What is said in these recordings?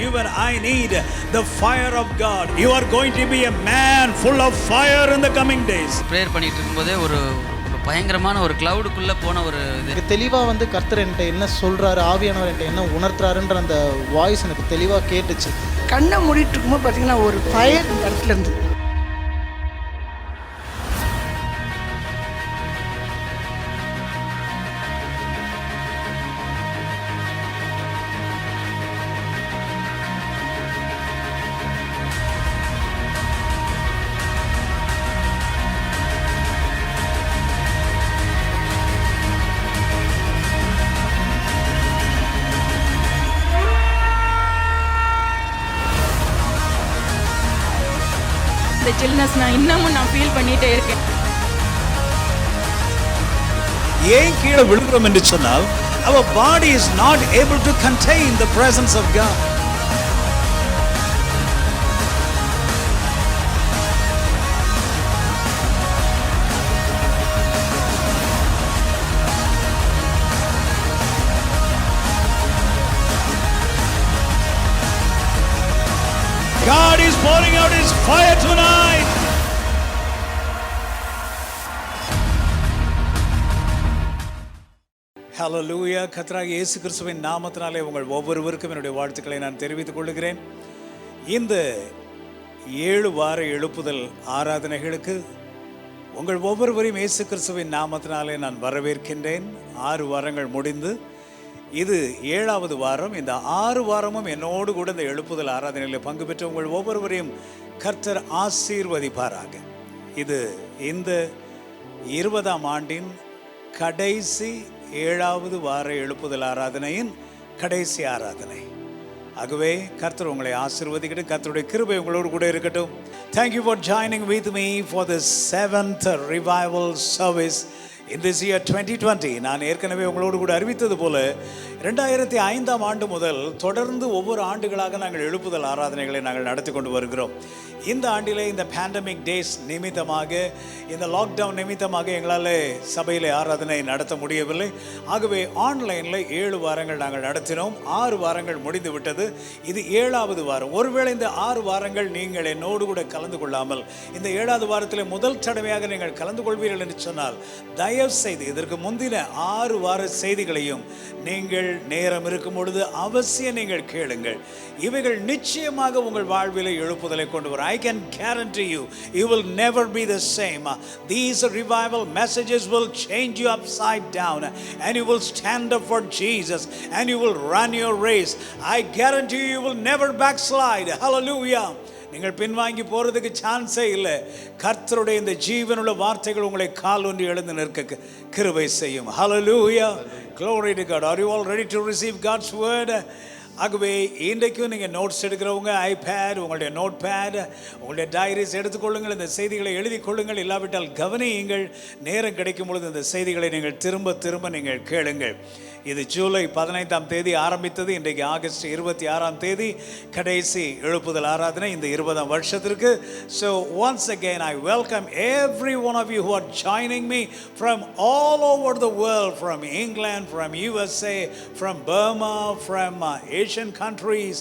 You and I need the fire of God. You are going to be a man full of fire in the coming days. Prayer பண்ணிட்டு இருக்கும்போதே ஒரு பயங்கரமான ஒரு கிளவுடுக்குள்ள போன ஒரு இது தெளிவா கர்த்தர் என்கிட்ட என்ன சொல்றாரு, ஆவியானவர் என்கிட்ட என்ன உணர்த்துறாருன்ற அந்த வாய்ஸ் எனக்கு தெளிவா கேட்டுச்சு. கண்ணை மூடிட்டு இருக்கும்போது பார்த்தீங்கன்னா ஒரு ஃபயர் இந்த இடத்துல இருந்து. சில்னஸ் இன்னமும் நான் ஃபீல் பண்ணிட்டே இருக்கேன். ஏன் கீழே விழுகிறோம் என்று சொன்னால் our body is not able to contain the presence of God. God is pouring out His fire tonight. Hallelujah. கர்த்தராகிய இயேசு கிறிஸ்துவின் நாமத்தினாலே உங்கள் ஒவ்வொருவருக்கும் என்னுடைய வாழ்த்துக்களை நான் தெரிவித்துக் கொள்கிறேன். இந்த 7 வார எழுப்புதல் ஆராதனைகளுக்கு உங்கள் ஒவ்வொருவரையும் இயேசு கிறிஸ்துவின் நாமத்தினாலே நான் வரவேற்கின்றேன். 6 வாரங்கள் முடிந்து இது 7வது வாரம். இந்த 6 வாரமும் என்னோடு கூட இந்த எழுப்புதல் ஆராதனையில் பங்கு பெற்ற உங்கள் ஒவ்வொருவரையும் கர்த்தர் ஆசீர்வதிப்பாராக. இது இந்த 20ஆம் ஆண்டின் கடைசி 7வது வார எழுப்புதல் ஆராதனையின் கடைசி ஆராதனை. ஆகவே கர்த்தர் உங்களை ஆசீர்வதிக்கட்டும். கர்த்தருடைய கிருபை உங்களோடு கூட இருக்கட்டும். Thank you for joining with me for the 7th revival service in this year 2020. நான் ஏற்கனவே உங்களோடு கூட அறிவித்தது போல 2005ஆம் ஆண்டு முதல் தொடர்ந்து ஒவ்வொரு ஆண்டுகளாக நாங்கள் எழுப்புதல் ஆராதனைகளை நாங்கள் நடத்தி கொண்டு வருகிறோம். இந்த ஆண்டிலே இந்த பேண்டமிக் டேஸ் நிமித்தமாக, இந்த லாக்டவுன் நிமித்தமாக எங்களால் சபையில் ஆராதனை நடத்த முடியவில்லை. ஆகவே ஆன்லைனில் 7 வாரங்கள் நாங்கள் நடத்தினோம். 6 வாரங்கள் முடிந்து விட்டது. இது 7வது வாரம். ஒருவேளை இந்த 6 வாரங்கள் நீங்கள் என்னோடு கூட கலந்து கொள்ளாமல் இந்த 7வது வாரத்தில் முதல் தடவையாக நீங்கள் கலந்து கொள்வீர்கள் என்று சொன்னால் தயவு செய்து இதற்கு முந்தின 6 வார செய்திகளையும் நீங்கள் நேரம் இருக்கும் பொழுது அவசியம் நீங்கள் கேளுங்கள். இவைகள் நிச்சயமாக உங்கள் வாழ்விலே எழுப்புதலை கொண்டு வரும். I can guarantee you, you will never be the same. These revival messages will change you upside down and you will stand up for Jesus and you will run your race. I guarantee you, you will never backslide. Hallelujah. நீங்கள் பின்வாங்கி போகிறதுக்கு சான்ஸே இல்லை. கர்த்தருடைய இந்த ஜீவனுள்ள வார்த்தைகள் உங்களை கால் ஒன்றி எழுந்து நிற்க கிருபை செய்யும். Hallelujah. Glory to God. Are you all ready to receive God's word? ஆகவே இன்றைக்கும் நீங்கள் நோட்ஸ் எடுக்கிறவங்க ஐபேட், உங்களுடைய நோட் பேட், உங்களுடைய டைரிஸ் எடுத்துக்கொள்ளுங்கள். இந்த செய்திகளை எழுதி கொள்ளுங்கள். இல்லாவிட்டால் கவனியுங்கள். நேரம் கிடைக்கும் பொழுது இந்த செய்திகளை நீங்கள் திரும்ப திரும்ப நீங்கள் கேளுங்கள். இது ஜூலை 15ஆம் தேதி ஆரம்பித்தது. இன்றைக்கு ஆகஸ்ட் 26ஆம் தேதி கடைசி எழுப்புதல் ஆராதனை இந்த 20ஆம் வருஷத்திற்கு. So once again I welcome every one of you who are joining me from all over the world, from England, from USA, from Burma, from Asian countries,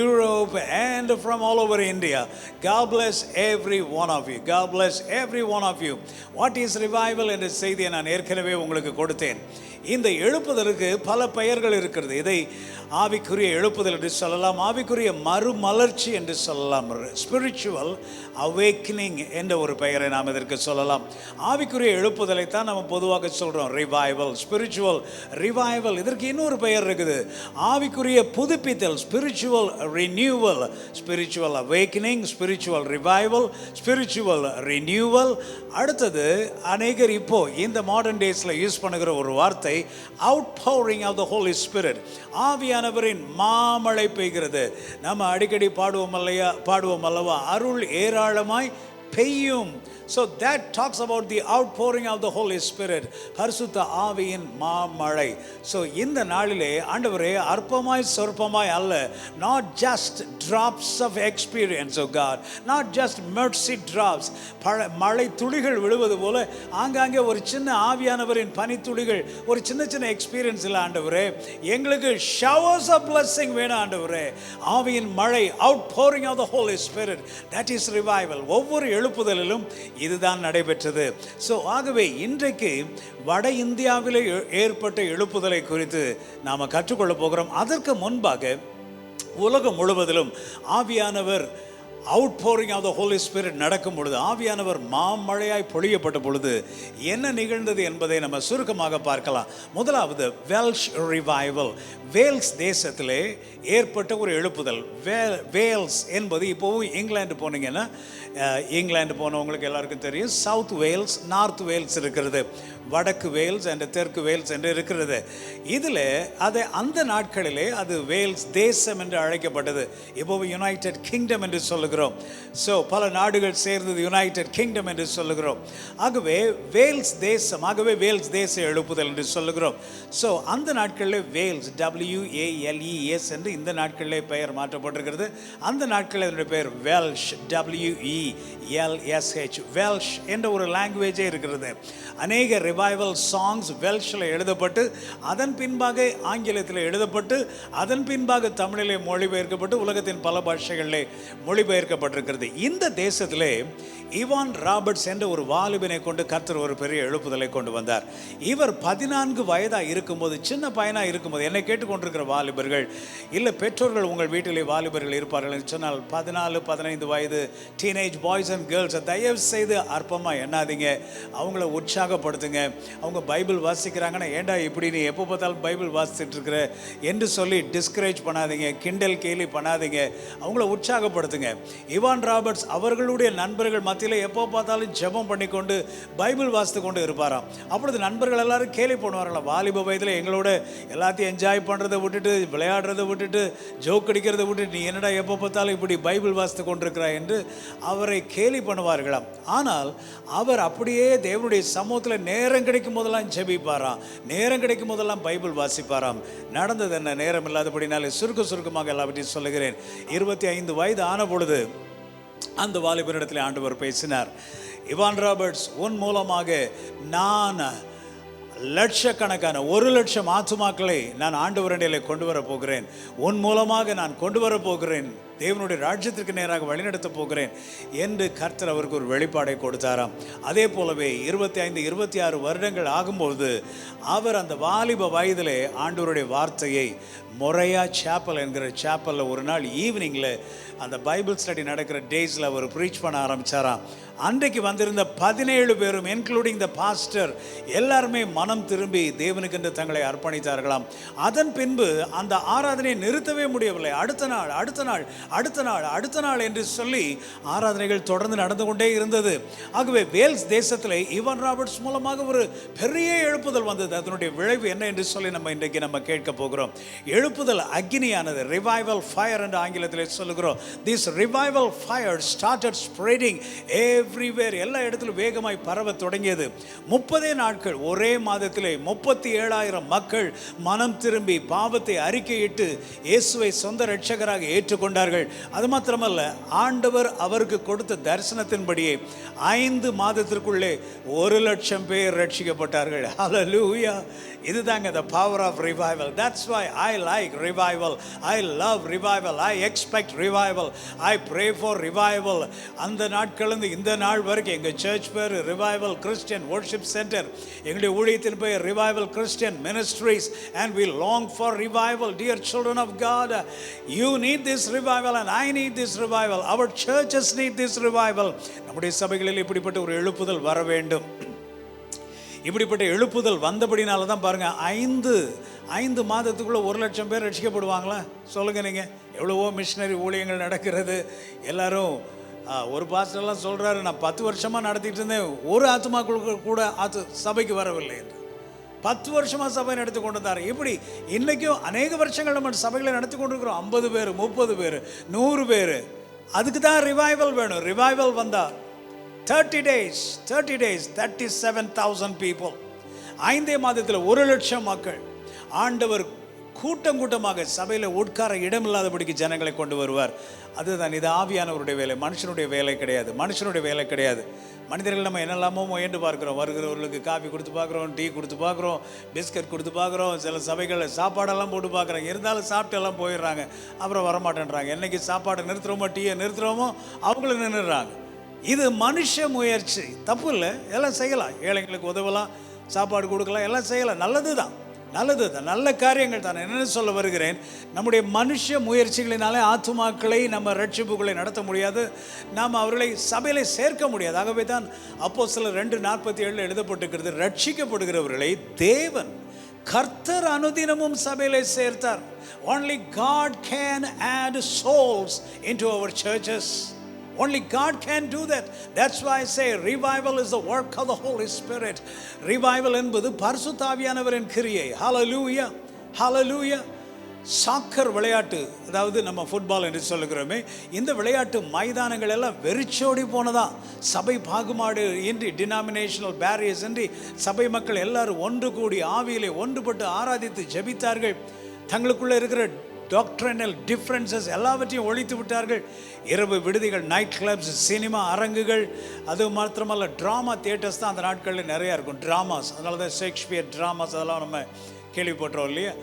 Europe, and from all over India. God bless every one of you. God bless every one of you. What is revival என்ற செய்தியை நான் ஏற்கனவே உங்களுக்கு கொடுத்தேன். இந்த எழுப்புதலுக்கு பல பெயர்கள் இருக்கிறது. இதை ஆவிக்குரிய எழுப்புதல் என்று சொல்லலாம், ஆவிக்குரிய மறுமலர்ச்சி என்று சொல்லலாம், ஸ்பிரிச்சுவல் அவேக்கனிங் என்ற ஒரு பெயரை நாம் இதற்கு சொல்லலாம். ஆவிக்குரிய எழுப்புதலை தான் நம்ம பொதுவாக சொல்கிறோம் ரிவைவல், ஸ்பிரிச்சுவல் ரிவைவல். இதற்கு இன்னொரு பெயர் இருக்குது, ஆவிக்குரிய புதுப்பித்தல், spiritual renewal, spiritual awakening, spiritual revival, spiritual renewal. அடுத்தது அநேகர் இப்போ இந்த மாடர்ன் டேஸில் யூஸ் பண்ணுகிற ஒரு வார்த்தை outpouring of the Holy Spirit. ஆவியானவரின் மாமழை பெய்கிறது. நம்ம அடிக்கடி பாடுவோம் அல்லவா, அருள் ஏராளமாய் பெய்யும். So that talks about the outpouring of the Holy Spirit. பரிசுத்த ஆவியின் மாமழை. So இந்த நாளிலே ஆண்டவரே அற்பமாய் சொற்பமாய் அல்ல, not just drops of experience of God, not just mercy drops, மழை துளிகள் விழுவது போல ஆங்காங்கே ஒரு சின்ன ஆவியானவரின் பனித்துளிகள், ஒரு சின்ன சின்ன எக்ஸ்பீரியன்ஸ் இல்லை ஆண்டவரே, எங்களுக்கு showers of blessing வேணும் ஆண்டவரே. ஆவியின் மழை, outpouring of the Holy Spirit, that is revival. ஒவ்வொரு எழுப்புதலிலும் இதுதான் நடைபெற்றது. ஸோ ஆகவே இன்றைக்கு வட இந்தியாவிலே ஏற்பட்ட எழுப்புதலை குறித்து நாம் கற்றுக்கொள்ள போகிறோம். அதற்கு முன்பாக உலகம் முழுவதிலும் ஆவியானவர் அவுட்போரிங் ஆஃப் த ஹோலி ஸ்பிரிட் நடக்கும் பொழுது, ஆவியானவர் மாமழையாய் பொழியப்பட்ட பொழுது என்ன நிகழ்ந்தது என்பதை நம்ம சுருக்கமாக பார்க்கலாம். முதலாவது வெல்ஷ் ரிவைவல். வேல்ஸ் தேசத்திலே ஏற்பட்ட ஒரு எழுப்புதல். வேல்ஸ் என்பது இப்போவும் இங்கிலாந்து போனீங்கன்னா, இங்கிலாந்து போனவங்களுக்கு எல்லாருக்கும் தெரியும், சவுத் வேல்ஸ், நார்த் வேல்ஸ் இருக்கிறது, வடக்கு வேல்ஸ் அண்ட் தெற்கு வேல்ஸ் என்று இருக்கிறது. இதில் அதை அந்த நாட்களிலே அது வேல்ஸ் தேசம் என்று அழைக்கப்பட்டது. இப்போது யுனைடெட் கிங்டம் என்று சொல்லுகிறோம். ஸோ பல நாடுகள் சேர்ந்தது யுனைடெட் கிங்டம் என்று சொல்லுகிறோம். ஆகவே வேல்ஸ் தேசம், ஆகவே வேல்ஸ் தேச எழுப்புதல் என்று சொல்லுகிறோம். ஸோ அந்த நாட்களில் வேல்ஸ், WALES என்று இந்த நாட்களிலே பெயர் மாற்றப்பட்டிருக்கிறது. அந்த நாட்களில் அதனுடைய பெயர் வெல்ஷ், WELSH, வெல்ஷ் என்ற ஒரு லாங்குவேஜே இருக்கிறது. அநேக ரிவைவல் சாங்ஸ் வெல்ஷில் எழுதப்பட்டு, அதன் பின்பாக ஆங்கிலத்தில் எழுதப்பட்டு, அதன் பின்பாக தமிழிலே மொழிபெயர்க்கப்பட்டு உலகத்தின் பல பாஷைகளிலே மொழிபெயர்க்கப்பட்டிருக்கிறது. இந்த தேசத்திலே இவான் ராபர்ட்ஸ் என்ற ஒரு வாலிபனை கொண்டு கர்த்தர் ஒரு பெரிய எழுப்புதலை கொண்டு வந்தார். இவர் 14 வயதாக இருக்கும்போது, சின்ன பையனாக இருக்கும்போது, என்னை கேட்டுக்கொண்டிருக்கிற வாலிபர்கள், இல்லை பெற்றோர்கள் உங்கள் வீட்டிலே வாலிபர்கள் இருப்பார்கள் என்று சொன்னால் 14, 15 வயது டீனேஜ் பாய்ஸ் அண்ட் கேர்ள்ஸை தயவு செய்து அற்பமாக எண்ணாதீங்க. அவங்கள உற்சாகப்படுத்துங்க. அவங்க பைபிள் வாசிக்கிறாங்கன்னா, ஏண்டா இப்படி நீ எப்போ பார்த்தாலும் பைபிள் வாசிச்சுட்டு இருக்கிற என்று சொல்லி டிஸ்கரேஜ் பண்ணாதீங்க, கிண்டல் கேலி பண்ணாதீங்க, அவங்கள உற்சாகப்படுத்துங்க. இவான் ராபர்ட்ஸ் அவர்களுடைய நண்பர்கள் மத்தியில் எப்போ பார்த்தாலும் ஜெபம் பண்ணி கொண்டு பைபிள் வாசித்து கொண்டு இருப்பாராம். அப்பொழுது நண்பர்கள் எல்லாரும் கேலி பண்ணுவார்களாம், வாலிப வயதில் எங்களோட எல்லாத்தையும் என்ஜாய் பண்ணுறதை விட்டுட்டு, விளையாடுறதை விட்டுட்டு, ஜோக் அடிக்கிறதை விட்டுட்டு நீ என்னடா எப்போ பார்த்தாலும் இப்படி பைபிள் வாசித்து கொண்டிருக்கிறாய் என்று அவரை கேலி பண்ணுவார்களாம். ஆனால் அவர் அப்படியே தேவனுடைய சமூகத்தில் நேரம் கிடைக்கும் போதெல்லாம் ஜெபிப்பாராம், நேரம் கிடைக்கும் போதெல்லாம் பைபிள் வாசிப்பாராம். நடந்தது என்ன? நேரம் இல்லாதபடினாலே சுருக்கமாக எல்லாவற்றையும் சொல்லுகிறேன். 25 வயது ஆன பொழுது அந்த வாலிபரிடத்தில் ஆண்டவர் பேசினார். இவான் ராபர்ட்ஸ், உன் மூலமாக நான் லட்சக்கணக்கான 1,00,000 ஆத்துமாக்களை நான் ஆண்டவரிடையிலே கொண்டு வரப்போகிறேன். உன் மூலமாக நான் கொண்டு வரப்போகிறேன். தேவனுடைய ராஜ்யத்திற்கு நேராக வழிநடத்த போகிறேன் என்று கர்த்தர் அவருக்கு ஒரு வெளிப்பாடை கொடுத்தாராம். அதே போலவே 25, 26 வருடங்கள் ஆகும்போது அவர் அந்த வாலிப வயதிலே ஆண்டவருடைய வார்த்தையை மொரையா சாப்பல் என்கிற சாப்பலில் ஒரு நாள் ஈவினிங்கில் அந்த பைபிள் ஸ்டடி நடக்கிற டேஸில் அவர் ப்ரீச் பண்ண ஆரம்பித்தாராம். அன்றைக்கு வந்திருந்த 17 பேரும், இன்க்ளூடிங் த பாஸ்டர், எல்லாருமே மனம் திரும்பி தேவனுக்கென்று தங்களை அர்ப்பணித்தார்களாம். அதன் பின்பு அந்த ஆராதனையை நிறுத்தவே முடியவில்லை. அடுத்த நாள் என்று சொல்லி ஆராதனைகள் தொடர்ந்து நடந்து கொண்டே இருந்தது. ஆகவே வேல்ஸ் தேசத்தில் இவான் ராபர்ட்ஸ் மூலமாக ஒரு பெரிய எழுப்புதல் வந்தது. அதனுடைய விளைவு என்ன என்று சொல்லி இன்றைக்கு நம்ம கேட்க போகிறோம். எழுப்புதல் அக்னியானது, ரிவைவல் ஃபயர் என்று ஆங்கிலத்தில் சொல்லுகிறோம். This revival fire started spreading everywhere, எல்லா இடத்திலும் வேகமாய் பரவ தொடங்கியது. 30 நாட்கள், ஒரே மாதத்திலே 37,000 மக்கள் மனம் திரும்பி பாவத்தை அறிக்கையிட்டு இயேசுவை சொந்த இரட்சகராக ஏற்றுக்கொண்டார்கள். அது மாத்திரமல்ல, ஆண்டவர் அவருக்கு கொடுத்த தரிசனத்தின்படியே 5 மாதத்திற்குள்ளே 1,00,000 பேர் ரட்சிக்கப்பட்டார்கள். ஹல்லேலூயா! இதுதாங்க the power of revival. That's why I like revival. I love revival. I expect revival. I pray for revival. அந்த நாட்களிலிருந்து இந்த நாள் வரைக்கும் எங்கள் சர்ச் பேர் ரிவைவல் கிறிஸ்டியன் வர்ஷிப் சென்டர், எங்களுடைய ஊழியத்தின் பெயர் revival Christian ministries, and we long for revival. Dear children of God, you need this revival and I need this revival. Our churches need this revival. நம்முடைய சபைகளில் இப்படிப்பட்ட ஒரு எழுப்புதல் வர வேண்டும். இப்படிப்பட்ட எழுப்புதல் வந்தபடினால தான் பாருங்கள், 5 மாதத்துக்குள்ளே 1,00,000 பேர் ரட்சிக்கப்படுவாங்களா? சொல்லுங்கள் நீங்கள். எவ்வளவோ மிஷினரி ஊழியங்கள் நடக்கிறது. எல்லாரும் ஒரு பாஸ்டர்லாம் சொல்கிறாரு, நான் 10 வருஷமாக நடத்திட்டு இருந்தேன், ஒரு ஆத்துமாக்களுக்கு கூட சபைக்கு வரவில்லை என்று. 10 வருஷமாக சபை நடத்தி கொண்டு வந்தார். இப்படி இன்றைக்கும் அநேக வருஷங்கள் நம்ம சபைகளை நடத்தி கொண்டிருக்கிறோம். 50 பேர், 30 பேர், 100 பேர். அதுக்கு தான் ரிவைவல் வேணும். ரிவைவல் வந்தால் 30 days 37,000 people. 5 மாதத்தில் 1,00,000 மக்கள். ஆண்டவர் கூட்டம் கூட்டமாக சபையில் உட்கார இடமில்லாதபடிக்கு ஜனங்களை கொண்டு வருவார். அதுதான் இது ஆவியானவருடைய வேலை, மனுஷனுடைய வேலை கிடையாது. மனுஷனுடைய வேலை கிடையாது. மனிதர்கள் நம்ம என்னெல்லாமோ முயன்று பார்க்குறோம். வருகிறவர்களுக்கு காஃபி கொடுத்து பார்க்குறோம், டீ கொடுத்து பார்க்குறோம், பிஸ்கட் கொடுத்து பார்க்குறோம், சில சபைகளில் சாப்பாடெல்லாம் போட்டு பார்க்குறாங்க. இருந்தாலும் சாப்பிட்டு எல்லாம் போயிடுறாங்க, அப்புறம் வரமாட்டேன்றாங்க. என்னைக்கு சாப்பாடை நிறுத்துகிறோமோ, டீயை நிறுத்துகிறோமோ அவங்களும் நின்றுடுறாங்க. இது மனுஷ முயற்சி, தப்பு இல்லை, எல்லாம் செய்யலாம். ஏழைங்களுக்கு உதவலாம், சாப்பாடு கொடுக்கலாம், எல்லாம் செய்யலாம், நல்லது தான், நல்லது தான், நல்ல காரியங்கள் தான். என்ன சொல்ல வருகிறேன், நம்முடைய மனுஷ முயற்சிகளினாலே ஆத்துமாக்களை நம்ம ரட்சிப்புகளை நடத்த முடியாது, நாம் அவர்களை சபையிலே சேர்க்க முடியாது. ஆகவே தான் அப்போஸ்தலர் 2:47 எழுதப்பட்டிருக்கிறது, ரட்சிக்கப்படுகிறவர்களை தேவன் கர்த்தர் அனுதினமும் சபையிலே சேர்த்தார். Only God can add souls into our churches. Only God can do that. That's why I say revival is the work of the Holy Spirit. Revival என்பது பரிசுத்த ஆவியானவரின் கிரியை. Hallelujah, hallelujah. சாக்கர் விளையாட்டு, அதாவது நம்ம ஃபுட்பால் என்று சொல்லுகிறோமே, இந்த விளையாட்டு மைதானங்கள் எல்லாம் வெறிச்சோடி போனதா. சபை பாகுபாடு இன்றி, டினாமினேஷனல் பேரியர்ஸ் இன்றி சபை மக்கள் எல்லாரும் ஒன்று கூடி ஆவியிலே ஒன்றுபட்டு ஆராதித்து ஜெபித்தார்கள். தங்களுக்குள்ளே இருக்கிற டாக்ட்ரினல் டிஃப்ரென்சஸ் எல்லாவற்றையும் ஒழித்து விட்டார்கள். இரவு விடுதிகள், நைட் கிளப்ஸ், சினிமா அரங்குகள், அது மாத்திரமல்ல ட்ராமா தியேட்டர்ஸ் தான் அந்த நாட்களில் நிறையா இருக்கும். ட்ராமாஸ், அதனால தான் ஷேக்ஸ்பியர் ட்ராமாஸ் அதெல்லாம் நம்ம கேள்விப்பட்டோம் இல்லையா?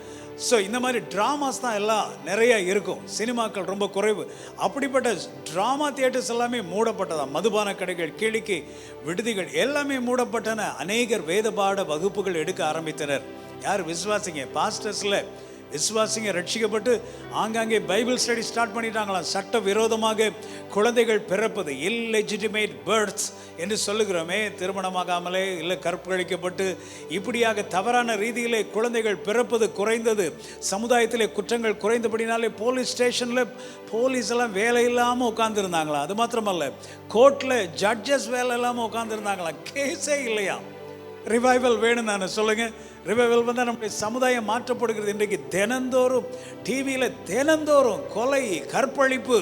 ஸோ இந்த மாதிரி ட்ராமாஸ் தான் எல்லாம் நிறையா இருக்கும். சினிமாக்கள் ரொம்ப குறைவு. அப்படிப்பட்ட ட்ராமா தியேட்டர்ஸ் எல்லாமே மூடப்பட்டதான். மதுபான கடைகள், கிழிக்கை விடுதிகள் எல்லாமே மூடப்பட்டன. அநேகர் வேதபாட வகுப்புகள் எடுக்க ஆரம்பித்தனர். யார்? விசுவாசிங்க, பாஸ்டர்ஸில் விசுவாசிங்க ரட்சிக்கப்பட்டு ஆங்காங்கே பைபிள் ஸ்டடி ஸ்டார்ட் பண்ணிட்டாங்களாம். சட்ட விரோதமாக குழந்தைகள் பிறப்பது, இல்லெஜிட்டிமேட் பர்த்ஸ் என்று சொல்லுகிறோமே, திருமணமாகாமலே இல்லை கற்பழிக்கப்பட்டு இப்படியாக தவறான ரீதியிலே குழந்தைகள் பிறப்பது குறைந்தது. சமுதாயத்திலே குற்றங்கள் குறைந்தபடினாலே போலீஸ் ஸ்டேஷனில் போலீஸ் எல்லாம் வேலை இல்லாமல் உட்காந்துருந்தாங்களாம். அது மாத்திரமல்ல, கோர்ட்டில் ஜட்ஜஸ் வேலை இல்லாமல் உட்காந்துருந்தாங்களாம். கேஸே இல்லையா? ரிவைவல் வேணும் தானே சொல்லுங்கள். ரிவைவல் வந்தால் நம்முடைய சமுதாயம் மாற்றப்படுகிறது. இன்றைக்கு தினந்தோறும் டிவியில் தினந்தோறும் கொலை, கற்பழிப்பு,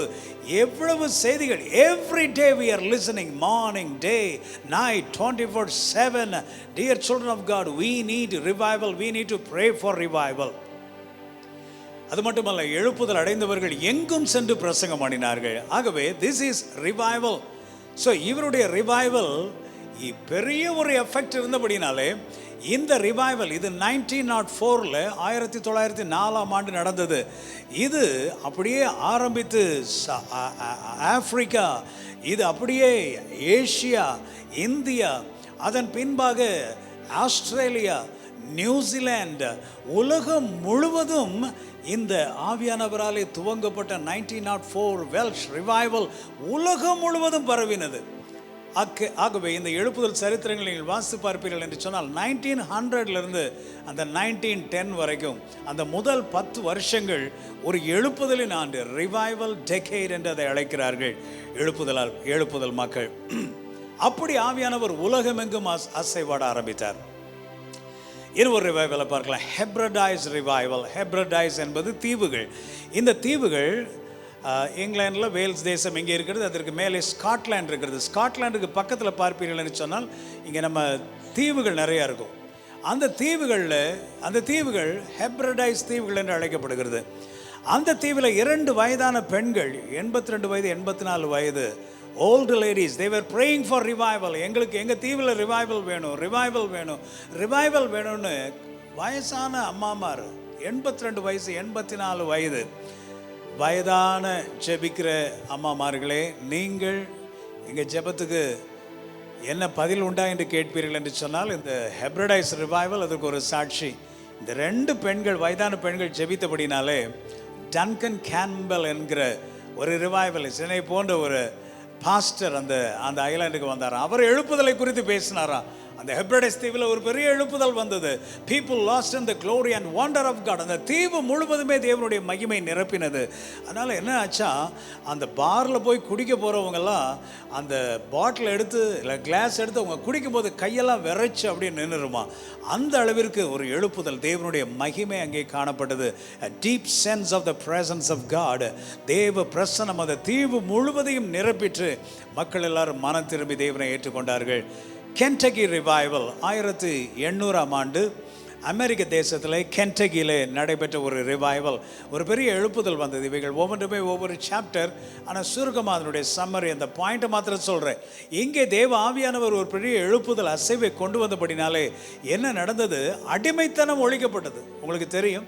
எவ்வளவு செய்திகள். Every day we are listening, morning, day, night, 24/7. Dear children of God, we need revival. We need to pray for revival. அது மட்டுமல்ல, எழுப்புதல் அடைந்தவர்கள் எங்கும் சென்று பிரசங்கம் பண்ணினார்கள். ஆகவே this is revival. ஸோ இவருடைய ரிவைவல் பெரிய ஒரு எஃபெக்ட் இருந்தபடினாலே இந்த ரிவைவல் இது 1904 1904 நடந்தது. இது அப்படியே ஆரம்பித்து ஆப்பிரிக்கா, இது அப்படியே ஏசியா, இந்தியா, அதன் பின்பாக ஆஸ்திரேலியா, நியூசிலாந்து, உலகம் முழுவதும் இந்த ஆவியானவராலே துவங்கப்பட்ட 1904 வெல்ஷ் ரிவைவல் உலகம் முழுவதும் பரவினது. ஆகவே இந்த எழுப்புதல் சரித்திரங்களை நீங்கள் வாசித்து பார்ப்பீர்கள் என்று சொன்னால் 1900 அந்த 1910 வரைக்கும் அந்த முதல் 10 வருஷங்கள் ஒரு எழுப்புதலின் ஆண்டு, ரிவைவல் டெக்கேட் என்று அதை அழைக்கிறார்கள். எழுப்புதல் மக்கள். அப்படி ஆவியானவர் உலகமெங்கும் அசைவாட ஆரம்பித்தார். இன்னும் ஒரு ரிவைவலை பார்க்கலாம், ஹெப்ரடைஸ் ரிவைவல். ஹெப்ரடைஸ் என்பது தீவுகள். இந்த தீவுகள் இங்கிலாண்டில் வேல்ஸ் தேசம் இங்கே இருக்கிறது, அதற்கு மேலே ஸ்காட்லாண்ட் இருக்கிறது. ஸ்காட்லாண்டுக்கு பக்கத்தில் பார்ப்பீர்கள் என்று சொன்னால் இங்கே நம்ம தீவுகள் நிறையா இருக்கும். அந்த தீவுகள் ஹெப்ரடைஸ் தீவுகள் என்று அழைக்கப்படுகிறது. அந்த தீவில் 2 வயதான பெண்கள், 82 வயது 84 வயது, old ladies, they were praying for revival. எங்களுக்கு எங்கள் தீவில் ரிவைவல் வேணும்னு வயசான அம்மாமார், 82 வயசு 84 வயது வயதான ஜெபிக்கிற அம்மாமார்களே, நீங்கள் எங்கள் ஜெபத்துக்கு என்ன பதில் உண்டா என்று கேட்பீர்கள் என்று சொன்னால் இந்த ஹெப்ரடைஸ் ரிவைவல் அதற்கு ஒரு சாட்சி. இந்த 2 பெண்கள், வயதான பெண்கள் ஜெபித்தபடினாலே டன்கன் கேம்பல் என்கிற ஒரு ரிவைவலிஸ்ட், என்னை போன்ற ஒரு பாஸ்டர் அந்த ஐலாண்டுக்கு வந்தாராம். அவர் எழுப்புதலை குறித்து பேசினாராம். அந்த ஹெப்ரடைஸ் தீவில் ஒரு பெரிய எழுப்புதல் வந்தது. people lost in the glory and wonder of God. அந்த தீவு முழுவதுமே தேவனுடைய மகிமை நிரப்பினது. அதனால் என்ன ஆச்சா, அந்த பாரில் போய் குடிக்க போகிறவங்கெல்லாம் அந்த பாட்டில் எடுத்து இல்லை கிளாஸ் எடுத்து அவங்க குடிக்கும்போது கையெல்லாம் விரைச்சு அப்படியே நின்றுருமா. அந்த அளவிற்கு ஒரு எழுப்புதல், தேவனுடைய மகிமை அங்கே காணப்பட்டது. a deep sense of the presence of God. தேவ பிரசன்னம் அந்த தீவு முழுவதையும் நிரப்பிட்டு மக்கள் எல்லாரும் மனம் திரும்பி தேவனை ஏற்றுக்கொண்டார்கள். கென்டக்கி ரிவைவல் 1800ஆம் ஆண்டு அமெரிக்க தேசத்தில் கென்டக்கியில் நடைபெற்ற ஒரு ரிவைவல், ஒரு பெரிய எழுப்புதல் வந்தது. இவைகள் ஒவ்வொன்றுமே ஒவ்வொரு சாப்டர், ஆனால் சுருக்கமாக அதனுடைய சம்மரி, அந்த பாயிண்ட்டை மாத்திரம் சொல்கிறேன். இங்கே தேவ ஆவியானவர் ஒரு பெரிய எழுப்புதல் அசைவை கொண்டு வந்தபடினாலே என்ன நடந்தது, அடிமைத்தனம் ஒழிக்கப்பட்டது. உங்களுக்கு தெரியும்,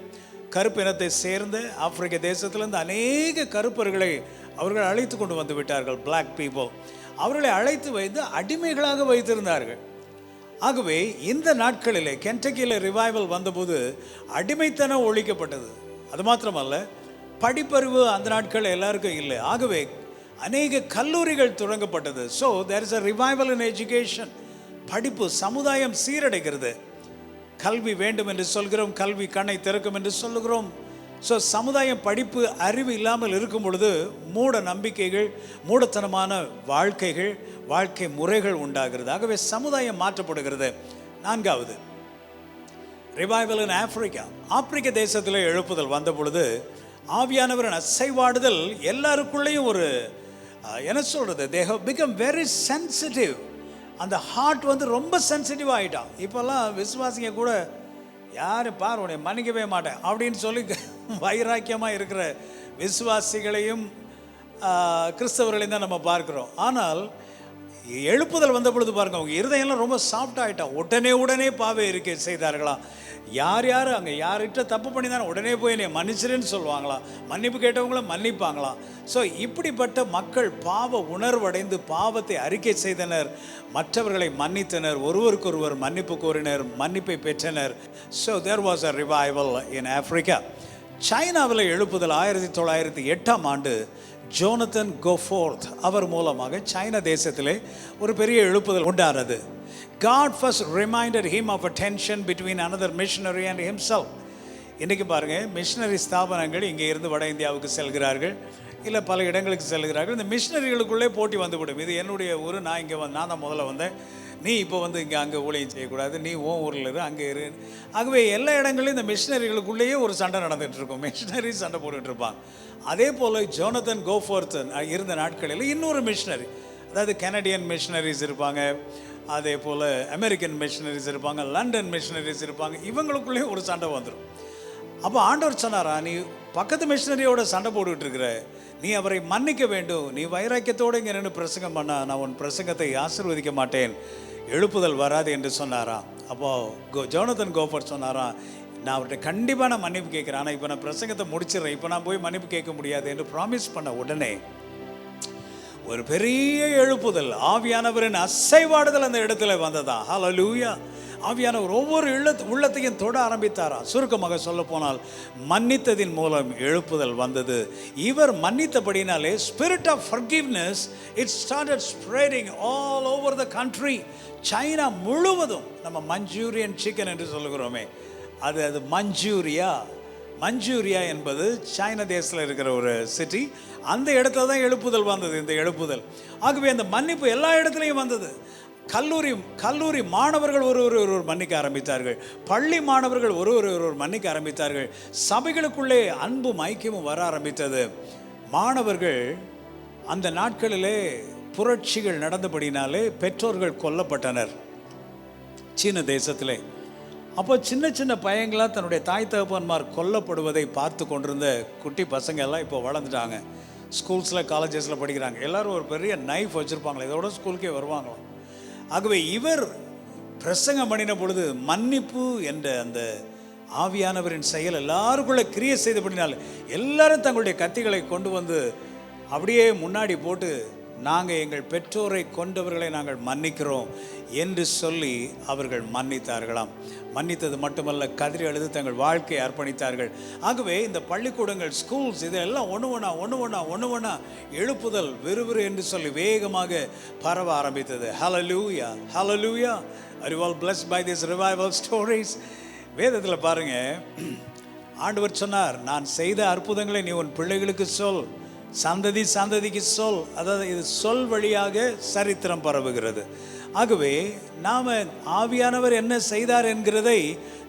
கருப்பு இனத்தை சேர்ந்த ஆப்பிரிக்க தேசத்திலிருந்து அநேக கருப்பர்களை அவர்கள் அழைத்து கொண்டு வந்து விட்டார்கள். பிளாக் பீப்புள் அவர்களை அழைத்து வைத்து அடிமைகளாக வைத்திருந்தார்கள். ஆகவே இந்த நாட்களிலே கென்டக்கியில் ரிவைவல் வந்தபோது அடிமைத்தனம் ஒழிக்கப்பட்டது. அது மாத்திரமல்ல, படிப்பறிவு அந்த நாட்கள் எல்லாருக்கும் இல்லை. ஆகவே அநேக கல்லூரிகள் தொடங்கப்பட்டது. So there is a revival in education. படிப்பு, சமுதாயம் சீரடைகிறது. கல்வி வேண்டும் என்று சொல்கிறோம், கல்வி கண்ணை திறக்கும் என்று சொல்லுகிறோம். ஸோ சமுதாயம் படிப்பு அறிவு இல்லாமல் இருக்கும் பொழுது மூட நம்பிக்கைகள், மூடத்தனமான வாழ்க்கைகள், வாழ்க்கை முறைகள் உண்டாகிறது. ஆகவே சமுதாயம் மாற்றப்படுகிறது. 4வது ரிவைவல் இன் ஆப்பிரிக்கா. ஆப்பிரிக்க தேசத்தில் எழுப்புதல் வந்த பொழுது ஆவியானவரின் அசைவாடுதல் எல்லாருக்குள்ளேயும் ஒரு என்ன சொல்கிறது, they have become very sensitive. அந்த ஹார்ட் வந்து ரொம்ப சென்சிட்டிவ் ஆகிட்டான். இப்போல்லாம் விசுவாசிங்க கூட யார் பார் உன்னை மன்னிக்கவே மாட்டேன் அப்படின்னு சொல்லி வைராக்கியமாக இருக்கிற விசுவாசிகளையும் கிறிஸ்தவர்களையும் தான் நம்ம பார்க்குறோம். ஆனால் எழுப்புதல் வந்த பொழுது பாருங்கள், அவங்க இருதயம்லாம் ரொம்ப சாஃப்ட் ஆகிட்டான். உடனே பாவ இருக்கை செய்தார்களாம். யார் அங்கே யார்கிட்ட தப்பு பண்ணி தானே உடனே போய் என்னை மன்னிச்சிருன்னு சொல்லுவாங்களாம். மன்னிப்பு கேட்டவங்கள மன்னிப்பாங்களாம். ஸோ இப்படிப்பட்ட மக்கள் பாவ உணர்வடைந்து பாவத்தை அறிக்கை செய்தனர், மற்றவர்களை மன்னித்தனர், ஒருவருக்கொருவர் மன்னிப்பு கோரினர், மன்னிப்பை பெற்றனர். So there was a revival in Africa. சைனாவில் எழுப்புதல் 1908ஆம் ஆண்டு ஜோனத்தன் கோஃபோர்த் அவர் மூலமாக சைனா தேசத்திலே ஒரு பெரிய எழுப்புதல் உண்டானது. God first reminded him of a tension between another missionary and himself. இன்றைக்கி பாருங்கள், மிஷினரி ஸ்தாபனங்கள் இங்கே இருந்து வட இந்தியாவுக்கு செல்கிறார்கள், இல்லை பல இடங்களுக்கு செல்கிறார்கள். இந்த மிஷினரிகளுக்குள்ளே போட்டி வந்துவிடும். இது என்னுடைய ஊர், நான் இங்கே நான் தான் முதல்ல வந்தேன், நீ இப்போ வந்து இங்கே அங்கே ஊழியம் செய்யக்கூடாது, நீ ஓன் ஊரில் இரு, அங்கே இரு. ஆகவே எல்லா இடங்களையும் இந்த மிஷினரிகளுக்குள்ளேயே ஒரு சண்டை நடந்துகிட்டு இருக்கும். மிஷினரி சண்டை போட்டுட்டு இருப்பாங்க. அதே போல் ஜோனத்தன் கோஃபோர்த் இருந்த நாட்களில் இன்னொரு மிஷினரி, அதாவது கனடியன் மிஷினரிஸ் இருப்பாங்க, அதே போல் அமெரிக்கன் மிஷினரிஸ் இருப்பாங்க, லண்டன் மிஷினரிஸ் இருப்பாங்க. இவங்களுக்குள்ளே ஒரு சண்டை வந்துடும். அப்போ ஆண்டவர் சொன்னாரா, நீ பக்கத்து மிஷினரியோட சண்டை போட்டுக்கிட்டு இருக்கிற, நீ அவரை மன்னிக்க வேண்டும், நீ வைராக்கியத்தோடு இங்கே நின்று பிரசங்கம் பண்ண நான் உன் பிரசங்கத்தை ஆசீர்வதிக்க மாட்டேன், எழுப்புதல் வராது என்று சொன்னாரா. அப்போது ஜோனத்தன் கோஃபோர்த் சொன்னாரா, நான் அவர்கிட்ட கண்டிப்பாக நான் மன்னிப்பு கேட்குறேன், ஆனால் இப்போ நான் பிரசங்கத்தை முடிச்சிடுறேன், இப்போ நான் போய் மன்னிப்பு கேட்க முடியாது என்று ப்ராமிஸ் பண்ண உடனே ஒரு பெரிய எழுப்புதல், ஆவியானவரின் அசைவாடுதல் அந்த இடத்துல வந்ததா. ஹல்லேலூயா. ஆவியானவர் ஒவ்வொரு உள்ளத்தையும் தொட ஆரம்பித்தாரா. சுருக்கமாக சொல்ல போனால் மன்னித்ததின் மூலம் எழுப்புதல் வந்தது. இவர் மன்னித்தபடினாலே spirit of forgiveness it started spreading all over the country. China முழுவதும், நம்ம மஞ்சூரியன் சிக்கன் என்று சொல்லுகிறோமே, அது மஞ்சூரியா என்பது சைனா தேசத்தில் இருக்கிற ஒரு சிட்டி. அந்த இடத்துல தான் எழுப்புதல் வந்தது, இந்த எழுப்புதல். ஆகவே அந்த மன்னிப்பு எல்லா இடத்துலையும் வந்தது. கல்லூரி மாணவர்கள் ஒருவர் மன்னிக்க ஆரம்பித்தார்கள், பள்ளி மாணவர்கள் ஒருவர் மன்னிக்க ஆரம்பித்தார்கள், சபைகளுக்குள்ளே அன்பும் ஐக்கியமும் வர ஆரம்பித்தது. மாணவர்கள் அந்த நாட்களிலே புரட்சிகள் நடந்தபடினாலே பெற்றோர்கள் கொல்லப்பட்டனர் சீன தேசத்திலே. அப்போ சின்ன பையங்களாக தன்னுடைய தாய் தகப்பன்மார் கொல்லப்படுவதை பார்த்து கொண்டிருந்த குட்டி பசங்க எல்லாம் இப்போ வளர்ந்துட்டாங்க. ஸ்கூல்ஸில் காலேஜஸில் படிக்கிறாங்க. எல்லோரும் ஒரு பெரிய நைஃப் வச்சுருப்பாங்களே, இதோட ஸ்கூலுக்கே வருவாங்களாம். ஆகவே இவர் பிரசங்கம் பண்ணின பொழுது மன்னிப்பு என்ற அந்த ஆவியானவரின் செயல் எல்லாருக்குள்ளே கிரியை செய்தபடினால் எல்லாரும் தங்களுடைய கத்திகளை கொண்டு வந்து அப்படியே முன்னாடி போட்டு நாங்கள் எங்கள் பெற்றோரை கொண்டவர்களை நாங்கள் மன்னிக்கிறோம் என்று சொல்லி அவர்கள் மன்னித்தார்களாம். மன்னித்தது மட்டுமல்ல, கதறி அழுது தங்கள் வாழ்க்கையை அர்ப்பணித்தார்கள். ஆகவே இந்த பள்ளிக்கூடங்கள், ஸ்கூல்ஸ், இதெல்லாம் ஒன்று ஒன்றா எழுப்புதல் விறுவிறு என்று சொல்லி வேகமாக பரவ ஆரம்பித்தது. ஹல்லேலூயா, ஹல்லேலூயா. Are you all blessed by these revival stories? வேதத்தில் பாருங்க, ஆண்டவர் சொன்னார், நான் செய்த அற்புதங்களை நீ உன் பிள்ளைகளுக்கு சொல், சந்ததி சந்ததிக்கு சொல். அதாவது இது சொல் வழியாக சரித்திரம் பரவுகிறது. ஆகவே நாம் ஆவியானவர் என்ன செய்தார் என்கிறதை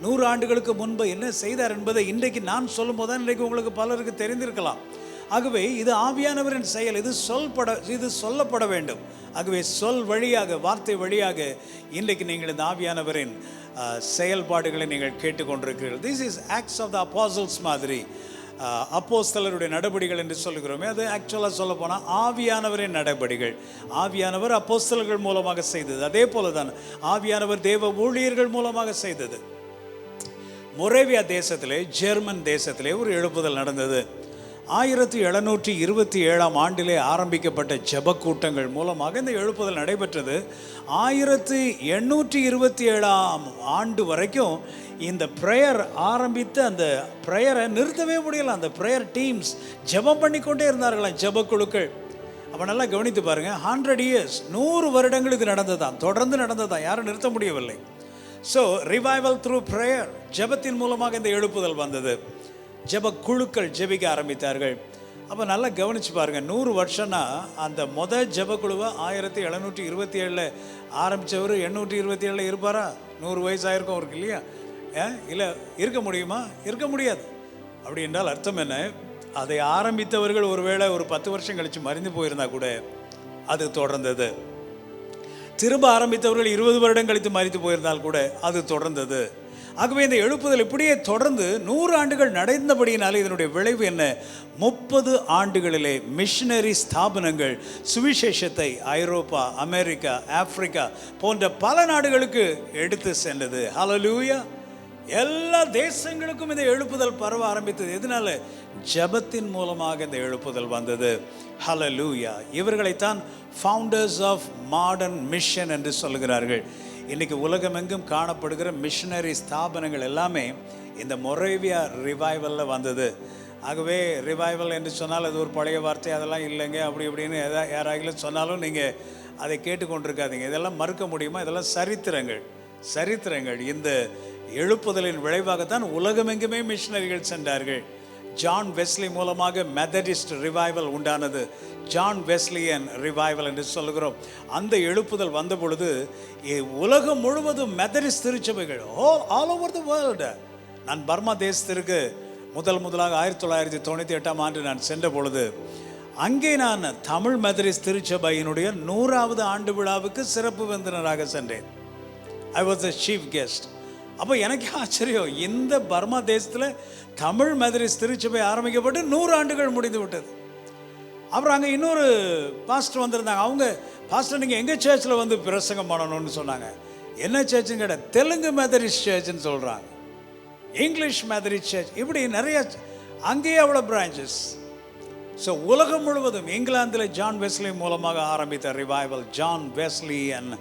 100 ஆண்டுகளுக்கு முன்பு என்ன செய்தார் என்பதை இன்றைக்கு நான் சொல்லும் போது தான் இன்றைக்கு உங்களுக்கு பலருக்கு தெரிந்திருக்கலாம். ஆகவே இது ஆவியானவரின் செயல், இது சொல்லப்பட வேண்டும். ஆகவே சொல் வழியாக, வார்த்தை வழியாக இன்றைக்கு நீங்கள் இந்த ஆவியானவரின் செயல்பாடுகளை நீங்கள் கேட்டுக்கொண்டிருக்கிறீர்கள். This is acts of the அப்போஸ்தலர்ஸ் மாதிரி, அப்போஸ்தலருடைய நடபடிகள் என்று சொல்லுகிறோமே, அது ஆக்சுவலாக சொல்ல போனால் ஆவியானவரின் நடபடிகள். ஆவியானவர் அப்போஸ்தலர்கள் மூலமாக செய்தது. அதே போல தான் ஆவியானவர் தேவ ஊழியர்கள் மூலமாக செய்தது. மொரேவியா தேசத்திலே, ஜெர்மன் தேசத்திலே ஒரு எழுப்புதல் நடந்தது. 1727 ஆண்டிலே ஆரம்பிக்கப்பட்ட ஜெப கூட்டங்கள் மூலமாக இந்த எழுப்புதல் நடைபெற்றது. 1827 ஆண்டு வரைக்கும் இந்த ப்ரேயர் ஆரம்பித்து அந்த ப்ரேயரை நிறுத்தவே முடியல. அந்த ப்ரேயர் டீம்ஸ் ஜெபம் பண்ணிக்கொண்டே இருந்தார்களாம், ஜெப குழுக்கள். அப்போ நல்லா கவனித்து பாருங்கள், 100 years, 100 வருடங்களுக்கு நடந்ததான், தொடர்ந்து நடந்ததான், யாரும் நிறுத்த முடியவில்லை. ஸோ ரிவைவல் த்ரூ ப்ரேயர், ஜெபத்தின் மூலமாக இந்த எழுப்புதல் வந்தது. ஜெப குழுக்கள் ஜெபிக்க ஆரம்பித்தார்கள். அப்போ நல்லா கவனித்து பாருங்கள், 100 வருஷம்னா அந்த ஜெப குழுவை 1727 ஆரம்பித்தவர் 827 இருப்பாரா? 100 வயசாயிருக்கும் அவருக்கு, இல்லையா? இல்லை, இருக்க முடியுமா? இருக்க முடியாது. அப்படி என்றால் அர்த்தம் என்ன? அதை ஆரம்பித்தவர்கள் ஒருவேளை ஒரு 10 வருஷம் கழித்து மறைந்து போயிருந்தா கூட அது தொடர்ந்தது. திரும்ப ஆரம்பித்தவர்கள் 20 வருடம் கழித்து மறித்து போயிருந்தால் கூட அது தொடர்ந்தது. ஆகவே இந்த எழுப்புதல் இப்படியே தொடர்ந்து 100 ஆண்டுகள் நடந்தபடியினாலே இதனுடைய விளைவு என்ன? 30 ஆண்டுகளிலே மிஷனரி ஸ்தாபனங்கள் சுவிசேஷத்தை ஐரோப்பா, அமெரிக்கா, ஆப்பிரிக்கா போன்ற பல நாடுகளுக்கு எடுத்து சென்றது. ஹல்லேலூயா. எல்லா தேசங்களுக்கும் இந்த எழுப்புதல் பரவ ஆரம்பித்தது. எதனால? ஜெபத்தின் மூலமாக இந்த எழுப்புதல் வந்தது. ஹல்லேலூயா. இவர்களைத்தான் ஃபவுண்டர்ஸ் ஆஃப் மாடர்ன் மிஷன் என்று சொல்கிறார்கள். இன்றைக்கி உலகமெங்கும் காணப்படுகிற மிஷனரி ஸ்தாபனங்கள் எல்லாமே இந்த மொரேவியா ரிவைவலில் வந்தது. ஆகவே ரிவைவல் என்று சொன்னால் அது ஒரு பழைய வார்த்தை, அதெல்லாம் இல்லைங்க அப்படி இப்படின்னு யாராகிலும் சொன்னாலும் நீங்கள் அதை கேட்டுக்கொண்டிருக்காதீங்க. இதெல்லாம் மறுக்க முடியுமா? இதெல்லாம் சரித்திரங்கள். இந்த எழுப்புதலின் விளைவாகத்தான் உலகமெங்குமே மிஷனரிகள் சென்றார்கள். ஜான் வெஸ்லி மூலமாக மெத்தடிஸ்ட் ரிவைவல் உண்டானது. ஜான் வெஸ்லியன் ரிவைவல் என்று சொல்லுகிறோம். அந்த எழுப்புதல் வந்த பொழுது உலகம் முழுவதும் மெத்தடிஸ்ட் திருச்சபைகள், ஆல் ஓவர் தி வேர்ல்டு. நான் பர்மா தேசத்திற்கு முதலாக 1998 ஆண்டு நான் சென்ற பொழுது அங்கே நான் தமிழ் மெத்தடிஸ்ட் திருச்சபையினுடைய 100வது ஆண்டு விழாவுக்கு சிறப்பு விருந்தினராக சென்றேன். I was the chief guest. அப்போ எனக்கு ஆச்சரியம், இந்த பர்மா தேசத்தில் தமிழ் மெத்தடிஸ்ட் திருச்சபை ஆரம்பிக்கப்பட்டு 100 ஆண்டுகள் முடிந்து விட்டது. அப்புறம் அங்கே இன்னொரு பாஸ்டர் வந்திருந்தாங்க. அவங்க, பாஸ்டர் நீங்கள் எங்கள் சர்ச்சில் வந்து பிரசங்கம் பண்ணணும்னு சொன்னாங்க. என்ன சர்ச்சுன்னு கேட்டால் தெலுங்கு மெத்தடிஸ்ட் சர்ச்சுன்னு சொல்கிறாங்க, இங்கிலீஷ் மெத்தடிஸ்ட் சர்ச், இப்படி நிறைய அங்கேயே அவ்வளோ பிரான்ச்சஸ். ஸோ உலகம் முழுவதும் இங்கிலாந்தில் ஜான் வெஸ்லி மூலமாக ஆரம்பித்த revival, John Wesley and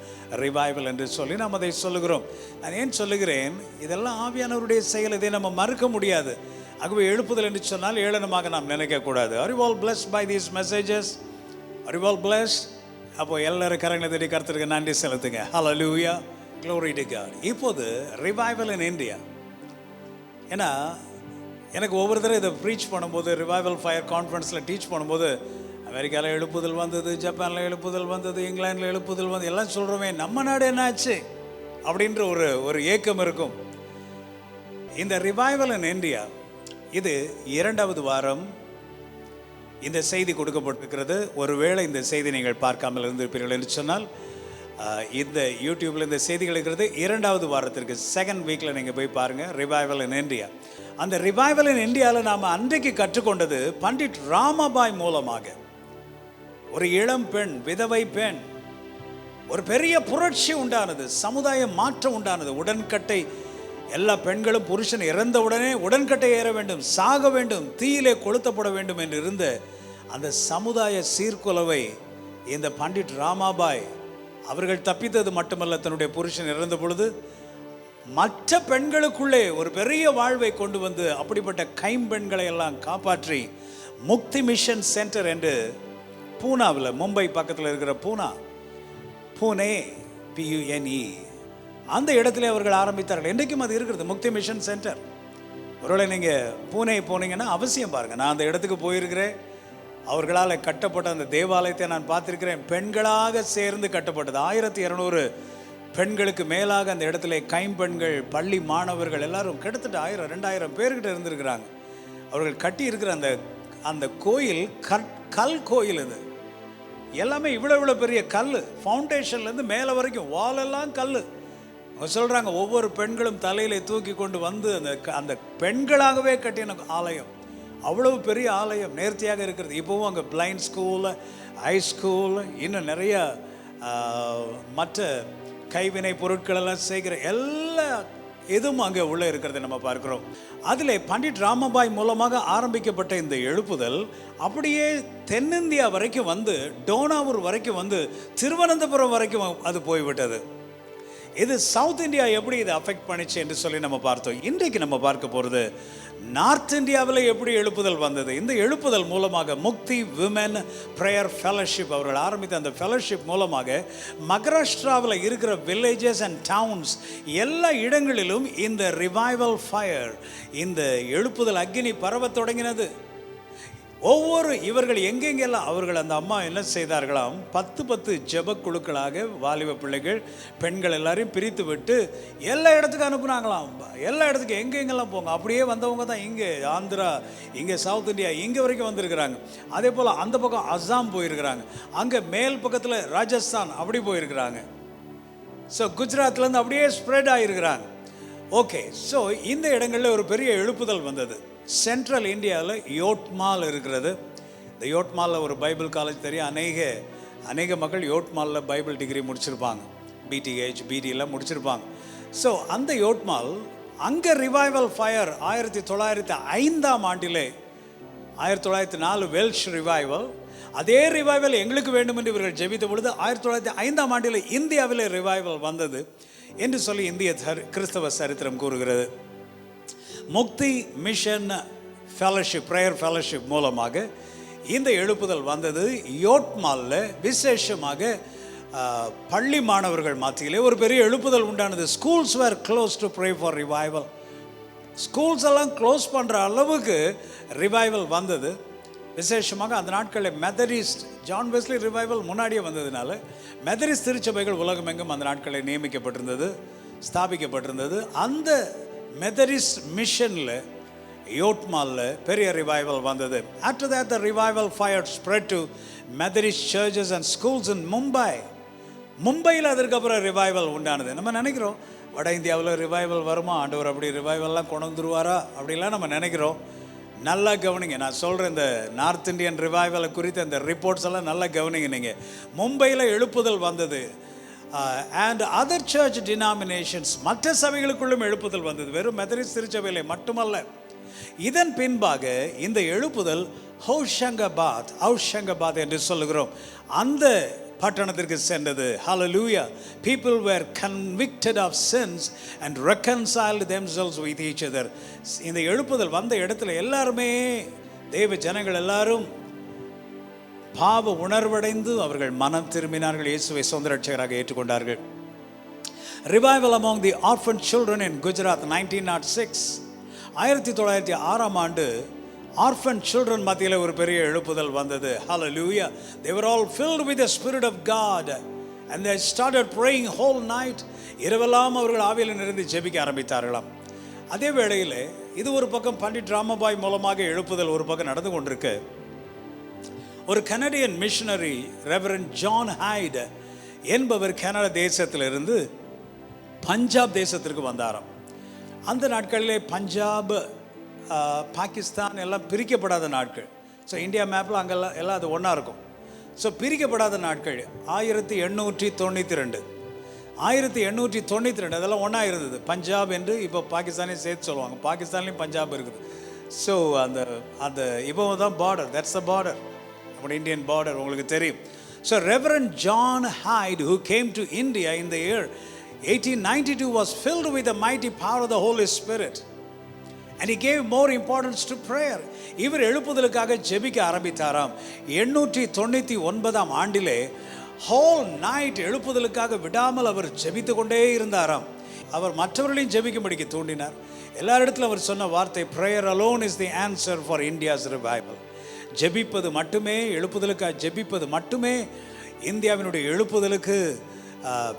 revival என்று சொல்லி நாம் அதை சொல்லுகிறோம். நான் ஏன் சொல்லுகிறேன்? இதெல்லாம் ஆவியானவருடைய செயல், இதை நம்ம மறுக்க முடியாது. ஆகவே எழுப்புதல் என்று சொன்னால் ஏளனமாக நாம் நினைக்கக்கூடாது. Are you all blessed by these messages? Are you all blessed? அப்போ எல்லாரும் கரங்களை தேடி கர்த்தருக்கு நன்றி செலுத்துங்க. Hallelujah, glory to God. இப்போது ரிவைவல் இன் இந்தியா. ஏன்னா எனக்கு ஒவ்வொரு தடவை இதை ப்ரீச் பண்ணும்போது, ரிவைவல் ஃபயர் கான்ஃபரன்ஸில் டீச் பண்ணும்போது, அமெரிக்காவில் எழுப்புதல் வந்தது, ஜப்பானில் எழுப்புதல் வந்தது, இங்கிலாந்தில் எழுப்புதல் வந்தது, எல்லாம் சொல்கிறோமே, நம்ம நாடு என்ன ஆச்சு அப்படின்ற ஒரு ஏக்கம் இருக்கும். இந்த ரிவைவல் இன் இந்தியா, இது 2வது வாரம் இந்த செய்தி கொடுக்கப்பட்டிருக்கிறது. ஒருவேளை இந்த செய்தி நீங்கள் பார்க்காமல் இருந்திருப்பீர்கள் என்று சொன்னால், இந்த யூடியூப்பில் இந்த செய்திகள் இருக்கிறது. 2வது வாரத்திற்கு செகண்ட் வீக்கில் நீங்கள் போய் பாருங்கள், ரிவைவல் இன் இந்தியா. அந்த ரிவைவல் இன் இந்தியாவில் நாம் அன்றைக்கு கற்றுக்கொண்டது, பண்டிட் ராமபாய் மூலமாக ஒரு இளம் பெண், விதவை பெண், ஒரு பெரிய புரட்சி உண்டானது, சமுதாய மாற்றம் உண்டானது. உடன்கட்டை, எல்லா பெண்களும் புருஷன் இறந்த உடனே உடன்கட்டை ஏற வேண்டும், சாக வேண்டும், தீயிலே கொளுத்தப்பட வேண்டும் என்று இருந்த அந்த சமுதாய சீர்குலைவை இந்த பண்டிட் ராமாபாய் அவர்கள் தப்பித்தது மட்டுமல்ல, தன்னுடைய புருஷன் இறந்த பொழுது மற்ற பெண்களுக்குள்ளே ஒரு பெரிய வாழ்வை கொண்டு வந்து அப்படிப்பட்ட கைம்பெண்களை எல்லாம் காப்பாற்றி முக்தி மிஷன் சென்டர் என்று பூனாவில், மும்பை பக்கத்தில் இருக்கிற பூனே PUNE அந்த இடத்துல அவர்கள் ஆரம்பித்தார்கள். இன்றைக்கும் அது இருக்கிறது, முக்தி மிஷன் சென்டர். ஒருவேளை நீங்கள் பூனே போனீங்கன்னா அவசியம் பாருங்கள். நான் அந்த இடத்துக்கு போயிருக்கிறேன். அவர்களால் கட்டப்பட்ட அந்த தேவாலயத்தை நான் பார்த்துருக்கிறேன். பெண்களாக சேர்ந்து கட்டப்பட்டது. 1200 பெண்களுக்கு மேலாக அந்த இடத்துல கைம்பெண்கள், பள்ளி மாணவர்கள் எல்லாரும் கிட்டத்தட்ட 1000-2000 பேர்கிட்ட இருந்திருக்கிறாங்க. அவர்கள் கட்டி இருக்கிற அந்த கோயில் கல் கோயில். இது எல்லாமே இவ்வளோ பெரிய கல், ஃபவுண்டேஷன்லேருந்து மேலே வரைக்கும் வாலெல்லாம் கல். அவங்க சொல்கிறாங்க ஒவ்வொரு பெண்களும் தலையில தூக்கி கொண்டு வந்து அந்த பெண்களாகவே கட்டின ஆலயம். அவ்வளவு பெரிய ஆலயம் நேர்த்தியாக இருக்கிறது. இப்போவும் அங்கே பிளைண்ட் ஸ்கூல், ஹை ஸ்கூல், இன்னும் நிறைய மற்ற கைவினை பொருட்கள் எல்லாம் செய்கிற எல்லா எதுவும் அங்கே உள்ளே இருக்கிறத நம்ம பார்க்குறோம். அதில் பண்டிட் ராமபாய் மூலமாக ஆரம்பிக்கப்பட்ட இந்த எழுப்புதல் அப்படியே தென்னிந்தியா வரைக்கும் வந்து, டோனாவூர் வரைக்கும் வந்து, திருவனந்தபுரம் வரைக்கும் அது போய்விட்டது. இது சவுத் இந்தியா எப்படி இதை அஃபெக்ட் பண்ணிச்சு என்று சொல்லி நம்ம பார்த்தோம். இன்றைக்கு நம்ம பார்க்க போகிறது நார்த் இந்தியாவில் எப்படி எழுப்புதல் வந்தது. இந்த எழுப்புதல் மூலமாக முக்தி விமென் ப்ரேயர் ஃபெலோஷிப் அவர்கள் ஆரம்பித்த அந்த ஃபெலோஷிப் மூலமாக மகாராஷ்டிராவில் இருக்கிற வில்லேஜஸ் அண்ட் டவுன்ஸ் எல்லா இடங்களிலும் இந்த ரிவைவல் ஃபயர், இந்த எழுப்புதல் அக்னி பரவத் தொடங்கினது. ஒவ்வொரு இவர்கள் எங்கெங்கெல்லாம் அவர்கள் அந்த அம்மா என்ன செய்தார்களாம், 10 ஜெப குழுக்களாக வாலிப பிள்ளைகள் பெண்கள் எல்லாரையும் பிரித்து விட்டு எல்லா இடத்துக்கும் அனுப்புனாங்களாம். எல்லா இடத்துக்கும் எங்கெங்கெல்லாம் போங்க. அப்படியே வந்தவங்க தான் இங்கே ஆந்திரா, இங்கே சவுத் இந்தியா, இங்கே வரைக்கும் வந்திருக்கிறாங்க. அதே போல் அந்த பக்கம் அஸ்ஸாம் போயிருக்கிறாங்க. அங்கே மேல் பக்கத்தில் ராஜஸ்தான் அப்படி போயிருக்கிறாங்க. ஸோ குஜராத்லேருந்து அப்படியே ஸ்ப்ரெட் ஆகிருக்கிறாங்க. ஓகே, ஸோ இந்த இடங்களில் ஒரு பெரிய எழுப்புதல் வந்தது. சென்ட்ரல் இந்தியாவில் யோட்மால் இருக்கிறது. இந்த யோட்மாலில் ஒரு பைபிள் காலேஜ் தெரியும். அநேக மக்கள் யோட்மாலில் பைபிள் டிகிரி முடிச்சிருப்பாங்க, BTH BDலாம் முடிச்சிருப்பாங்க. ஸோ அந்த யோட்மால் அங்கே ரிவைவல் ஃபயர் 1905ஆம் ஆண்டிலே, 1904 வெல்ஷ் ரிவைவல். அதே ரிவைவல் எங்களுக்கு வேண்டும் என்று இவர்கள் ஜெபித்த பொழுது 1905ஆம் ஆண்டில் இந்தியாவில் ரிவைவல் வந்தது என்று சொல்லி இந்திய கிறிஸ்தவ சரித்திரம் கூறுகிறது. முக்தி மிஷன் ஃபெலோஷிப், ப்ரேயர் ஃபெலோஷிப் மூலமாக இந்த எழுப்புதல் வந்தது. யோட்மாலில் விசேஷமாக பள்ளி மாணவர்கள் மத்தியிலே ஒரு பெரிய எழுப்புதல் உண்டானது. Schools were close to pray for revival. Schools எல்லாம் க்ளோஸ் பண்ணுற அளவுக்கு ரிவைவல் வந்தது. விசேஷமாக அந்த நாட்களில் மெத்தடிஸ்ட், ஜான் வெஸ்லி ரிவைவல் முன்னாடியே வந்ததுனால மெத்தடிஸ்ட் திருச்சபைகள் உலகமெங்கும் அந்த நாட்களில் நியமிக்கப்பட்டிருந்தது, ஸ்தாபிக்கப்பட்டிருந்தது. அந்த மெத்தடிஸ்ட் மிஷனில் யோட்மாலில் பெரிய ரிவைவல் வந்தது. After that the revival fire spread to Methodist churches and schools in மும்பையில் அதற்கப்புறம் ரிவைவல் உண்டானது. நம்ம நினைக்கிறோம் வட இந்தியாவில் ரிவைவல் வருமா, ஆண்டவர் அப்படி ரிவைவல்லாம் கொண்டு வந்துருவாரா அப்படிலாம் நம்ம நினைக்கிறோம். நல்லா கவனிங்க, நான் சொல்கிறேன் இந்த நார்த் இந்தியன் ரிவைவலை குறித்து அந்த ரிப்போர்ட்ஸ் எல்லாம் நல்லா கவனிங்க. நீங்கள் மும்பையில் எழுப்புதல் வந்தது. அண்ட் அதர் சர்ச் டினாமினேஷன்ஸ், மற்ற சபைகளுக்குள்ளும் எழுப்புதல் வந்தது. வெறும் மெத்தடிஸ்ட் திருச்சபையிலே மட்டுமல்ல. இதன் பின்பாக இந்த எழுப்புதல் ஹவுஷங்காபாத் என்று சொல்லுகிறோம் அந்த பட்டணத்திற்கு சென்றது. Hallelujah. People were convicted of sins and reconciled themselves with each other. இந்த எழுப்புதல் வந்த இடத்துல எல்லாருமே, தேவ ஜனங்கள் எல்லாரும் பாவ உணர்வடைந்து அவர்கள் மனம் திரும்பினார்கள், இயேசுவை சொந்த ரட்சகராக ஏற்றுக்கொண்டார்கள். Revival among the orphan children in Gujarat 1906, 1906ஆம் ஆண்டு ஆர்ஃபன் சில்ட்ரன் மத்தியில் ஒரு பெரிய எழுப்புதல் வந்தது. Hallelujah. They were all filled with the Spirit of God and they started praying whole night. இரவெல்லாம் அவர்கள் ஆவியில் நிறைந்து ஜெபிக்க ஆரம்பித்தார்களாம். அதே வேளையில் இது ஒரு பக்கம் பண்டிட் ராமபாய் மூலமாக எழுப்புதல் ஒரு பக்கம் நடந்து கொண்டிருக்கு. ஒரு Canadian missionary reverend John Hyde என்பவர் கனடா தேசத்திலிருந்து பஞ்சாப் தேசத்திற்கு வந்தாராம். அந்த நாட்களிலே பஞ்சாப், பாகிஸ்தான் எல்லாம் பிரிக்கப்படாத நாட்கள். ஸோ இந்தியா மேப்பில் அங்கெல்லாம் எல்லாம் அது ஒன்றா இருக்கும். ஸோ பிரிக்கப்படாத நாட்கள் 1892 அதெல்லாம் ஒன்றா இருந்தது. பஞ்சாப் என்று இப்போ பாகிஸ்தானையும் சேர்த்து சொல்லுவாங்க. பாகிஸ்தான்லேயும் பஞ்சாப் இருக்குது. ஸோ அந்த இப்போ தான் பார்டர், தட்ஸ் த பார்டர், நம்முடைய இந்தியன் பார்டர் உங்களுக்கு தெரியும். So Reverend John Hyde, who came to India in the year 1892, was filled with the mighty power of the Holy Spirit. And he gave more importance to prayer. இவர் எழுப்புதலுக்காக ஜெபிக்க ஆரம்பித்தாராம். 899ஆம் ஆண்டிலே whole night எழுப்புதலுக்காக விடாமல் அவர் ஜெபித்து கொண்டே இருந்தாராம். அவர் மற்றவர்களையும் ஜெபிக்கும்படிக்கு தூண்டினார். எல்லாரிடத்திலும் அவர் சொன்ன வார்த்தை, prayer alone is the answer for India's revival. ஜெபிப்பது மட்டுமே, எழுப்புதலுக்காக ஜெபிப்பது மட்டுமே இந்தியாவினுடைய எழுப்புதலுக்கு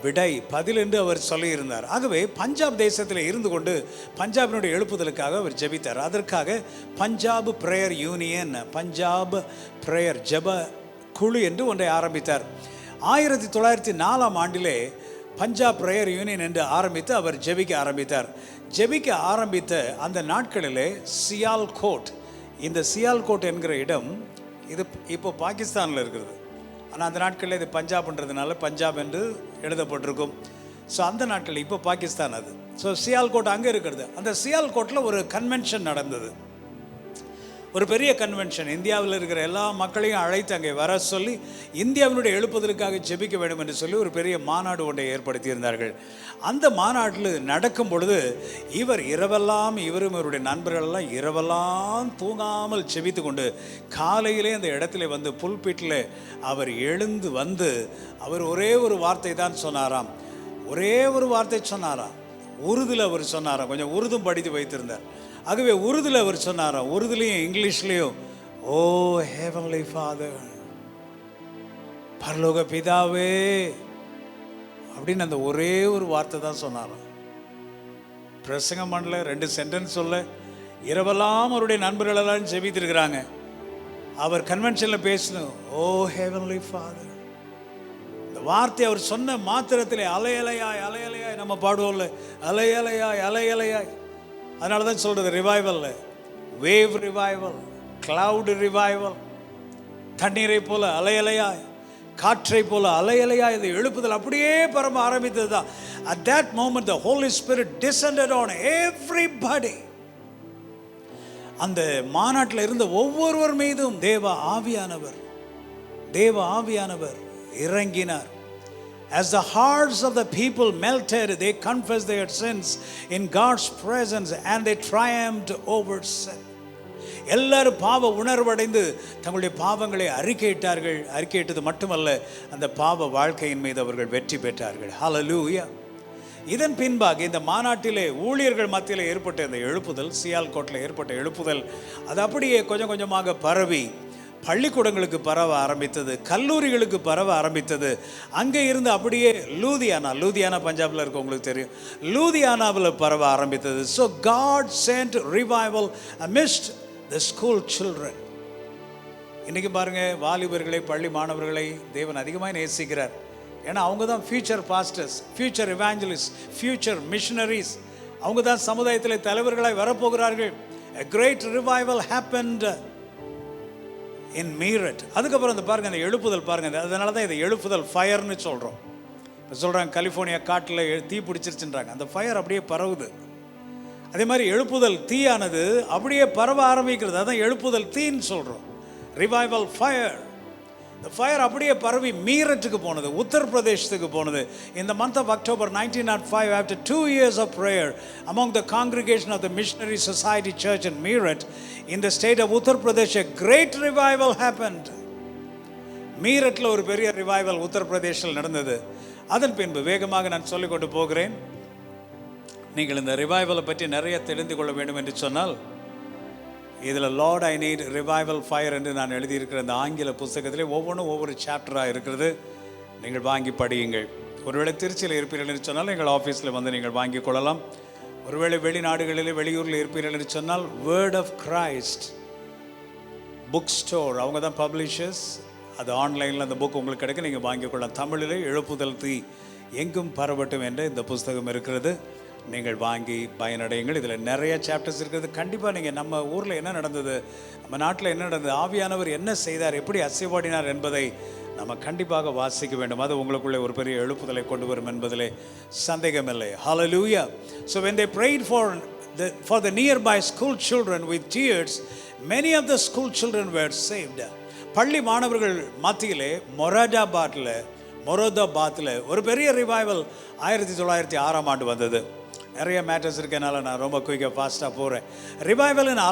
விடை, பதில் என்று அவர் சொல்லியிருந்தார். ஆகவே பஞ்சாப் தேசத்தில் இருந்து கொண்டு பஞ்சாபினுடைய எழுப்புதலுக்காக அவர் ஜெபித்தார். அதற்காக Punjab prayer union, Punjab prayer ஜெப குழு என்று ஒன்றை ஆரம்பித்தார். 1904ஆம் ஆண்டிலே பஞ்சாப் பிரேயர் யூனியன் என்று ஆரம்பித்து அவர் ஜெபிக்க ஆரம்பித்தார். ஜெபிக்க ஆரம்பித்த அந்த நாட்களிலே சியால்கோட், இந்த சியால்கோட் என்கிற இடம் இது இப்போ பாகிஸ்தானில் இருக்கிறது. ஆனால் அந்த நாட்களில் இது பஞ்சாப்ன்றதுனால பஞ்சாப் என்று எழுதப்பட்டிருக்கும். ஸோ அந்த நாட்களில் இப்போ பாகிஸ்தான் அது. ஸோ சியால்கோட் அங்கே இருக்கிறது. அந்த சியால்கோட்டில் ஒரு கன்வென்ஷன் நடந்தது, ஒரு பெரிய கன்வென்ஷன். இந்தியாவில் இருக்கிற எல்லா மக்களையும் அழைத்து அங்கே வர சொல்லி இந்தியாவினுடைய எழுப்புதலுக்காக ஜெபிக்க வேண்டும் என்று சொல்லி ஒரு பெரிய மாநாடு ஒன்றை ஏற்படுத்தியிருந்தார்கள். அந்த மாநாட்டில் நடக்கும் பொழுது இவர் இரவெல்லாம், இவரும் இவருடைய நண்பர்களெல்லாம் இரவெல்லாம் தூங்காமல் ஜெபித்து கொண்டு காலையிலே அந்த இடத்துல வந்து புல்பிட்டில் அவர் எழுந்து வந்து அவர் ஒரே ஒரு வார்த்தை தான் சொன்னாராம். ஒரே ஒரு வார்த்தை சொன்னாராம். உருதுல அவர் சொன்னாராம். கொஞ்சம் உருதும் படித்து வைத்திருந்தார். ஆகவே உருதுல அவர் சொன்னாராம். உருதுலையும் இங்கிலீஷ்லையும், ஓ ஹெவன்லி ஃபாதர், பரலோக பிதாவே அப்படின்னு அந்த ஒரே ஒரு வார்த்தை தான் சொன்னாராம். பிரசங்கம் பண்ணல, 2 சென்டென்ஸ் சொல்ல. இரவெல்லாம் அவருடைய நண்பர்களெல்லாம் ஜெபித்திருக்கிறாங்க. அவர் கன்வென்ஷனில் பேசணும், ஓ ஹெவன்லி ஃபாதர். இந்த வார்த்தை அவர் சொன்ன மாத்திரத்திலே அலையலையாய் அலையலையாய், நம்ம பாடுவோம்ல, அலையலையாய் அலையலையாய். அதனால தான் சொல்கிறது revival, wave revival, cloud revival. தண்ணீரை போல அலையலையாய், காற்றை போல அலையலையாய் இந்த எழுப்புதல் அப்படியே பரம ஆரம்பித்தது தான். At that moment the Holy Spirit descended on everybody. அந்த மாநாட்டில் இருந்த ஒவ்வொருவர் மீதும் தேவ ஆவியானவர் இறங்கினார். As the hearts of the people melted, they confessed their sins in God's presence and they triumphed over sin. எல்லாரும் பாவ உணர்வடைந்து தங்களுடைய பாவங்களை அறிக்கையிட்டது மட்டுமல்ல, அந்த பாவ வாழ்க்கையின் மீது அவர்கள் வெற்றி பெற்றார்கள். ஹல்லேலூயா. இதன் பின்பாக இந்த மாநாட்டிலே ஊழியர்கள் மத்தியில் ஏற்பட்ட இந்த எழுப்புதல், சியால்கோட்டில் ஏற்பட்ட எழுப்புதல், அது அப்படியே கொஞ்சம் கொஞ்சமாக பரவி பள்ளிக்கூடங்களுக்கு பரவ ஆரம்பித்தது, கல்லூரிகளுக்கு பரவ ஆரம்பித்தது. அங்கே இருந்து அப்படியே லூதியானா பஞ்சாபில் இருக்க உங்களுக்கு தெரியும், லூதியானாவில் பரவ ஆரம்பித்தது. So God sent revival amidst the school children. இன்றைக்கி பாருங்கள், வாலிபர்களை, பள்ளி மாணவர்களை தேவன் அதிகமாக நேசிக்கிறார். ஏன்னா அவங்க தான் future pastors, future இவாஞ்சலிஸ்ட், future missionaries. அவங்க தான் சமுதாயத்தில் தலைவர்களாய் வரப்போகிறார்கள். A great revival happened in Meerut. அதுக்கப்புறம் அந்த பாருங்கள், அந்த எழுப்புதல் பாருங்கள். அதனால தான் இதை எழுப்புதல் ஃபயர்னு சொல்கிறோம். இப்போ சொல்கிறாங்க கலிஃபோர்னியா காட்டில் தீ பிடிச்சிருச்சுன்றாங்க. அந்த ஃபயர் அப்படியே பரவுது. அதே மாதிரி எழுப்புதல் தீயானது அப்படியே பரவ ஆரம்பிக்கிறது. அதான் எழுப்புதல் தீன்னு சொல்கிறோம். Revival fire. இந்த ஃபயர் அப்படியே பரவி மீரட்டுக்கு போனது, உத்தரப்பிரதேசத்துக்கு போனது. In the month of October 1905, after 2 years of prayer among the congregation of the Missionary Society Church in Meerut, in the state of Uttar Pradesh, a great revival happened. மீரட்டில் ஒரு பெரிய revival உத்தரப்பிரதேசில் நடந்தது. அதன் பின்பு வேகமாக நான் சொல்லிக் கொண்டு போகிறேன். நீங்கள் இந்த ரிவைவலை பற்றி நிறைய தெரிந்து கொள்ள வேண்டும் என்று சொன்னால், இதில் Lord I need revival fire என்று நான் எழுதியிருக்கிற இந்த ஆங்கில புத்தகத்திலே ஒவ்வொன்றும் ஒவ்வொரு சாப்டராக இருக்கிறது. நீங்கள் வாங்கி படியுங்கள். ஒருவேளை திருச்சியில் இருப்பீர்கள் என்று சொன்னால் எங்கள் ஆஃபீஸில் வந்து நீங்கள் வாங்கி கொள்ளலாம். ஒருவேளை வெளிநாடுகளில், வெளியூரில் இருப்பீர்கள் என்று சொன்னால் word of Christ book store, அவங்க தான் பப்ளிஷர்ஸ். அது ஆன்லைனில் அந்த புக் உங்களுக்கு கிடைக்கும், நீங்கள் வாங்கி கொள்ளலாம். தமிழில் எழுப்புதல் தீ எங்கும் பரவட்டும் என்ற இந்த புஸ்தகம் இருக்கிறது. நீங்கள் வாங்கி பயனடையுங்கள். இதில் நிறைய சாப்டர்ஸ் இருக்கிறது. கண்டிப்பாக நீங்கள் நம்ம ஊரில் என்ன நடந்தது, நம்ம நாட்டில் என்ன நடந்தது, ஆவியானவர் என்ன செய்தார், எப்படி அசைவாடினார் என்பதை நம்ம கண்டிப்பாக வாசிக்க வேண்டும். அது உங்களுக்குள்ளே ஒரு பெரிய எழுப்புதலை கொண்டு வரும் என்பதிலே சந்தேகமில்லை. Hallelujah. So when they prayed for the nearby school children with tears, many of the school children were saved. பள்ளி மாணவர்கள் மத்தியிலே மொராதாபாத்தில் ஒரு பெரிய ரிவைவல் 1906 வந்தது. நிறைய மேட்டர்ஸ் இருக்கனால நான் ரொம்ப குயிக்காக ஃபாஸ்ட்டாக போகிறேன். ரிவைவல் இன்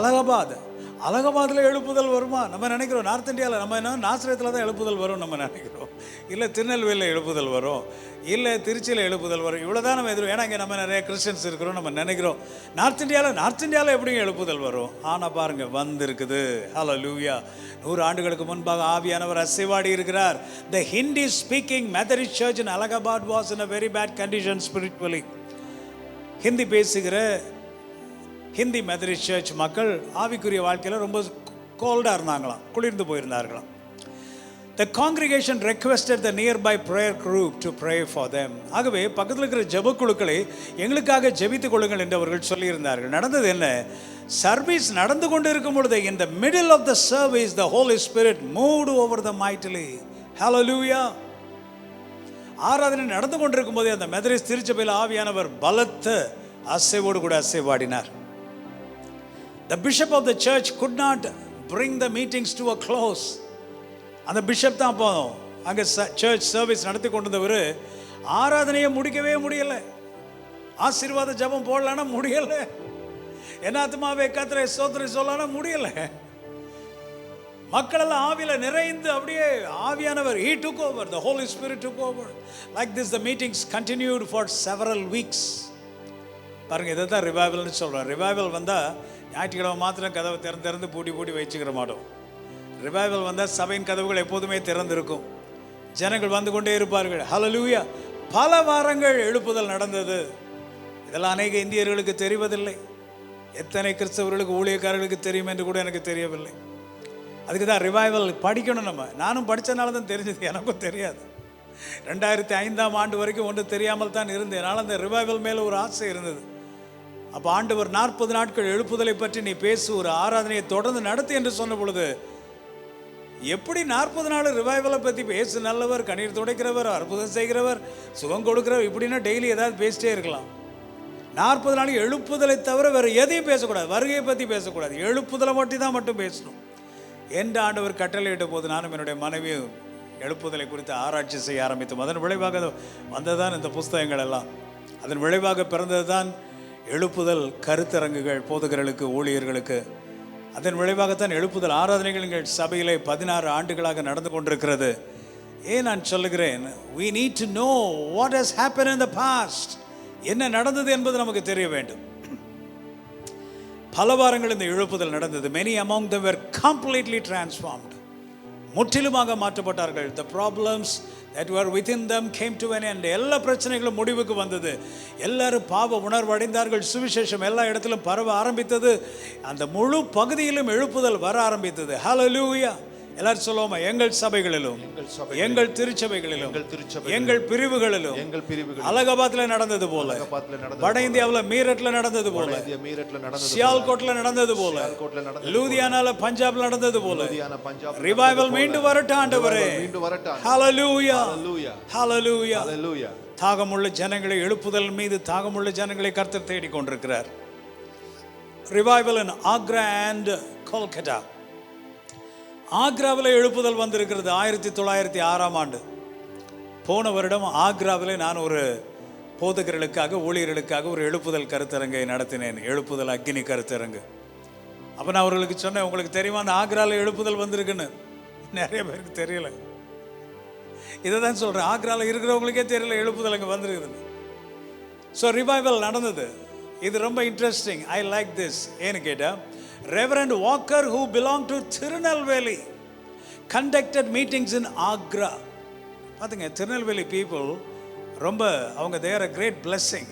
அலகாபாத்தில் எழுப்புதல் வருமா? நம்ம நினைக்கிறோம் நார்த் இந்தியாவில் நம்ம என்ன நாசரத்தில் தான் எழுப்புதல் வரும் நம்ம நினைக்கிறோம். இல்லை திருநெல்வேலியில் எழுப்புதல் வரும், இல்லை திருச்சியில் எழுப்புதல் வரும். இவ்வளோ தான் நம்ம எதிரும். ஏன்னா இங்கே நம்ம நிறைய கிறிஸ்டியன்ஸ் இருக்கிறோம். நம்ம நினைக்கிறோம் நார்த் இந்தியாவில் எப்படியும் எழுப்புதல் வரும். ஆனால் பாருங்கள் வந்திருக்குது. ஹல்லேலூயா. 100 ஆண்டுகளுக்கு முன்பாக ஆவியானவர் அசைவாடி இருக்கிறார். The Hindi speaking Methodist church in Allahabad was in a very bad condition spiritually. Hindi பேசுகிற ஹிந்தி மெத்தடிஸ்ட் சர்ச் மக்கள் ஆவிக்குரிய வாழ்க்கையில் ரொம்ப கோல்டாக இருந்தாங்களாம், குளிர்ந்து போயிருந்தார்களாம். The congregation requested the nearby prayer group to pray for them. ஆகவே பக்கத்தில் இருக்கிற ஜெபக்குழுக்களை எங்களுக்காக ஜெபித்துக் கொள்ளுங்கள் என்று அவர்கள் சொல்லியிருந்தார்கள். நடந்தது என்ன? சர்வீஸ் நடந்து கொண்டு இருக்கும் பொழுது in the middle of the service the Holy Spirit moved over them mightily. Hallelujah. ஆராதனை நடந்து கொண்டிருக்கும் போதே அந்த மெத்தடிஸ்ட் திருச்சபையில் ஆவியானவர் பலத்த அசைவோடு கூட அசைவாடினார். The bishop of the church could not bring the meetings to a close. அந்த பிஷப் தான் போதும் அங்கே சர்ச் சர்வீஸ் நடத்தி கொண்டிருந்தவர் ஆராதனையை முடிக்கவே முடியலை. ஆசீர்வாத ஜபம் போடலான்னா முடியலை. என்ன ஆத்மாவே கர்த்தரை ஸ்தோத்திரம் சொல்லலான்னா முடியலை. மக்களெல்லாம் ஆவியில் நிறைந்து அப்படியே ஆவியானவர் he took over, the Holy Spirit took over. Like this the meetings continued for several weeks. பாருங்க, இதை தான் ரிவைவல்னு சொல்கிறோம். ரிவைவல் வந்தால் ஞாயிற்றுக்கிழமை மாத்திரம் கதவை திறந்து பூட்டி வச்சுக்கிற மாட்டோம். ரிவைவல் வந்தால் சபையின் கதவுகள் எப்போதுமே திறந்திருக்கும், ஜனங்கள் வந்து கொண்டே இருப்பார்கள். ஹல்லேலூயா. பல வாரங்கள் எழுப்புதல் நடந்தது. இதெல்லாம் அநேக இந்தியர்களுக்கு தெரிவதில்லை. எத்தனை கிறிஸ்தவர்களுக்கு ஊழியக்காரர்களுக்கு தெரியும் என்று கூட எனக்கு தெரியவில்லை. அதுக்கு தான் ரிவைவல் படிக்கணும். நானும் படித்தனால தான் தெரிஞ்சது, எனக்கும் தெரியாது. 2005 வரைக்கும் ஒன்று தெரியாமல் தான் இருந்தேன். அதனால் அந்த ரிவைவல் மேலே ஒரு ஆசை இருந்தது. அப்போ ஆண்டவர் 40 நாட்கள் எழுப்புதலை பற்றி நீ பேசு, ஒரு ஆராதனையை தொடர்ந்து நடத்து என்று சொன்ன பொழுது எப்படி 40 நாள் ரிவைவலை பற்றி பேசு, நல்லவர், கண்ணீர் துடைக்கிறவர், அற்புதம் செய்கிறவர், சுகம் கொடுக்கிறவர், இப்படின்னா டெய்லி ஏதாவது பேசிட்டே இருக்கலாம். 40 நாள் எழுப்புதலை தவிர வேறு எதையும் பேசக்கூடாது, வருகையை பற்றி பேசக்கூடாது, எழுப்புதலை மட்டும் பேசணும் என்று ஆண்டவர் கட்டளையிட்ட போது நானும் என்னுடைய மனைவியும் எழுப்புதலை குறித்து ஆராய்ச்சி செய்ய ஆரம்பித்தோம். அதன் விளைவாக வந்ததுதான் இந்த புஸ்தகங்கள் எல்லாம். அதன் விளைவாக பிறந்தது தான் எழுப்புதல் கருத்தரங்குகள் போதகர்களுக்கு, ஊழியர்களுக்கு. அதன் விளைவாகத்தான் எழுப்புதல் ஆராதனைகள் எங்கள் சபையிலே 16 ஆண்டுகளாக நடந்து கொண்டிருக்கிறது. ஏன் நான் சொல்லுகிறேன், we need to know what has happened in the past. என்ன நடந்தது என்பது நமக்கு தெரிய வேண்டும். பல வாரங்கள் இந்த எழுப்புதல் நடந்தது. many among them were completely transformed. முற்றிலுமாக மாற்றப்பட்டார்கள். the problems that were within them came to an end. எல்லா பிரச்சனைகளும் முடிவுக்கு வந்தது. எல்லாரும் பாவ உணர்வு அடைந்தார்கள். சுவிசேஷம் எல்லா இடத்திலும் பரவ ஆரம்பித்தது. அந்த முழு பகுதியிலும் எழுப்புதல் வர ஆரம்பித்தது. ஹல்லேலூயா. எல்லாரும் சொல்லுவோமா, எங்கள் சபைகளிலும், எங்கள் திருச்சபைகளிலும், எங்கள் பிரிவுகளிலும், அலகாபாத்தில் நடந்தது போல, வட இந்தியாவில் மீரட்டில் நடந்தது போல, சியால்கோட்டில் நடந்தது போல, லூதியானால பஞ்சாப்ல நடந்தது போல ரிவைவல் மீண்டும் வரட்டும் ஆண்டவரே. ஹல்லேலூயா, ஹல்லேலூயா. தாகமுள்ள ஜனங்களை, எழுப்புதல் மீது தாகமுள்ள ஜனங்களை கர்த்தர் தேடிக் கொண்டிருக்கிறார். Revival in Agra and Kolkata. ஆக்ராவில் எழுப்புதல் வந்திருக்கிறது 1906 போன வருடம் ஆக்ராவில் நான் ஒரு போதகர்களுக்காக, ஊழியர்களுக்காக ஒரு எழுப்புதல் கருத்தரங்கை நடத்தினேன். எழுப்புதல் அக்னி கருத்தரங்கு. அப்போ நான் அவர்களுக்கு சொன்னேன், உங்களுக்கு தெரியுமா அந்த ஆக்ராவில் எழுப்புதல் வந்திருக்குன்னு? நிறைய பேருக்கு தெரியல. இதை தான் சொல்கிறேன், ஆக்ராவில் இருக்கிறவங்களுக்கே தெரியல எழுப்புதல் அங்கே வந்திருக்குதுன்னு. ஸோ ரிவைவல் நடந்தது. இது ரொம்ப இன்ட்ரெஸ்டிங். I like this. ஏன்னு கேட்டால், Reverend Walker, who belonged to Tirunelveli, conducted meetings in Agra. பாத்தீங்க, திருநெல்வேலி பீப்புள் ரொம்ப அவங்க they are a great blessing.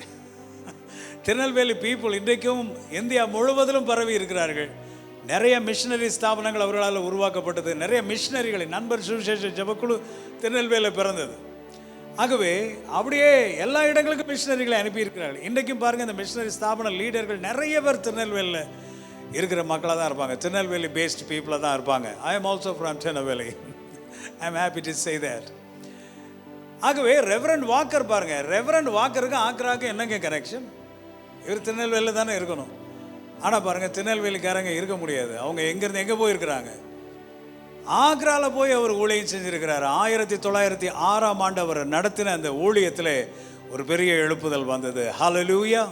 Tirunelveli people இன்றைக்கும் இந்தியா முழுவதிலும் பரவி இருக்கிறார்கள். நிறைய மிஷனரி ஸ்தாபனங்கள் அவர்களால் உருவாக்கப்பட்டது. நிறைய மிஷனரிகளை, நண்பர் சுவிசேஷ ஜெபக்குழு திருநெல்வேலியில் பிறந்தது. ஆகவே அப்படியே எல்லா இடங்களுக்கும் மிஷனரிகளை அனுப்பியிருக்கிறார்கள். இன்றைக்கும் பாருங்கள், இந்த மிஷனரி ஸ்தாபன லீடர்கள் நிறைய பேர் திருநெல்வேலியில் இருக்கிற மக்களாக தான் இருப்பாங்க. திருநெல்வேலி பேஸ்ட் பீப்புளாக தான் இருப்பாங்க. I am also from Tirunelveli. I am happy to say that. ஆகவே ரெவரண்ட் வாக்கர் பாருங்க, ரெவரண்ட் வாக்கருக்கு ஆக்ராவுக்கு என்னங்க கனெக்ஷன்? இவர் திருநெல்வேலியில் தானே இருக்கணும். ஆனால் பாருங்கள், திருநெல்வேலிக்காரங்க இருக்க முடியாது. அவங்க எங்கேருந்து எங்கே போயிருக்கிறாங்க? ஆக்ரால போய் அவர் ஊழியம் செஞ்சிருக்கிறார். 1906 அவர் நடத்தின அந்த ஊழியத்தில் ஒரு பெரிய எழுப்புதல் வந்தது. Hallelujah,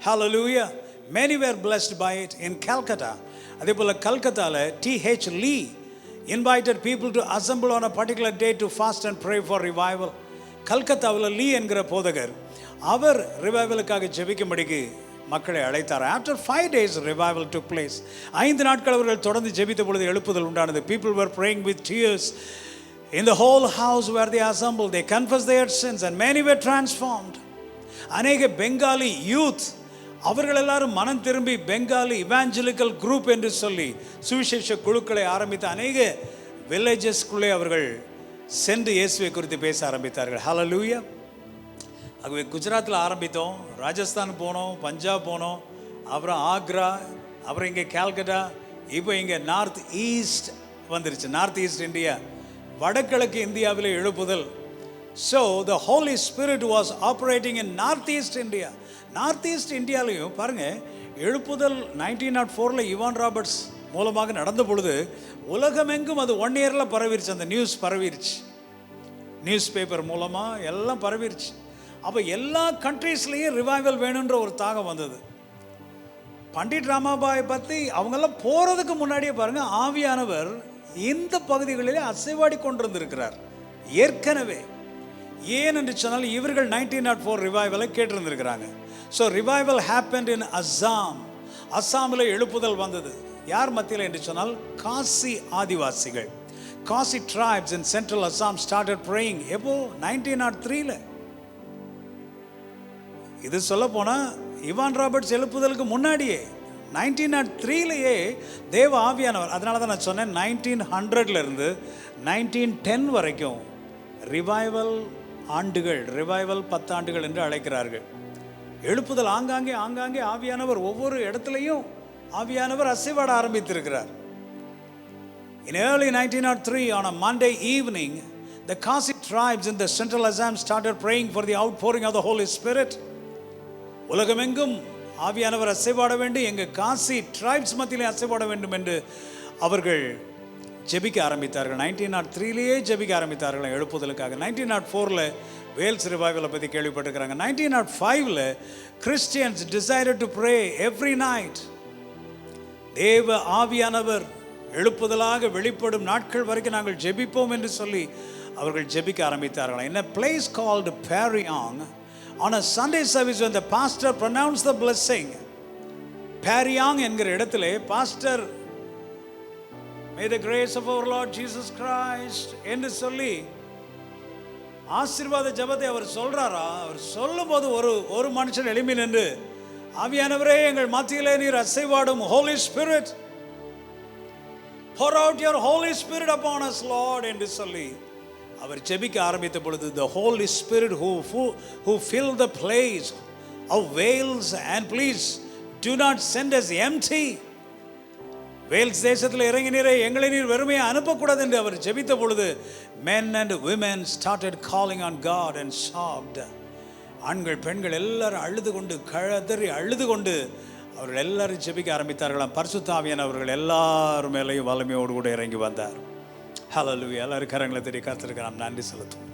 hallelujah. Many were blessed by it in Calcutta. அதே போல் கல்கத்தாவில் T.H. Lee invited people to assemble on a particular day to fast and pray for revival. கல்கத்தாவில் லீ என்கிற போதகர் அவர் ரிவைவலுக்காக ஜெபிக்கும்படிக்கு மக்களை அழைத்தார். After 5 days revival took place. 5 நாட்கள் அவர்கள் தொடர்ந்து ஜெபித்த பொழுது எழுப்புதல் உண்டானது. People were praying with tears in the whole house where they assembled. They confessed their sins and many were transformed. அநேக பெங்காலி யூத் அவர்கள் எல்லாரும் மனம் திரும்பி பெங்காலி இவாஞ்சலிக்கல் குரூப் என்று சொல்லி சுவிசேஷ குழுக்களை ஆரம்பித்த அநேக வில்லேஜஸ்குள்ளே அவர்கள் சென்று இயேசுவை குறித்து பேச ஆரம்பித்தார்கள். ஹல்லேலூயா. ஆகவே குஜராத்தில் ஆரம்பித்தோம், ராஜஸ்தான் போனோம், பஞ்சாப் போனோம், அப்புறம் ஆக்ரா, அப்புறம் இங்கே கால்கட்டா, இப்போ இங்கே நார்த் ஈஸ்ட் வந்துருச்சு. நார்த் ஈஸ்ட் இந்தியா, வடகிழக்கு இந்தியாவில் எழுப்புதல். So the Holy Spirit was operating in north east India. North east இந்தியாலையும் பாருங்கள், எழுப்புதல் 1904 இவான் ராபர்ட்ஸ் மூலமாக நடந்த பொழுது உலகமெங்கும் அது 1 இயரில் பரவிருச்சு. அந்த நியூஸ் பரவிருச்சு, நியூஸ் பேப்பர் மூலமாக எல்லாம் பரவிருச்சு. அப்போ எல்லா கண்ட்ரீஸ்லேயும் ரிவைவல் வேணுன்ற ஒரு தாகம் வந்தது. பண்டிட் ராமாபாய் பற்றி அவங்கெல்லாம் போகிறதுக்கு முன்னாடியே பாருங்கள், ஆவியானவர் இந்த பகுதிகளிலே அசைவாடி கொண்டிருந்திருக்கிறார் ஏற்கனவே. ஏன் என்று சொன்னால் இவர்கள் 1904 ரிவைவலை கேட்டிருந்திருக்கிறாங்க. So revival happened in Assam. அஸ்ஸாமில் எழுப்புதல் வந்தது. யார் மத்தியில் என்று சொன்னால் காசி ஆதிவாசிகள், Khasi tribes in central Assam started praying. எப்போ? 1903. இது சொல்ல போனால் இவான் ராபர்ட்ஸ் எழுப்புதலுக்கு முன்னாடியே 1903 தேவ ஆவியானவர். அதனால தான் நான் சொன்னேன் 1900 1910 வரைக்கும் ரிவைவல் ஆண்டுகள், ரிவைவல் 10 ஆண்டுகள் என்று அழைக்கிறார்கள். எழுப்புதல் ஆங்காங்கே ஆங்காங்கே ஆவியானவர் ஒவ்வொரு இடத்துலையும் ஆவியானவர் அசைவாட ஆரம்பித்திருக்கிறார். In early 1903 on a Monday evening, the Kasi tribes in the Central Assam started praying for the outpouring of the Holy Spirit. உலகமெங்கும் ஆவியானவர் அசைவாட வேண்டும், எங்கள் காசி ட்ரைப்ஸ் மத்தியிலே அசைவாட வேண்டும் என்று அவர்கள் ஜெபிக்க ஆரம்பித்தார்கள். 1903 ஜெபிக்க ஆரம்பித்தார்கள் எழுப்புதலுக்காக. 1904 வேல்ஸ் ரிவைவலை பற்றி கேள்விப்பட்டிருக்கிறாங்க. 1905 Christians decided to pray every night. தேவ ஆவியானவர் எழுப்புதலாக வெளிப்படும் நாட்கள் வரைக்கும் நாங்கள் ஜெபிப்போம் என்று சொல்லி அவர்கள் ஜெபிக்க ஆரம்பித்தார்கள். In a place called Pariang, on a Sunday service when the pastor pronounced the blessing, Pariang என்கிற இடத்திலே pastor May the grace of our Lord Jesus Christ என்று சொல்லி ஆசீர்வாத ஜெபத்தை அவர் சொல்றாரா? அவர் சொல்லும் போது ஒரு மனுஷன் எழும்பி நின்று, ஆவியானவரே எங்கள் மத்தியிலே நீர் அசைவாடும், Holy Spirit, pour out your Holy Spirit upon us, Lord என்று சொல்லி அவர் ஜெபிக்க ஆரம்பித்த பொழுது the Holy Spirit who filled the place of Wales, and please do not send us empty. Wales தேசத்தில் இறங்கினீரே, எங்களை நீர் வெறுமையை அனுப்பக்கூடாது என்று அவர் ஜெபித்த பொழுது men and women started calling on God and sobbed. ஆண்கள் பெண்கள் எல்லாரும் அழுது கொண்டு கதறி அழுது கொண்டு அவர்கள் எல்லாரும் ஜெபிக்க ஆரம்பித்தார்களாம். பரிசுத்த ஆவியானவர்கள் எல்லாரும் மேலேயும் வல்லமையோடு கூட இறங்கி வந்தார். ஹல்லேலூயா. எல்லாரும் கரங்களை தட்டி கர்த்தருக்கு நாம் நன்றி செலுத்துவோம்.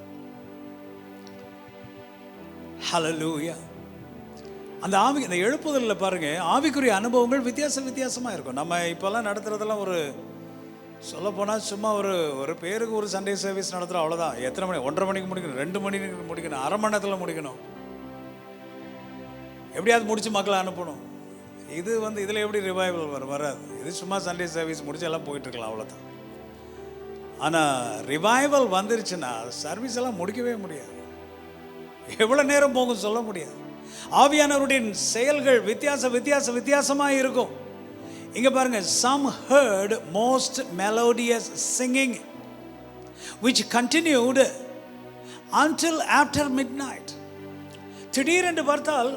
ஹல்லேலூயா. அந்த இந்த எழுப்புதலில் பாருங்கள், ஆவிக்குரிய அனுபவங்கள் வித்தியாசமாக இருக்கும். நம்ம இப்போல்லாம் நடத்துகிறதெல்லாம் ஒரு சொல்லப்போனால் சும்மா ஒரு பேருக்கு ஒரு சண்டே சர்வீஸ் நடத்துகிறோம், அவ்வளோதான். எத்தனை மணி? 1:30 மணிக்கு முடிக்கணும், 2 மணிக்கு முடிக்கணும், அரை மணி நேரத்தில் முடிக்கணும், எப்படியாவது முடித்து மக்களை அனுப்பணும். இது இதில் எப்படி ரிவைவல் வராது. இது சும்மா சண்டே சர்வீஸ் முடிச்சு எல்லாம் போயிட்டுருக்கலாம், அவ்வளோதான். ஆனால் ரிவைவல் வந்துருச்சுன்னா சர்வீஸ் எல்லாம் முடிக்கவே முடியாது. எவ்வளோ நேரம் போகும் சொல்ல முடியாது. ஆவியானவருடைய செயல்கள் வித்தியாசமாக இருக்கும். இங்க பாருங்க, some heard most melodious singing which continued until after midnight. திடீரென்று பார்த்தால்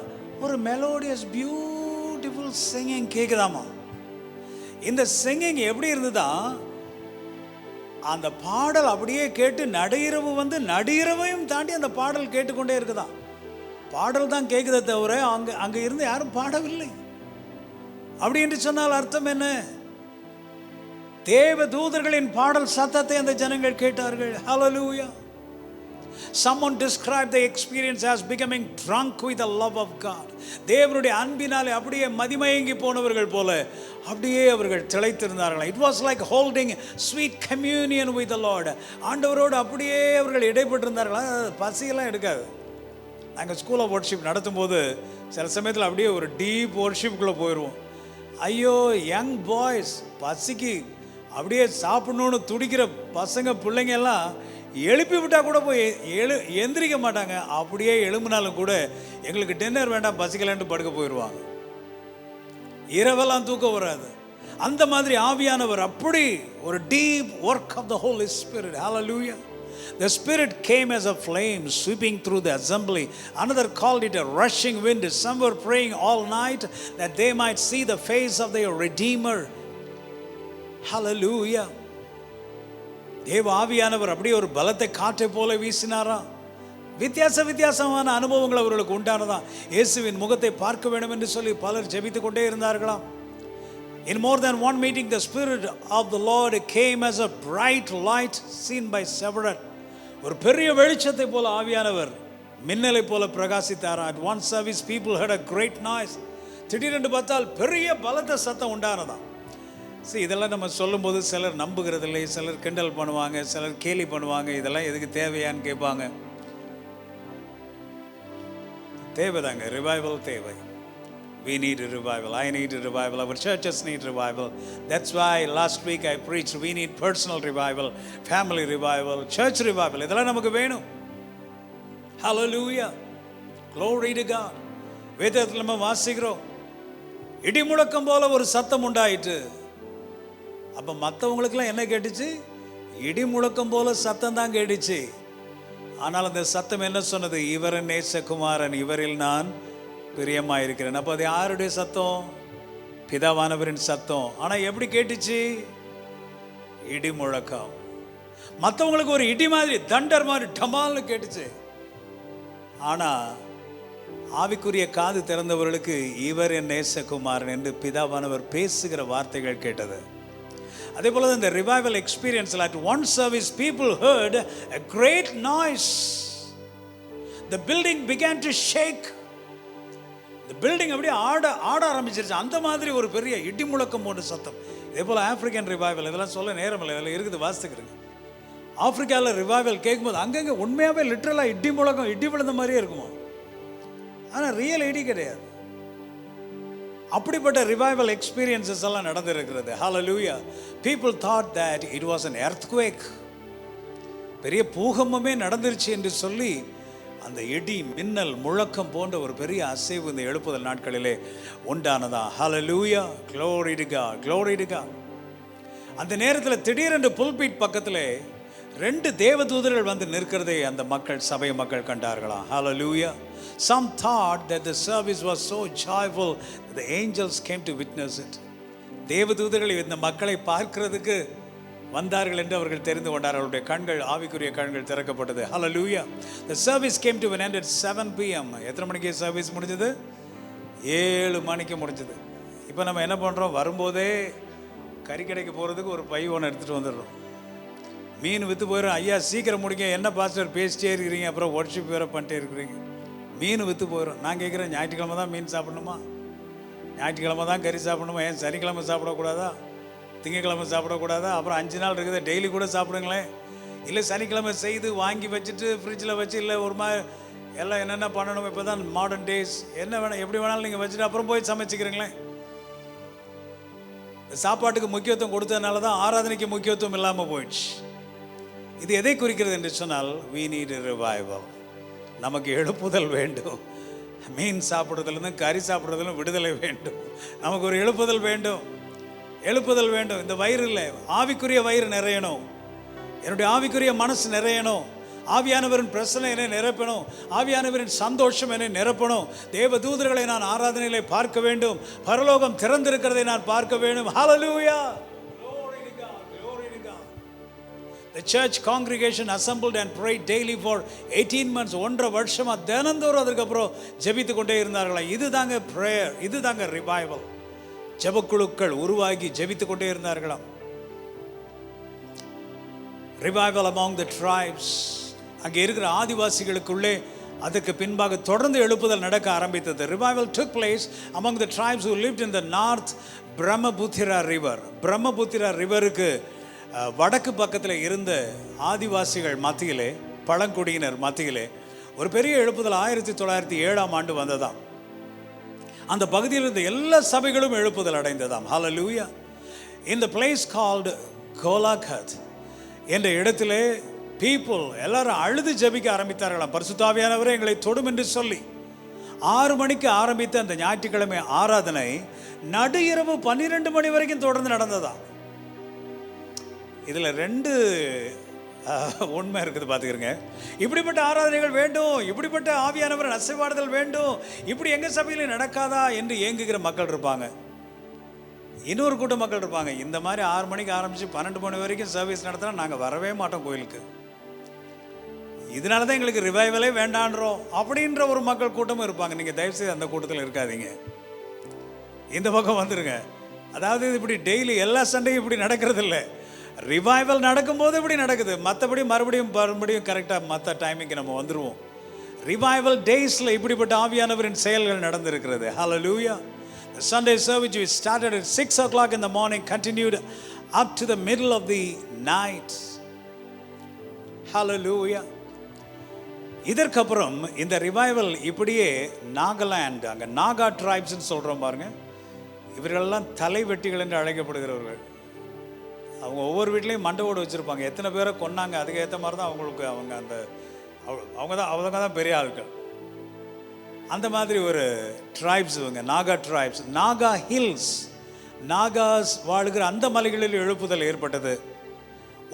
ஒரு மெலோடியஸ் பியூட்டிஃபுல் சிங்கிங் கேட்குதாமா. இந்த சிங்கிங் எப்படி இருந்ததா, அந்த பாடல் அப்படியே கேட்டு நடுஇரவு நடுஇரவையும் தாண்டி அந்த பாடல் கேட்டுக்கொண்டே இருக்குதான். பாடல் தான் கேட்குதே தவிர அங்கே இருந்து யாரும் பாடவில்லை. அப்படி என்று சொன்னால் அர்த்தம் என்ன? தேவ தூதர்களின் பாடல் சத்தத்தை அந்த ஜனங்கள் கேட்டார்கள். Hallelujah. Someone described the experience as becoming drunk with the love of God. தேவனுடைய அன்பினாலே அப்படியே மதிமயங்கி போனவர்கள் போல அப்படியே அவர்கள் திளைத்திருந்தார்கள். It was like holding sweet communion with the Lord. ஆண்டவரோடு அப்படியே அவர்கள் இடைப்பட்டிருந்தார்கள். பசியெல்லாம் எடுக்காது. நாங்கள் ஸ்கூல் ஆஃப் ஒர்ஷிப் நடத்தும் போது சில சமயத்தில் அப்படியே ஒரு டீப் ஒர்ஷிப்புக்குள்ளே போயிடுவோம். ஐயோ, யங் பாய்ஸ் பசிக்கு அப்படியே சாப்பிடணுன்னு துடிக்கிற பசங்க பிள்ளைங்க எல்லாம் எழுப்பி விட்டால் கூட போய் எந்திரிக்க மாட்டாங்க. அப்படியே எழும்பினாலும் கூட எங்களுக்கு டின்னர் வேண்டாம், பசிக்கலான்ட்டு படுக்க போயிடுவாங்க. இரவெல்லாம் தூக்கம் வராது. அந்த மாதிரி ஆவியானவர் அப்படி ஒரு deep work of the Holy Spirit. Hallelujah. The Spirit came as a flame sweeping through the assembly. Another called it a rushing wind. Some were praying all night that they might see the face of their Redeemer. Hallelujah. தேவ ஆவியானவர் அப்படியே ஒரு பலத்தை காற்றை போல வீசினாரா. வித்தியாசமான அனுபவங்கள் அவர்களுக்கு உண்டானதான். இயேசுவின் முகத்தை பார்க்க வேண்டும் என்று சொல்லி பலர் ஜெபித்துக் கொண்டே இருந்தார்களாம். In more than one meeting, the Spirit of the Lord came as a bright light seen by several. ஒரு பெரிய வெளிச்சத்தை போல ஆவியானவர் மின்னலை போல பிரகாசித்தாரா. At one service, people heard a great noise. திடீரென்று பார்த்தால் பெரிய பலத்த சத்தம் உண்டானதான். இதெல்லாம் நம்ம சொல்லும்போது சிலர் நம்புகிறதில்லை, சிலர் கிண்டல் பண்ணுவாங்க, சிலர் கேலி பண்ணுவாங்க. இதெல்லாம் எதுக்கு தேவையான்னு கேட்பாங்க. தேவைதாங்க, ரிவைவல் தேவை. We need a revival. I need a revival. Our churches need revival. That's why last week I preached we need personal revival, family revival, church revival. இதெல்லாம் நமக்கு வேணும். Hallelujah. Glory to God. வேதத்தில் நம்ம வாசிக்கிறோம், இடி முழக்கம் போல ஒரு சத்தம் உண்டாயிற்று. அப்போ மற்றவங்களுக்கெல்லாம் என்ன கேட்டுச்சு? இடி முழக்கம் போல சத்தம் தான் கேட்டுச்சு. ஆனால் அந்த சத்தம் என்ன சொன்னது? இவர் நேசகுமாரன், இவரில் நான் பிரியமாயிருக்கிறேன். அப்போ அது யாருடைய சத்தம்? பிதாவானவரின் சத்தம். ஆனால் எப்படி கேட்டுச்சு? இடி முழக்கம். மற்றவங்களுக்கு ஒரு இடி மாதிரி, தண்டர் மாதிரி டமால்னு கேட்டுச்சு. ஆனால் ஆவிக்குரிய காது திறந்தவர்களுக்கு இவர் என் நேசகுமாரன் என்று பிதாவானவர் பேசுகிற வார்த்தைகள் கேட்டது. அதே போல இந்த ரிவைவல் எக்ஸ்பீரியன்ஸில் at one service people heard a great noise. The building began to shake. இந்த பில்டிங் அப்படியே ஆட ஆரம்பிச்சிருச்சு. அந்த மாதிரி ஒரு பெரிய இடி முழக்கம் போன்ற சத்தம். இதே போல் ஆப்பிரிக்கன் ரிவைவல், இதெல்லாம் சொல்ல நேரம் இல்லை, இதில் இருக்குது, வாசித்துக்கிறேங்க. ஆப்பிரிக்காவில் ரிவைவல் கேட்கும்போது அங்கங்கே உண்மையாகவே லிட்ரலாக இடி முழக்கம், இடி விழுந்த மாதிரியே இருக்குமா. ஆனால் ரியல் இடி கிடையாது. அப்படிப்பட்ட ரிவைவல் எக்ஸ்பீரியன்சஸ் எல்லாம் நடந்திருக்கிறது. Hallelujah. People thought that it was an earthquake. பெரிய பூகம்பமே நடந்துருச்சு என்று சொல்லி அந்த இடி மின்னல் முழக்கம் போன்ற ஒரு பெரிய அசைவு இந்த எழுப்புதல் நாட்களிலே உண்டானதா. Hallelujah. Glory to God. Glory to God. அந்த நேரத்தில் திடீரென்று புல்பீட் பக்கத்தில் 2 தேவதூதர்கள் வந்து நிற்கிறதை அந்த மக்கள், சபை மக்கள் கண்டார்களாம். Hallelujah. Some thought that the service was so joyful that the angels came to witness it. தேவதூதர்கள் இந்த மக்களை பார்க்கிறதுக்கு வந்தார்கள் என்று அவர்கள் தெரிந்து கொண்டார்கள். அவருடைய கண்கள், ஆவிக்குரிய கண்கள் திறக்கப்பட்டது. Hallelujah. The service came to an end at 7 p.m. எத்தனை மணிக்கு சர்வீஸ் முடிஞ்சது? 7 மணிக்கு முடிஞ்சது. இப்போ நம்ம என்ன பண்ணுறோம்? வரும்போதே கறிக்கடைக்கு போகிறதுக்கு ஒரு பை ஒன்று எடுத்துகிட்டு வந்துடுறோம். மீன் விற்று போயிடும். ஐயா சீக்கிரம் முடிங்க, என்ன பாஸ்டர் பேசிட்டே இருக்கிறீங்க, அப்புறம் ஒர்ஷிப் வேறு பண்ணிட்டே இருக்கிறீங்க. மீன் விற்று போயிடும். நான் கேட்குறேன், ஞாயிற்றுக்கிழமை தான் மீன் சாப்பிடணுமா? ஞாயிற்றுக்கிழமை தான் கறி சாப்பிடணுமா? ஏன் சனிக்கிழமை சாப்பிடக்கூடாதா? திங்கக்கிழமை சாப்பிடக்கூடாதா? அப்புறம் 5 நாள் இருக்குது, டெய்லி கூட சாப்பிடுங்களேன். இல்லை சனிக்கிழமை செய்து வாங்கி வச்சுட்டு ஃப்ரிட்ஜில் வச்சு, இல்லை ஒரு மாதிரி எல்லாம் என்னென்ன பண்ணணும், இப்போ தான் மாடர்ன் டேஸ், என்ன வேணும் எப்படி வேணாலும் நீங்கள் வச்சுட்டு அப்புறம் போய் சமைச்சிக்கிறீங்களேன். சாப்பாட்டுக்கு முக்கியத்துவம் கொடுத்ததுனால தான் ஆராதனைக்கு முக்கியத்துவம் இல்லாமல் போயிடுச்சு. இது எதை குறிக்கிறது என்று சொன்னால், we need a revival. நமக்கு எழுப்புதல் வேண்டும். மீன் சாப்பிட்றதுலேருந்து கறி சாப்பிட்றதுலும் விடுதலை வேண்டும். நமக்கு ஒரு எழுப்புதல் வேண்டும், எழுப்புதல் வேண்டும். இந்த வயிறு இல்லை, ஆவிக்குரிய வயிறு நிறையணும். என்னுடைய ஆவிக்குரிய மனசு நிறையணும். ஆவியானவரின் பிரசனை என்னை நிரப்பணும். ஆவியானவரின் சந்தோஷம் என்னை நிரப்பணும். தேவ தூதர்களை நான் ஆராதனையிலே பார்க்க வேண்டும். பரலோகம் திறந்திருக்கிறதை நான் பார்க்க வேண்டும். Hallelujah. Glory to God. Glory to God. The church congregation assembled and prayed daily for 18 months. 1.5 வருஷமா தினந்தோறும் அதுக்கப்புறம் ஜெபித்து கொண்டே இருந்தார்களா. இதுதாங்க ப்ரேயர், இதுதாங்க ரிவைவல். ஜெபக்குழுக்கள் உருவாகி ஜெபித்து கொண்டே இருந்தார்களாம். ரிவைவல் அமாங் த ட்ரைப்ஸ், அங்கே இருக்கிற ஆதிவாசிகளுக்குள்ளே அதுக்கு பின்பாக தொடர்ந்து எழுப்புதல் நடக்க ஆரம்பித்தது. Revival took place among the tribes who lived in the north Brahmaputra river. Brahmaputra ரிவருக்கு வடக்கு பக்கத்தில் இருந்த ஆதிவாசிகள் மத்தியிலே, பழங்குடியினர் மத்தியிலே ஒரு பெரிய எழுப்புதல் 1907 வந்ததாம். அந்த பகுதியில் இருந்த எல்லா சபைகளும் எழுப்புதல் அடைந்ததாம். ஹல்லேலூயா. In the place called கோலாகத் என்ற இடத்திலே people எல்லாரும் அழுது ஜெபிக்க ஆரம்பித்தார்களாம். பரிசுத்த ஆவியானவரே எங்களை தொடும் என்று சொல்லி 6 மணிக்கு ஆரம்பித்த அந்த ஞாயிற்றுக்கிழமை ஆராதனை நடு இரவு 12 மணி வரைக்கும் தொடர்ந்து நடந்ததா. இதில் 2 உண்மை இருக்குது பார்த்துக்கிறங்க. இப்படிப்பட்ட ஆராதனைகள் வேண்டும், இப்படிப்பட்ட ஆவியானவர் அசைவாடுதல் வேண்டும், இப்படி எங்கள் சபையில் நடக்காதா என்று ஏங்குகிற மக்கள் இருப்பாங்க. இன்னொரு கூட்டம் மக்கள் இருப்பாங்க, இந்த மாதிரி 6 மணிக்கு ஆரம்பித்து 12 மணி வரைக்கும் சர்வீஸ் நடத்தினா நாங்கள் வரவே மாட்டோம் கோயிலுக்கு, இதனால தான் எங்களுக்கு ரிவைவலே வேண்டான்றோம் அப்படின்ற ஒரு மக்கள் கூட்டமும் இருப்பாங்க. நீங்கள் தயவுசெய்து அந்த கூட்டத்தில் இருக்காதீங்க, இந்த பக்கம் வந்துடுங்க. அதாவது இப்படி டெய்லி எல்லா சண்டையும் இப்படி நடக்கிறது இல்லை. ரிவைவல் நடக்கும்போது இப்படி நடக்குது, மற்றபடி மறுபடியும் கரெக்டாக மற்ற டைமிங்க்கு நம்ம வந்துடுவோம். ரிவைவல் டேஸில் இப்படிப்பட்ட ஆவியானவரின் செயல்கள் நடந்திருக்கிறது. ஹல்லேலூயா. The Sunday service we started at 6 o'clock in the morning, continued up to the middle of the night. Hallelujah. இதற்கப்புறம் இந்த ரிவைவல் இப்படியே நாகாலாந்து, அங்கே நாகா ட்ரைப்ஸ்ன்னு சொல்கிறோம் பாருங்க, இவர்களெல்லாம் தலைவெட்டிகள் என்று அழைக்கப்படுகிறவர்கள். அவங்க ஒவ்வொரு வீட்லேயும் மண்டபோடு வச்சுருப்பாங்க, எத்தனை பேரை கொன்னாங்க அதுக்கு ஏற்ற மாதிரி தான் அவங்களுக்கு அவங்க தான் பெரிய ஆட்கள். அந்த மாதிரி ஒரு ட்ரைப்ஸ் இவங்க, நாகா ட்ரைப்ஸ். நாகா ஹில்ஸ், நாகாஸ் வாழுகிற அந்த மலைகளில் எழுப்புதல் ஏற்பட்டது.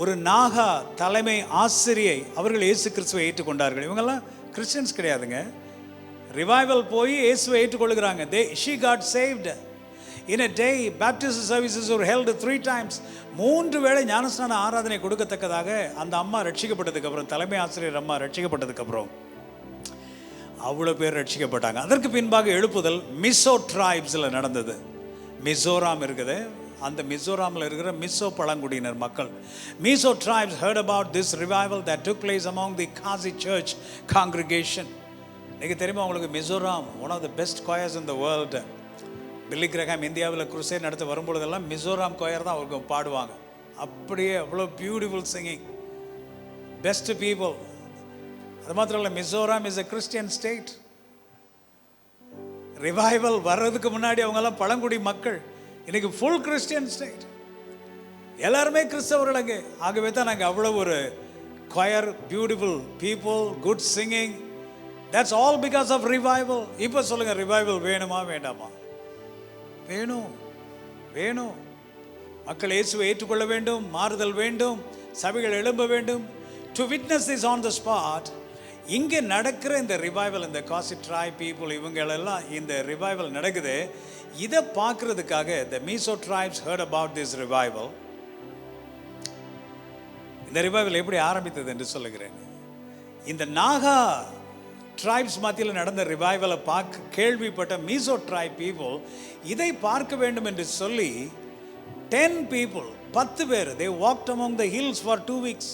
ஒரு நாகா தலைமை ஆசிரியை அவர்கள் இயேசு கிறிஸ்துவை ஏற்றுக்கொண்டார்கள். இவங்கெல்லாம் கிறிஸ்டியன்ஸ் கிடையாதுங்க. ரிவைவல் போய் இயேசுவை ஏற்றுக்கொள்கிறாங்க. she got saved. In a day, baptism services were held 3 times. 3 வேளை ஞானஸ்நான ஆராதனை கொடுக்கத்தக்கதாக அந்த அம்மா ரட்சிக்கப்பட்டதுக்கப்புறம், தலைமை ஆசிரியர் அம்மா ரட்சிக்கப்பட்டதுக்கப்புறம் அவ்வளோ பேர் ரட்சிக்கப்பட்டாங்க. அதற்கு பின்பாக எழுப்புதல் மிசோ ட்ரைப்ஸில் நடந்தது. மிசோராம் இருக்குது, அந்த மிசோராமில் இருக்கிற மிசோ பழங்குடியினர் மக்கள், Mizo tribes heard about this revival that took place among the Kazi church congregation. நீங்கள் தெரியுமா உங்களுக்கு, Mizoram one of the best choirs in the world. Billy Graham இந்தியாவில் குருசேட் நடத்த வரும்பொழுதெல்லாம் மிசோராம் choir தான் அவருக்கு பாடுவாங்க. அப்படியே அவ்வளோ பியூட்டிஃபுல் சிங்கிங், பெஸ்ட் பீப்புள். அது மாத்திரம் இல்லை, Mizoram is a Christian state. Revival வர்றதுக்கு முன்னாடி அவங்கெல்லாம் பழங்குடி மக்கள், இன்னைக்கு ஃபுல் கிறிஸ்டியன் ஸ்டேட், எல்லாருமே கிறிஸ்தவர்கள் அங்கே. ஆகவே தான் நாங்கள் அவ்வளோ ஒரு choir, beautiful people, good singing. That's all because of revival. இப்போ சொல்லுங்கள், ரிவைவல் வேணுமா வேண்டாமா? வேணும், வேணும். மக்கள் இயேசுவை ஏற்றுக்கொள்ள வேண்டும், மாறுதல் வேண்டும், சபைகள் எழும்ப வேண்டும். To witness this on the spot, இங்கே நடக்கிற இந்த ரிவைவல், இந்த காசி ட்ரைப் பீப்புள் இவங்களெல்லாம் இந்த ரிவைவல் நடக்குது, இதை பார்க்கறதுக்காக the Mizo tribes heard about this revival. இந்த ரிவைவல் எப்படி ஆரம்பித்தது என்று சொல்லுகிறேன். இந்த நாகா ட்ரைப்ஸ் மத்தியில் நடந்த ரிவைவலை கேள்விப்பட்ட மீசோ ட்ரைப் பீப்புள் இதை பார்க்க வேண்டும் என்று சொல்லி 10 பேர் they walked among the hills for 2 weeks.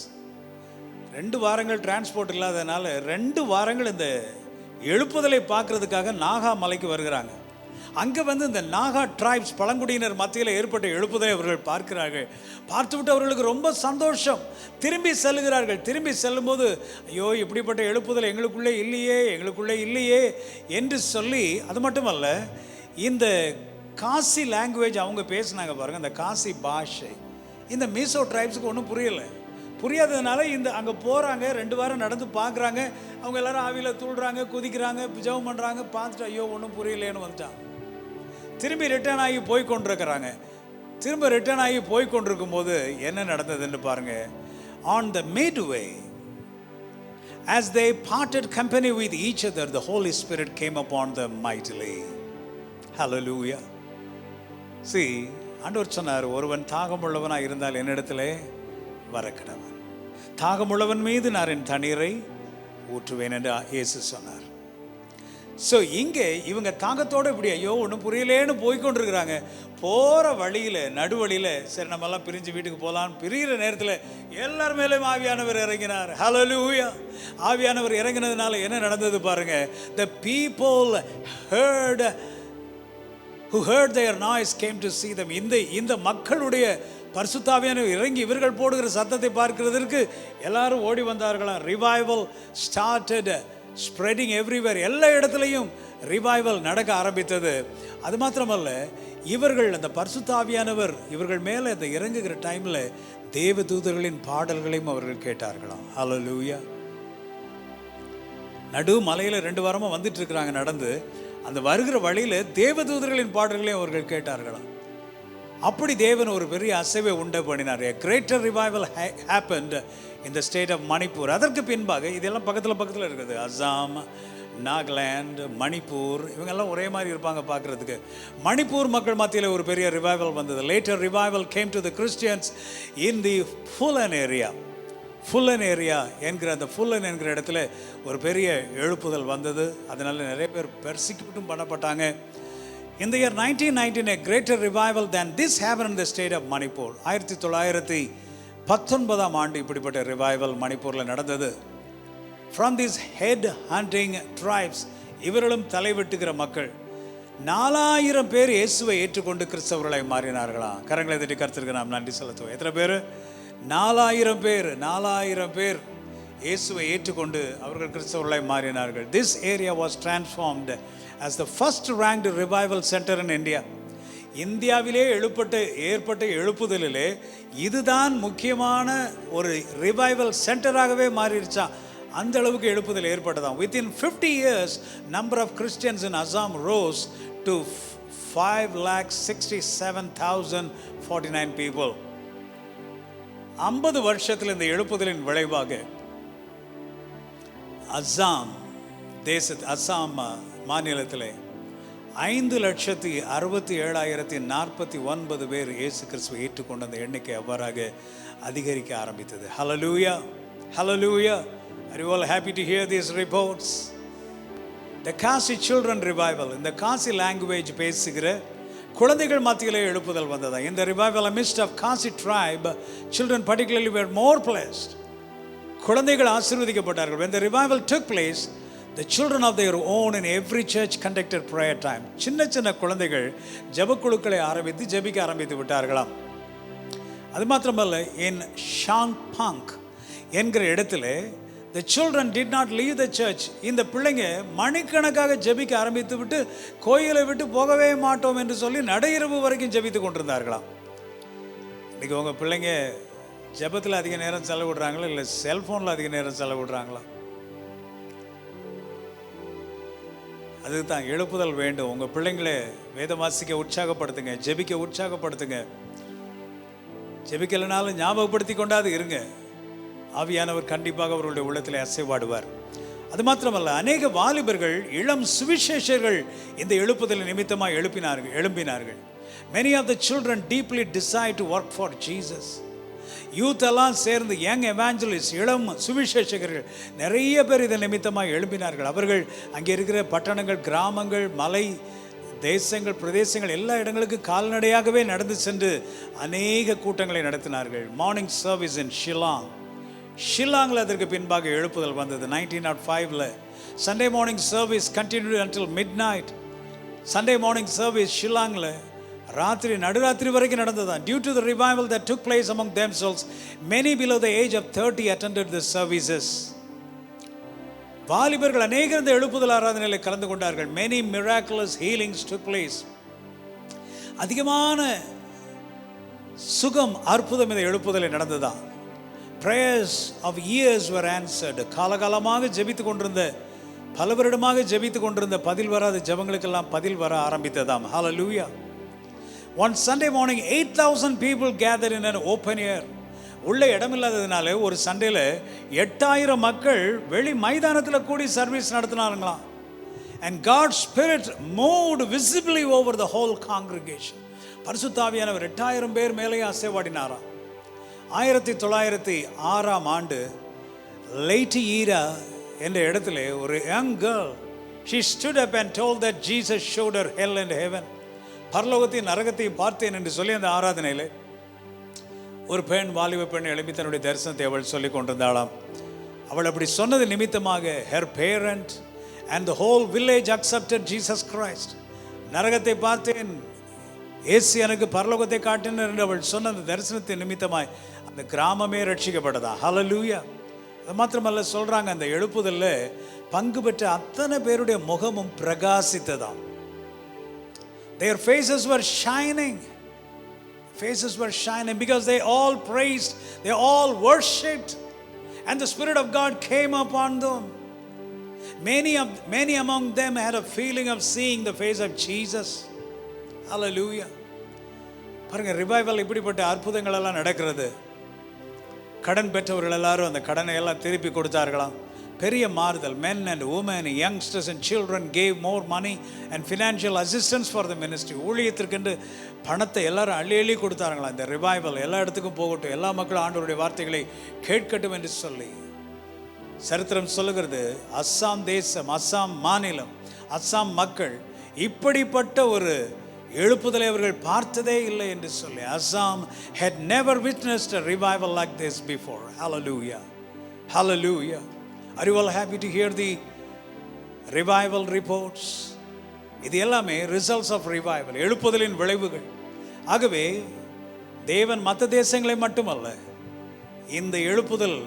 2 வாரங்கள் டிரான்ஸ்போர்ட் இல்லாதனால 2 வாரங்கள் இந்த எழுப்புதலை பார்க்கறதுக்காக நாகா மலைக்கு வருகிறாங்க. அங்கே வந்து இந்த நாகா ட்ரைப்ஸ் பழங்குடியினர் மத்தியில் ஏற்பட்ட எழுப்புதலை அவர்கள் பார்க்கிறார்கள். பார்த்துவிட்டு அவர்களுக்கு ரொம்ப சந்தோஷம், திரும்பி செல்லுகிறார்கள். திரும்பி செல்லும்போது, ஐயோ இப்படிப்பட்ட எழுப்புதல் எங்களுக்குள்ளே இல்லையே என்று சொல்லி, அது மட்டுமல்ல, இந்த காசி லாங்குவேஜ் அவங்க பேசினாங்க பாருங்கள், இந்த காசி பாஷை இந்த மீசோ ட்ரைப்ஸுக்கு ஒன்றும் புரியாததுனால இந்த அங்கே போகிறாங்க, 2 வாரம் நடந்து பார்க்குறாங்க. அவங்க எல்லாரும் ஆவியில் தூள்றாங்க, குதிக்கிறாங்க, ஜெபம் பண்ணுறாங்க. பார்த்துட்டு ஐயோ ஒன்றும் புரியலேன்னு வந்துட்டாங்க. திரும்பி ரிட்டர்ன் ஆகி போய்கொண்டிருக்கிறாங்க. திரும்ப ரிட்டர்ன் ஆகி போய்கொண்டிருக்கும் போது என்ன நடந்ததுன்னு பாருங்க. On the midway, as they parted company with each other, the Holy Spirit came upon them mightily. Hallelujah. See, ஆண்டவர் சொன்னார், ஒருவன் தாகமுள்ளவனாக இருந்தால் என்னிடத்திலே வரக்கடவன், தாகமுள்ளவன் மீது நான் என் தண்ணீரை ஊற்றுவேன் என்று இயேசு சொன்னார். ஸோ இங்கே இவங்க தாகத்தோடு இப்படி ஐயோ ஒன்றும் புரியலேன்னு போய்கொண்டிருக்கிறாங்க. போகிற வழியில் நடுவழியில் சரி நம்மெல்லாம் பிரிஞ்சு வீட்டுக்கு போகலான்னு பிரிகிற நேரத்தில் எல்லார் மேலேயும் ஆவியானவர் இறங்கினார். ஹல்லேலூயா. ஆவியானவர் இறங்கினதுனால என்ன நடந்தது பாருங்க. The people heard who heard their noise came to see them. இந்த மக்களுடைய பரிசுத்த ஆவியானவர் இறங்கி இவர்கள் போடுகிற சத்தத்தை பார்க்கிறதற்கு எல்லாரும் ஓடி வந்தார்களாம். Revival started spreading everywhere. எல்லா இடத்துலையும் ரிவைவல் நடக்க ஆரம்பித்தது. அது மாத்திரமல்ல, இவர்கள் அந்த பரிசுத்த ஆவியானவர் இவர்கள் மேலே அந்த இறங்குகிற டைமில் தேவ தூதர்களின் பாடல்களையும் அவர்கள் கேட்டார்களாம். ஹல்லேலூயா. நடு மலையில் 2 வாரமாக வந்துட்டு இருக்கிறாங்க நடந்து. அந்த வருகிற வழியில் தேவதூதர்களின் பாடல்களையும் அவர்கள் கேட்டார்களாம். அப்படி தேவன் ஒரு பெரிய அசைவை உண்டு பண்ணினார். A greater revival happened in the state of Manipur. அதற்கு பின்பாக இதெல்லாம் பக்கத்தில் இருக்குது. அசாம், நாகாலாந்து, மணிப்பூர், இவங்கெல்லாம் ஒரே மாதிரி இருப்பாங்க பார்க்குறதுக்கு. மணிப்பூர் மக்கள் மத்தியில் ஒரு பெரிய ரிவைவல் வந்தது. Later revival came to the Christians in the Fullan area. Fullan area என்கிற அந்த ஃபுல்லன் என்கிற இடத்துல ஒரு பெரிய எழுப்புதல் வந்தது. அதனால் நிறைய பேர் பெர்சிக்யூட்டும் பண்ணப்பட்டாங்க. In the year 1919 a greater revival than this happened in the state of Manipur. 1919 ஆண்டு இப்படிப்பட்ட ரிவைவல் மணிப்பூரில் நடந்தது. From these head hunting tribes, இவர்களும் தலைவெட்டுகிற மக்கள் 4000 பேர் இயேசுவை ஏற்றுக்கொண்டு கிறிஸ்தவர்களாய் மாறினார்களாம். கரங்களை தட்டி கர்த்தருக்கு நாம் நன்றி செலுத்துவோம். எத்தனை பேர்? 4000 பேர் இயேசுவை ஏற்றுக்கொண்டு அவர்கள் கிறிஸ்தவர்களாய் மாறினார்கள். This area was transformed as the first ranked revival center in India. இந்தியாவிலே ஏற்பட்ட எழுப்புதலிலே இதுதான் முக்கியமான ஒரு ரிவைவல் சென்டராகவே மாறிடுச்சா. அந்த அளவுக்கு எழுப்புதல் ஏற்பட்டதாம். Within 50 years, number of Christians in Assam rose to 5,67,049 people. 50 வருஷத்தில் இந்த எழுப்புதலின் விளைவாக அஸ்ஸாம் மாநிலத்தில் 5,67,049 பேர் இயேசு கிறிஸ்துவை ஏற்றுக்கொண்ட அந்த எண்ணிக்கை அவ்வாறாக அதிகரிக்க ஆரம்பித்தது. ஹல்லேலூயா, ஹல்லேலூயா. Are you all happy to hear these reports? The Kasi children revival, இந்த காசி லாங்குவேஜ் பேசுகிற குழந்தைகள் மத்தியிலே எழுப்புதல் வந்ததா. In the revival amidst of Kasi tribe, children particularly were more blessed. குழந்தைகள் ஆசீர்வதிக்கப்பட்டார்கள். When the revival took place, the children of their own in every church conducted prayer time. சின்ன குழந்தைகள் ஜெபக்குழுக்களை ஆரம்பித்து ஜெபிக்க ஆரம்பித்து விட்டார்களாம். அது மாத்திரமல்ல, in Shangpang என்கிற இடத்துல the children did not leave the church. இந்த பிள்ளைங்க மணிக்கணக்காக ஜெபிக்க ஆரம்பித்து விட்டு கோயிலை விட்டு போகவே மாட்டோம் என்று சொல்லி நடையிரவு வரைக்கும் ஜெபித்து கொண்டிருந்தார்களாம். இன்றைக்கி உங்கள் பிள்ளைங்க ஜெபத்தில் அதிக நேரம் செலவிடுறாங்களா இல்லை செல்ஃபோனில் அதிக நேரம் செலவிடுறாங்களா? அதுக்கு தான் எழுப்புதல் வேண்டும். உங்கள் பிள்ளைங்களை வேதம் வாசிக்க உற்சாகப்படுத்துங்க, ஜெபிக்க உற்சாகப்படுத்துங்க. ஜெபிக்கலைனாலும் ஞாபகப்படுத்தி கொண்டாது இருங்க. ஆவியானவர் கண்டிப்பாக அவர்களுடைய உள்ளத்தில் அசைவாடுவார். அது மாத்திரமல்ல, அநேக வாலிபர்கள் இளம் சுவிசேஷர்கள் இந்த எழுப்புதல் நிமித்தமாக எழும்பினார்கள். Many of the children deeply decide to work for Jesus. Youth எல்லாம் சேர்ந்து யங் எவாஞ்சலிஸ்ட், இளம் சுவிசேஷகர்கள் நிறைய பேர் இதன் நிமித்தமாக எழும்பினார்கள். அவர்கள் அங்கே இருக்கிற பட்டணங்கள், கிராமங்கள், மலை தேசங்கள், பிரதேசங்கள் எல்லா இடங்களுக்கு கால்நடையாகவே நடந்து சென்று அநேக கூட்டங்களை நடத்தினார்கள். மார்னிங் சர்வீஸ் இன் ஷில்லாங்கில் அதற்கு பின்பாக எழுப்புதல் வந்தது. 1905 Sunday morning service continued until midnight. Sunday morning service ஷில்லாங்கில் நடுராத்திரி வரைக்கும் நடந்ததான். Due to the revival that took place among themselves, many below the age of 30 attended the services. வாலிபர்கள் அநேகர் இந்த எழுப்புதல் ஆராதனையில் கலந்து கொண்டார்கள். Many miraculous healings took place. அதிகமான சுகம், அற்புதம் இந்த எழுப்புதலில் நடந்ததான். Prayers of years were answered. காலகாலமாக ஜெபித்து கொண்டிருந்த, பல வருடமாக ஜெபித்து கொண்டிருந்த பதில் வராத ஜெபங்களுக்கெல்லாம் பதில் வர ஆரம்பித்ததாம். Hallelujah. One Sunday morning 8,000 people gathered in an open air. உள்ள இடமில்லாததுனால ஒரு சண்டேல 8,000 மக்கள் வெளி மைதானத்தில் கூடி service நடத்தினாங்களாம். And God's Spirit moved visibly over the whole congregation. பரிசுத்த ஆவியானவர் 8,000 பேர் மேலே அசைவாடினாராம். 1906 ஆண்டு லைட்டி ஈரா என்ற இடத்துல ஒரு young girl, She stood up and told that Jesus showed her hell and heaven. பரலோகத்தையும் நரகத்தையும் பார்த்தேன் என்று சொல்லி அந்த ஆராதனையில் ஒரு பெண், வாலிப பெண் எழுப்பி தன்னுடைய தரிசனத்தை அவள் சொல்லி கொண்டிருந்தாளாம். அவள் அப்படி சொன்னது நிமித்தமாக her parent and the whole village accepted Jesus Christ. நரகத்தை பார்த்தேன், இயேசு எனக்கு பரலோகத்தை காட்டினார் என்று அவள் சொன்ன அந்த தரிசனத்தின் நிமித்தமாய் அந்த கிராமமே ரட்சிக்கப்பட்டதா. ஹல்லேலூயா. அது மாத்திரமல்ல, சொல்றாங்க அந்த எழுப்புதல்ல பங்கு பெற்ற அத்தனை பேருடைய முகமும் பிரகாசித்ததாம். Their faces were shining. Faces were shining because they all praised, they all worshipped, and the Spirit of God came upon them. Many among them had a feeling of seeing the face of Jesus. Hallelujah. பாருங்க, revival இப்படிப்பட்ட அற்புதங்கள் எல்லாம் நடக்கிறது. கடன் பெற்றவர்கள் எல்லாரும் அந்த கடனை எல்லாம் திருப்பி கொடுத்தார்களாம். பெரிய மாறுதல். men and women, youngsters and children gave more money and financial assistance for the ministry. ஊழியத்திற்கென்று பணத்தை எல்லாரும் அள்ளி அள்ளி கொடுத்தார்களாம். இந்த ரிவைவல் எல்லா இடத்துக்கும் போகட்டும், எல்லா மக்களும் ஆண்டவருடைய வார்த்தைகளை கேட்கட்டும் என்று சொல்லி சரித்திரம் சொல்லுகிறது. அஸ்ஸாம் தேசம், அஸ்ஸாம் மாநிலம், அஸ்ஸாம் மக்கள் இப்படிப்பட்ட ஒரு எழுப்புதலை அவர்கள் பார்த்ததே இல்லை என்று சொல்லி. Assam had never witnessed a revival like this before. Hallelujah. Hallelujah. Are you all happy to hear the revival reports? இது எல்லாமே ரிசல்ட்ஸ் ஆஃப் ரிவைவல், எழுப்புதலின் விளைவுகள். ஆகவே தேவன் மற்ற தேசங்களை மட்டுமல்ல, இந்த எழுப்புதல்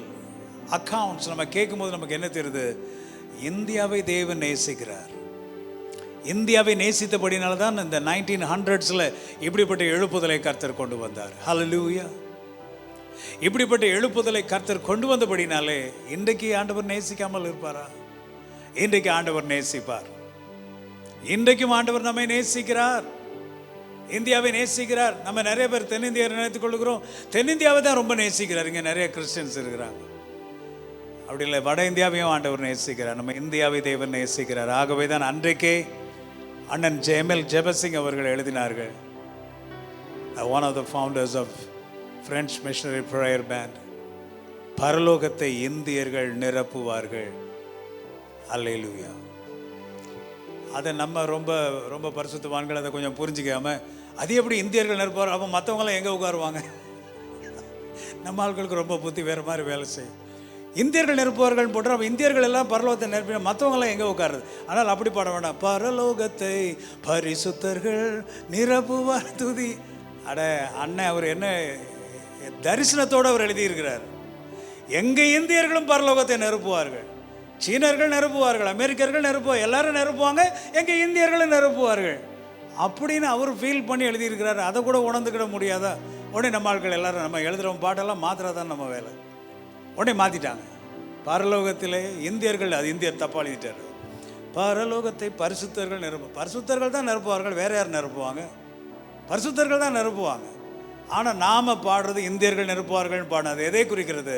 அக்கவுண்ட்ஸ் நம்ம கேட்கும்போது நமக்கு என்ன தெரியுது? இந்தியாவை தேவன் நேசிக்கிறார். இந்தியாவை நேசித்தபடினால தான் இந்த 1900s இப்படிப்பட்ட எழுப்புதலை கர்த்தர் கொண்டு வந்தார். ஹல்லேலூயா. இப்படிப்பட்ட எழுப்புதலை கர்த்தர் கொண்டு வந்தபடினாலே இன்றைக்கு ஆண்டவர் நேசிக்காமல் இருப்பாரா? இன்றைக்கு ஆண்டவர் நேசிப்பார். இன்றைக்கும் ஆண்டவர் நம்மை நேசிக்கிறார், இந்தியாவை நேசிக்கிறார். நம்ம நிறைய பேர் தென்னிந்தியாவை நினைத்துக் கொள்கிறோம், தென்னிந்தியாவை தான் ரொம்ப நேசிக்கிறார். இங்கே நிறைய கிறிஸ்டியன்ஸ் இருக்கிறாங்க. அப்படி இல்லை, வட இந்தியாவையும் ஆண்டவர் நேசிக்கிறார். நம்ம இந்தியாவை தேவன் நேசிக்கிறார். ஆகவே தான் அன்றைக்கே அண்ணன் எம்எல் ஜெபசிங் அவர்கள் எழுதினார்கள், one of the founders of French Missionary Prayer Band, பரலோகத்தை இந்தியர்கள் நிரப்புவார்கள். அல்லேலூயா. அதை நம்ம ரொம்ப ரொம்ப பரிசுத்தவான்கள் அதை கொஞ்சம் புரிஞ்சிக்காம, அது எப்படி இந்தியர்கள் நிரப்புவார், அப்போ மற்றவங்களாம் எங்கே உட்காருவாங்க? நம்ம ஆட்களுக்கு ரொம்ப புத்தி வேறு மாதிரி வேலை செய்யும். இந்தியர்கள் நிரப்புவார்கள் போட்டு அப்போ இந்தியர்கள் எல்லாம் பரலோகத்தை நிரப்பினா மற்றவங்களாம் எங்கே உட்காருது? ஆனால் அப்படி பாட வேண்டாம். பரலோகத்தை பரிசுத்தர்கள் நிரப்புவார் துதி. அட அண்ணன், அவர் என்ன தரிசனத்தோடு அவர் எழுதியிருக்கிறார். எங்கே இந்தியர்களும் பரலோகத்தை நிரப்புவார்கள், சீனர்கள் நிரப்புவார்கள், அமெரிக்கர்கள் நிரப்புவார்கள், எல்லாரும் நிரப்புவாங்க, எங்கள் இந்தியர்களும் நிரப்புவார்கள் அப்படின்னு அவர் ஃபீல் பண்ணி எழுதியிருக்கிறார். அதை கூட உணர்ந்துக்கிட முடியாதா? உடனே நம்ம ஆட்கள் எல்லாரும் நம்ம எழுதுகிற பாட்டெல்லாம் மாத்திராதான் நம்ம வேலை. உடனே மாற்றிட்டாங்க. பரலோகத்திலே இந்தியர்கள், அது இந்தியர் தப்பாக எழுதிட்டார். பரலோகத்தை பரிசுத்தர்கள் பரிசுத்தர்கள் தான் நிரப்புவார்கள். வேற யார் நிரப்புவாங்க? பரிசுத்தர்கள் தான் நிரப்புவாங்க. ஆனால் நாம் பாடுறது இந்தியர்கள் நிரப்புவார்கள் பாடாது. எதை குறிக்கிறது?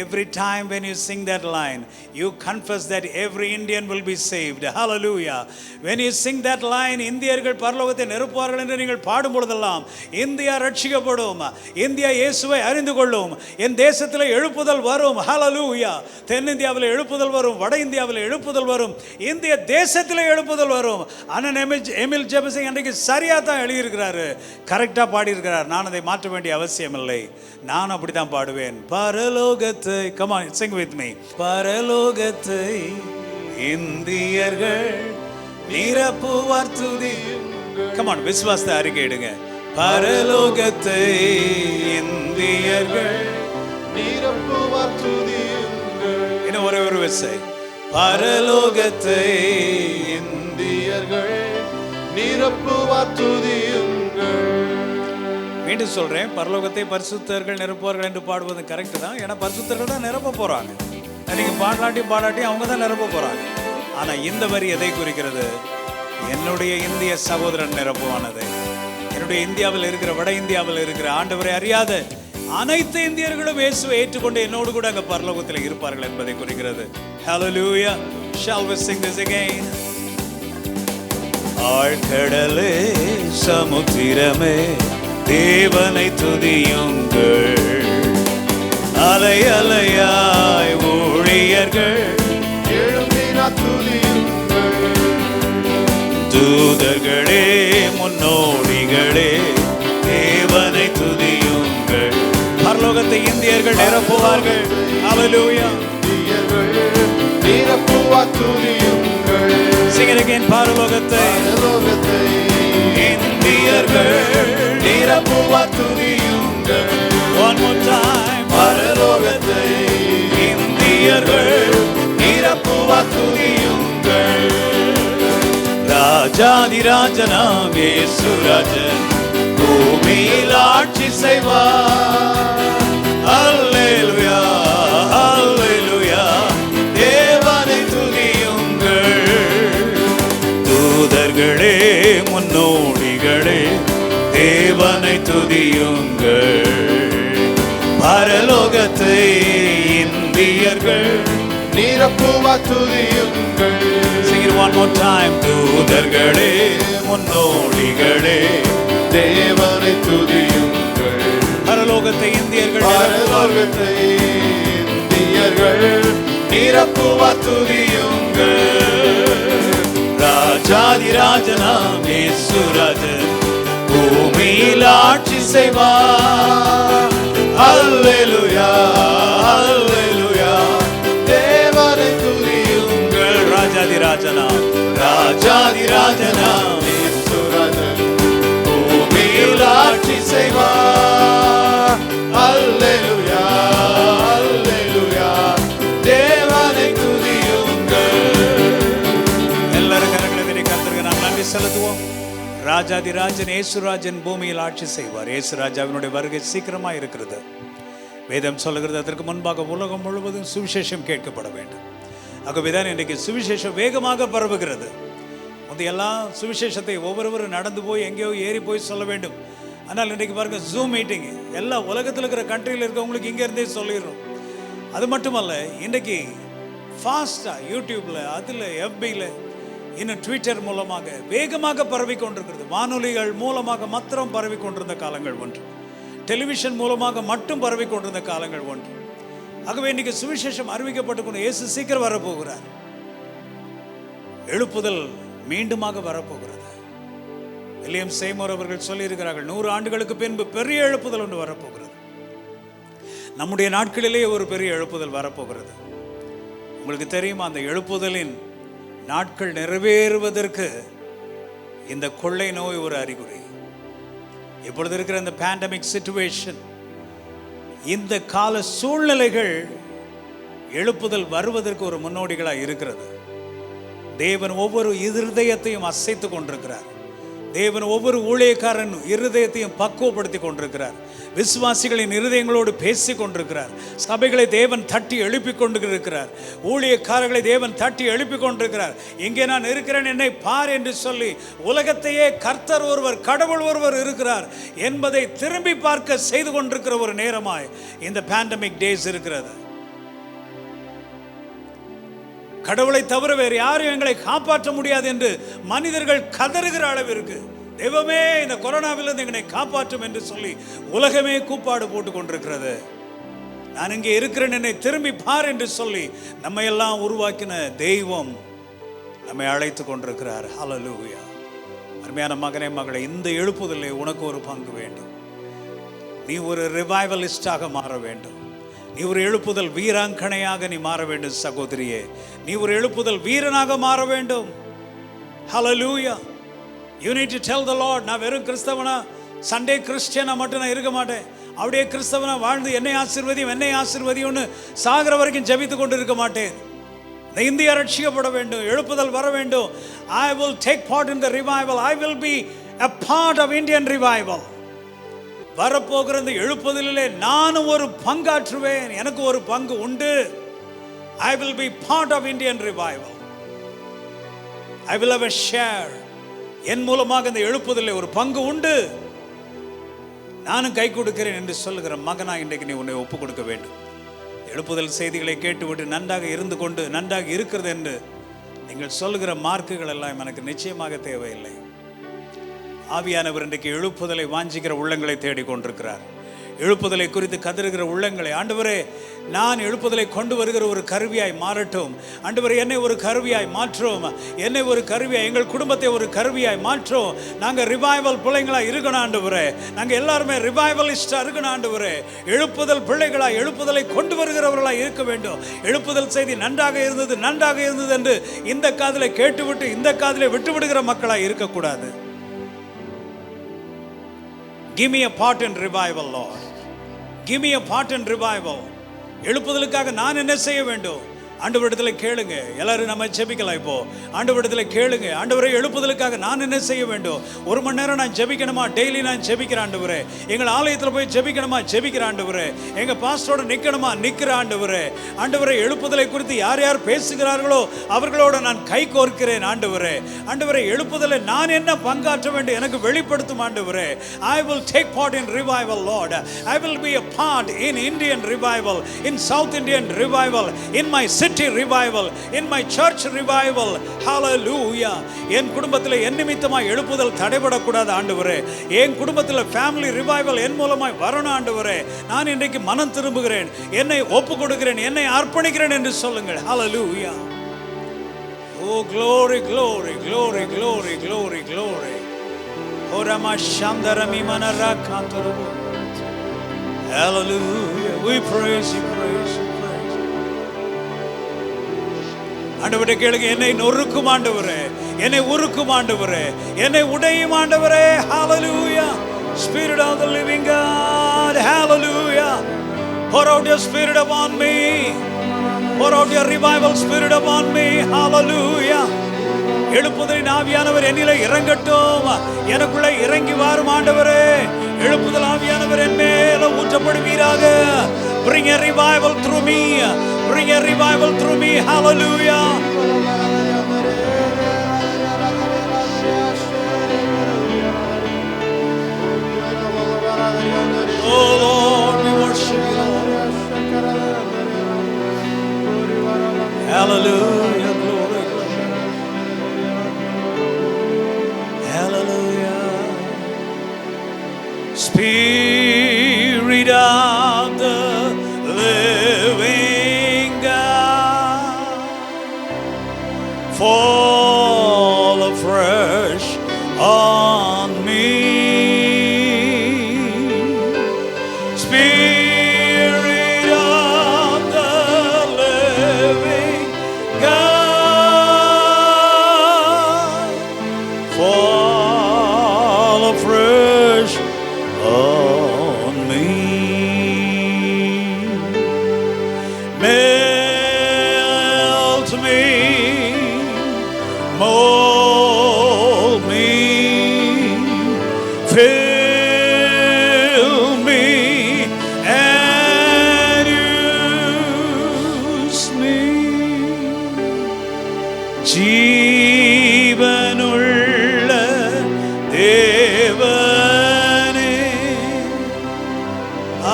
Every time when you sing that line, you confess that every Indian will be saved. Hallelujah. When you sing that line, இந்தியர்கள் பரலோகத்தை நிரப்புவார்கள் என்று நீங்கள் பாடும் பொழுதெல்லாம் இந்தியா ரட்சிக்கப்படும், இந்தியா இயேசுவை அறிந்து கொள்ளும், என் தேசத்தில் எழுப்புதல் வரும். Hallelujah. தென்னிந்தியாவில் எழுப்புதல் வரும், வட இந்தியாவில் எழுப்புதல் வரும், இந்திய தேசத்தில் எழுப்புதல் வரும். அண்ணன் எம்எல் ஜெபசிங் அன்றைக்கு சரியாக தான் எழுதியிருக்கிறாரு, கரெக்டாக பாடியிருக்கிறார். நான் அதை மாற்ற வேண்டிய அவசியம் இல்லை. நான் அப்படித்தான் பாடுவேன். பரலோகத்தை, come on sing with me. பரலோகத்தை இந்தியர்கள் நிரப்புவார் துதியுங்கள். come on, விசுவாசத்தை அறிக்கையிடுங்க. பரலோகத்தை இந்தியர்கள் நிரப்புவார் துதியுங்கள். இன்னும் ஒரு விசை. பரலோகத்தை இந்தியர்கள் நிரப்புவார் துதியுங்கள். மீண்டும் சொல்கிறேன், பரலோகத்தை பரிசுத்தர்கள் நிரப்புவார்கள் என்று பாடுவது கரெக்டு தான். ஏன்னா பரிசுத்தர்கள் தான் நிரப்ப போகிறாங்க. நீங்கள் பாடாட்டி அவங்க தான் நிரப்ப போகிறாங்க. ஆனால் இந்த வரி எதை குறிக்கிறது? என்னுடைய இந்திய சகோதரன் நிரப்புவானது. என்னுடைய இந்தியாவில் இருக்கிற, வட இந்தியாவில் இருக்கிற ஆண்டவரை அறியாத அனைத்து இந்தியர்களும் இயேசுவை ஏற்றுக்கொண்டு என்னோடு கூட அங்கே பரலோகத்தில் இருப்பார்கள் என்பதை குறிக்கிறது. Hallelujah. Shall we sing this again? ஆழ்கடலே சமுத்திரமே தேவனை துதியுங்கள், அலை அலையாய் ஊழியர்கள் எழும்பினார் துதியுங்கள். தூதர்களே முன்னோடிகளே தேவனை துதியுங்கள். பரலோகத்தை இந்தியர்கள் நிரப்புவார்கள். ஹல்லேலூயா. Sing it again. பரலோகத்தை இந்தியர்கள் நிரப்புவார் துதியுங்கள். One more time. பரலோகத்தை இந்தியர்கள் நிரப்புவார் துதியுங்கள். ராஜாதி ராஜனாம் இயேசு ராஜன் பூமியில் ஆட்சி செய்வார். அல்லேலூயா அல்லேலூயா. தேவனை துதியுங்கள். தூதர்களே முன்னோடிகளே தேவனை துதியுங்கள். பரலோகத்தை இந்தியர்கள் நிரப்புவார் துதியுங்கள். Sing it one more time. தூதர்களே முன்னோடிகளே தேவனை துதியுங்கள். பரலோகத்தை இந்தியர்கள் பரலோகத்தை இந்தியர்கள் நிரப்புவார் துதியுங்கள். ராஜாதி ராஜனாம் இயேசு ராஜன் பூமியில் ஆட்சி செய்வார். அல்லேலூயா அல்லேலூயா. தேவனை துதியுங்கள். ராஜாதி ராஜனாம் ராஜாதி ராஜனாம் இயேசு ராஜன் பூமியில் ஆட்சி செய்வார். அல்லேலூயா அல்லேலூயா. தேவனை துதியுங்கள். எல்லாரும் கரங்களை தட்டி கர்த்தருக்கு நாம் நன்றி செலுத்துவோம். ராஜாதி ராஜன் இயேசுராஜன் பூமியில் ஆட்சி செய்வார். இயேசுராஜாவினுடைய வருகை சீக்கிரமாக இருக்கிறது. வேதம் சொல்லுகிறது அதற்கு முன்பாக உலகம் முழுவதும் சுவிசேஷம் கேட்கப்பட வேண்டும். ஆகவேதான் இன்றைக்கு சுவிசேஷம் வேகமாக பரவுகிறது. முந்தையெல்லாம் சுவிசேஷத்தை ஒவ்வொருவரும் நடந்து போய் எங்கேயோ ஏறி போய் சொல்ல வேண்டும். ஆனால் இன்றைக்கு பாருங்க, ஜூம் மீட்டிங் எல்லா உலகத்தில் இருக்கிற கண்ட்ரியில் இருக்கவங்களுக்கு இங்கேருந்தே சொல்லிடுறோம். அது மட்டுமல்ல, இன்றைக்கு ஃபாஸ்ட்டாக யூடியூப்பில், அதில் எஃபியில், இன்னும் ட்விட்டர் மூலமாக வேகமாக பரவி கொண்டிருக்கிறது. வானொலிகள் மூலமாக மாத்திரம் பரவி கொண்டிருந்த காலங்கள் ஒன்று, டெலிவிஷன் மூலமாக மட்டும் பரவி கொண்டிருந்த காலங்கள் ஒன்று. ஆகவே இன்னைக்கு சுவிசேஷம் அறிவிக்கப்பட்டு கொண்டு இயேசு சீக்கிரம் வரப்போகிறார். எழுப்புதல் மீண்டுமாக வரப்போகிறது. வில்லியம் சேமோர் அவர்கள் சொல்லியிருக்கிறார்கள், 100 ஆண்டுகளுக்கு பின்பு பெரிய எழுப்புதல் ஒன்று வரப்போகிறது. நம்முடைய நாட்களிலேயே ஒரு பெரிய எழுப்புதல் வரப்போகிறது. உங்களுக்கு தெரியுமா, அந்த எழுப்புதலின் நாட்கள் நிறைவேறுவதற்கு இந்த கொள்ளை நோய் ஒரு அறிகுறி. இப்பொழுது இருக்கிற இந்த பேண்டமிக் சிச்சுவேஷன், இந்த கால சூழ்நிலைகள் எழுப்புதல் வருவதற்கு ஒரு முன்னோடிகளாக இருக்கிறது. தேவன் ஒவ்வொரு இருதயத்தையும் அசைத்து கொண்டிருக்கிறார். தேவன் ஒவ்வொரு ஊழியக்காரன் இருதயத்தையும் பக்குவப்படுத்தி கொண்டிருக்கிறார். விசுவாசிகளின் இருதயங்களோடு பேசி கொண்டிருக்கிறார். சபைகளை தேவன் தட்டி எழுப்பி கொண்டிருக்கிறார். ஊழியக்காரர்களை தேவன் தட்டி எழுப்பி கொண்டிருக்கிறார். இங்கே நான் இருக்கிறேன், என்னை பார் என்று சொல்லி உலகத்தையே கர்த்தர் ஒருவர், கடவுள் ஒருவர் இருக்கிறார் என்பதை திரும்பி பார்க்க செய்து கொண்டிருக்கிற ஒரு நேரமாய் இந்த பேண்டமிக் டேஸ் இருக்கிறது. கடவுளை தவிர வேறு யாரும் எங்களை காப்பாற்ற முடியாது என்று மனிதர்கள் கதறுகிற அளவிற்கு, தெய்வமே இந்த கொரோனாவிலிருந்து எங்களை காப்பாற்றும் என்று சொல்லி உலகமே கூப்பாடு போட்டு கொண்டிருக்கிறது. நான் இங்கே இருக்கிறேன், என்னை திரும்பி பார் என்று சொல்லி நம்ம எல்லாம் உருவாக்கின தெய்வம் நம்மை அழைத்து கொண்டிருக்கிறார். ஹல்லேலூயா. அருமையான மகனே, மகளே, இந்த எழுப்புதலில் உனக்கு ஒரு பங்கு வேண்டும். நீ ஒரு ரிவைவலிஸ்டாக மாற வேண்டும். நீ ஒரு எழுப்புதல் வீராங்கனையாக நீ மாற வேண்டும். சகோதரியே, நீ ஒரு எழுப்புதல் வீரனாக மாற வேண்டும். ஹல்லேலூயா. You need to tell the Lord, நான் வெறும் கிறிஸ்தவனா, சண்டே கிறிஸ்டியனா மட்டும் நான் இருக்க மாட்டேன். அப்படியே கிறிஸ்தவனா வாழ்ந்து என்னை ஆசீர்வதியும்னு சாகிற வரைக்கும் ஜெபித்து கொண்டு இருக்க மாட்டேன். இந்த இந்தியா ரட்சிக்கப்பட வேண்டும், எழுப்புதல் வர வேண்டும். I will take part in the revival. I will be a part of Indian revival. வரப்போகிற இந்த எழுப்புதலிலே நானும் ஒரு பங்காற்றுவேன். எனக்கு ஒரு பங்கு உண்டு. I will be part of Indian revival. I will have a share. என் மூலமாக இந்த எழுப்புதலில் ஒரு பங்கு உண்டு. நானும் கை கொடுக்கிறேன் என்று சொல்லுகிற மகனா இன்றைக்கு நீ உன்னை ஒப்பு கொடுக்க வேண்டும். எழுப்புதல் செய்திகளை கேட்டுவிட்டு நன்றாக இருந்து கொண்டு நன்றாக இருக்கிறது என்று நீங்கள் சொல்லுகிற மார்க்குகள் எல்லாம் எனக்கு நிச்சயமாக தேவையில்லை. ஆவியானவர் இன்றைக்கு எழுப்புதலை வாஞ்சிக்கிற உள்ளங்களை தேடிக்கொண்டிருக்கிறார். எழுப்புதலை குறித்து கதறுகிற உள்ளங்களை ஆண்டவரே, நான் எழுப்புதலை கொண்டு வருகிற ஒரு கருவியாய் மாறட்டும். ஆண்டவரே, என்னை ஒரு கருவியாய் மாற்றும். என்னை ஒரு கருவியாய், எங்கள் குடும்பத்தை ஒரு கருவியாய் மாற்றும். நாங்கள் ரிவைவல் பிள்ளைங்களாக இருக்கணும் ஆண்டவரே. நாங்கள் எல்லாருமே ரிவைவலிஸ்டாக இருக்கணும் ஆண்டவரே. எழுப்புதல் பிள்ளைகளாய், எழுப்புதலை கொண்டு வருகிறவர்களாக இருக்க வேண்டும். எழுப்புதல் செய்தி நன்றாக இருந்தது, நன்றாக இருந்தது என்று இந்த காதிலே கேட்டுவிட்டு இந்த காதிலே விட்டுவிடுகிற மக்களாக இருக்கக்கூடாது. Give me a part in revival, Lord. Give me a part in revival. எழுப்புதலுக்காக நான் என்ன செய்ய வேண்டும்? ஆண்டவரிடத்தில் கேளுங்க. எல்லாரும் நம்ம ஜெபிக்கலாம். இப்போ ஆண்டவரிடத்தில் கேளுங்க. ஆண்டவரே, எழுப்புதலுக்காக நான் என்ன செய்ய வேண்டும்? 1 மணி நேரம் நான் ஜெபிக்கணுமா? டெய்லி நான் ஜெபிக்கிறேன் ஆண்டவரே. எங்கள் ஆலயத்தில் போய் ஜெபிக்கணுமா? ஜெபிக்கிற ஆண்டவரே. எங்கள் பாஸ்டரோட நிற்கணுமா? நிற்கிற ஆண்டவரே. ஆண்டவரே, எழுப்புதலை குறித்து யார் யார் பேசுகிறார்களோ அவர்களோட நான் கை கோர்க்கிறேன் ஆண்டவரே. ஆண்டவரே, எழுப்புதலை நான் என்ன பங்காற்ற வேண்டும் எனக்கு வெளிப்படுத்தும் ஆண்டவரே. I will take part in revival, Lord. I will be a part in Indian revival, in South Indian revival, in my city revival, in my church revival. Hallelujah. என் குடும்பத்தில் என் நிமித்தமாய் எழுப்புதல் தடைபடக்கூடாது ஆண்டவரே. என் குடும்பத்தில் ஃபேமிலி ரிவைவல் என் மூலமாய் வரணும் ஆண்டவரே. நான் இன்றைக்கு மனம் திரும்புகிறேன், என்னை ஒப்பு கொடுக்கிறேன், என்னை அர்ப்பணிக்கிறேன் என்று சொல்லுங்கள். Hallelujah. Oh, glory, glory, glory, glory, glory, glory. Orama shandarami manara kantarubu. Hallelujah. We praise you, praise you, praise you. ஆண்டவரே, கேளுங்க. என்னை நொறுக்கும் ஆண்டவரே, என்னை உருக்கும் ஆண்டவரே, என்னை உடையும் ஆண்டவரே. Hallelujah. Spirit of the living God. Hallelujah. Pour out your spirit upon me. Pour out your revival spirit upon me. Hallelujah. எழுப்புதலின் ஆவியானவர் என்னிலே இறங்கட்டும். எனக்குள்ளே இறங்கி வாரும் ஆண்டவரே. எழுப்புதல் ஆவியானவர் என் மேல ஊற்றப்படுவீராக. Bring a revival through me. Bring a revival through me. Hallelujah. Oh Lord, we worship you. Hallelujah. Glory, glory. Hallelujah. Spirit of the living God, fall afresh on me. Spirit of the living God, fall afresh on me. Melt me, mold me, fill me and use me. ஜீவனுள்ள தேவனே,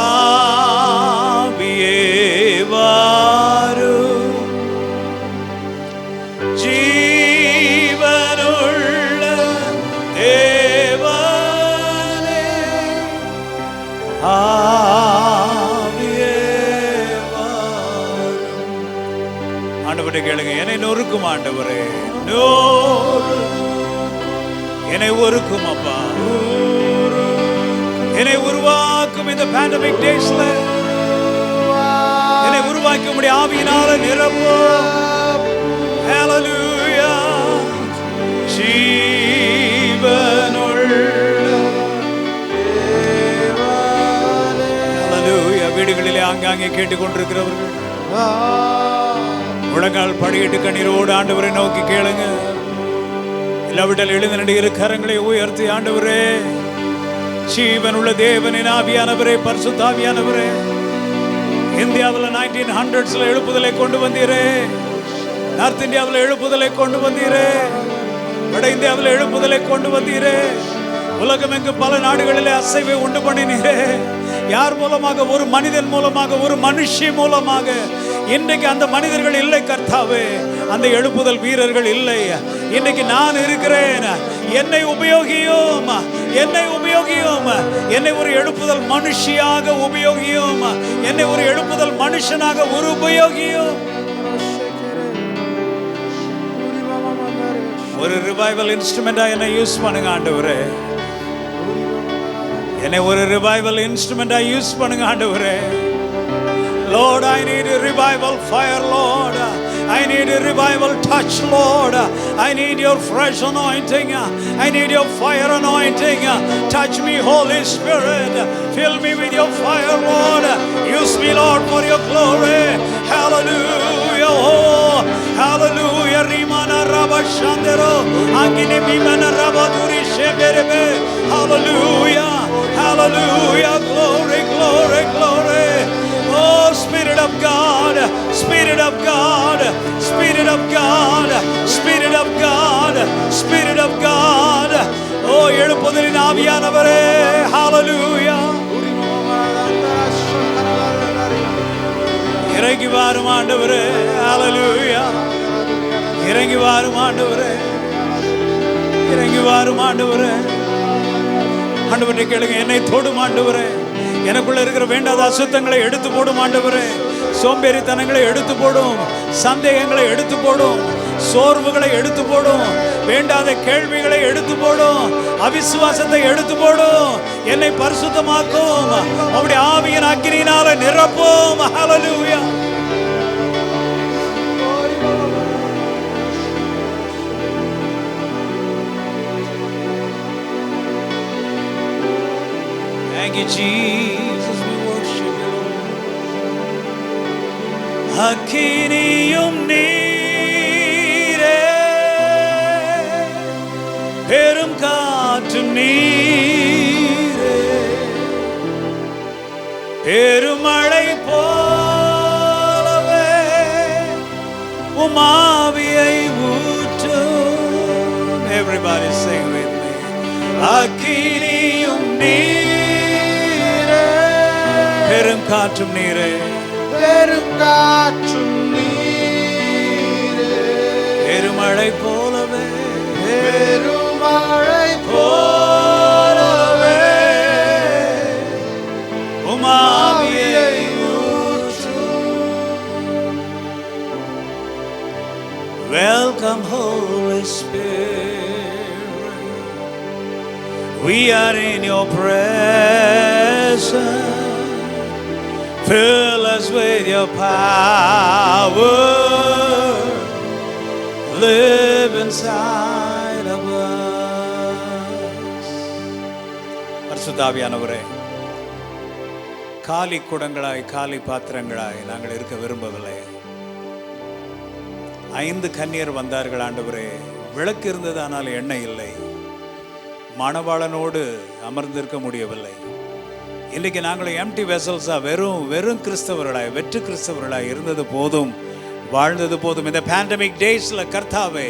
ஆவியே வாரும். ஜீவனுள்ள தேவனே, ஆவியே வாரும். ஆண்டவரே, கேளுங்க. என்னை நொறுக்கும் ஆண்டவரே, என்னை ஒருக்கும் அப்பா, என்னை உருவாக்கும். இந்த பேண்டமிக் டேஸ்ல என்னை உருவாக்க முடிய ஆவியினால நிரப்பும். Hallelujah. ஜீவனுள்ள Hallelujah. வீடுகளிலே ஆங்காங்கே கேட்டுக்கொண்டிருக்கிறவர்கள் முழங்கால் படியிட்டு கண்ணீரோடு ஆண்டவரை நோக்கி கேளுங்க. இல்லாவிட்டால் எழுந்த நடிகர் கரங்களை உயர்த்தி, ஆண்டவரே, ஜீவனுள்ள தேவனின் ஆவியானவரே, பரிசுத்த ஆவியானவரே, இந்தியாவில் 1900s எழுப்புதலை கொண்டு வந்தீரே. நார்த் இந்தியாவில் எழுப்புதலை கொண்டு வந்தீரே. வட இந்தியாவில் எழுப்புதலை கொண்டு வந்தீரே. உலகம் எங்கு பல நாடுகளிலே அசைவை உண்டு பண்ணினீரே. யார் மூலமாக? ஒரு மனிதன் மூலமாக, ஒரு மனுஷி மூலமாக. இன்றைக்கு அந்த மனிதர்கள் இல்லை கர்த்தாவே. அந்த எழுப்புதல் வீரர்கள் இல்லை. இன்னைக்கு நான் இருக்கிறேன். என்னை உபயோகியும், என்னை உபயோகியும், என்னை ஒரு எழுப்புதல் மனுஷியாக உபயோகியும், என்னை ஒரு எழுப்புதல் மனுஷனாக ஒரு உபயோகியும். ஒரு ரிவைவல் இன்ஸ்ட்ருமெண்டா என்னை யூஸ் பண்ணுங்க ஆண்டவரே. என்னை ஒரு ரிவைவல் இன்ஸ்ட்ருமெண்டா யூஸ் பண்ணுங்க ஆண்டவரே. Lord, I need a revival fire, Lord. I need a revival touch, Lord. I need your fresh anointing. I need your fire anointing. Touch me, Holy Spirit. Fill me with your fire, Lord. Use me, Lord, for your glory. Hallelujah. Oh, hallelujah. Rimana Rabba Shandero. Angine Bimana Rabba Duri Sheberebe. Hallelujah. Hallelujah. Glory, glory, glory. Oh, Spirit of God, Spirit of God, Spirit of God, Spirit of God, Spirit of God. Oh, எழுப்புதலின் ஆவியானவரே. Hallelujah. இறங்கி வாரும் ஆண்டவரே. Hallelujah. இறங்கி வாரும் ஆண்டவரே. இறங்கி வாரும் ஆண்டவரே. ஆண்டவரே கேளுங்க, என்னை தொடும் ஆண்டவரே. எனக்குள்ள இருக்கிற வேண்டாத அசுத்தங்களை எடுத்து போடும் ஆண்டவரே. சோம்பேறித்தனங்களை எடுத்து போடும், சந்தேகங்களை எடுத்து போடும், சோர்வுகளை எடுத்து போடும், வேண்டாத கேள்விகளை எடுத்து போடும், அவிசுவாசத்தை எடுத்து போடும். என்னை பரிசுத்தமாக்கும், அவருடைய ஆவியின் அக்கினியினால நிரப்பும். ஹல்லேலூயா. Thank you, Jesus. We worship you, Lord. அக்கினியும் நீரே, பெரும் காற்றும் நீரே, பெருமழை போலவே உமாவியை ஊற்றும். Everybody sing with me. அக்கினியும் நீரே, பெரும் காற்றும் நீரே, பெரும் காற்றும் நீரே, பெருமழை போலவே, பெருமழை போலவே உமாவியை ஊற்றும். Welcome, Holy Spirit. We are in your presence. Fill us with your power. Live inside of us. பரிசுத்த ஆவியானவரே, காலி குடங்களாய் காலி பாத்திரங்களாய் நாங்கள் இருக்க விரும்பவில்லை. 5 கன்னியர் வந்தார்கள் ஆண்டவரே. விளக்கு இருந்தது, ஆனால் எண்ணெய் இல்லை. மணவாளனோடு அமர்ந்திருக்க முடியவில்லை. இன்றைக்கு நாங்கள் எம்டி வெசல்ஸா வெறும் கிறிஸ்தவர்களாய், வெற்று கிறிஸ்தவர்களாய் இருந்தது போதும், வாழ்ந்தது போதும். இந்த பேண்டமிக் டேஸ்ல கர்த்தாவே,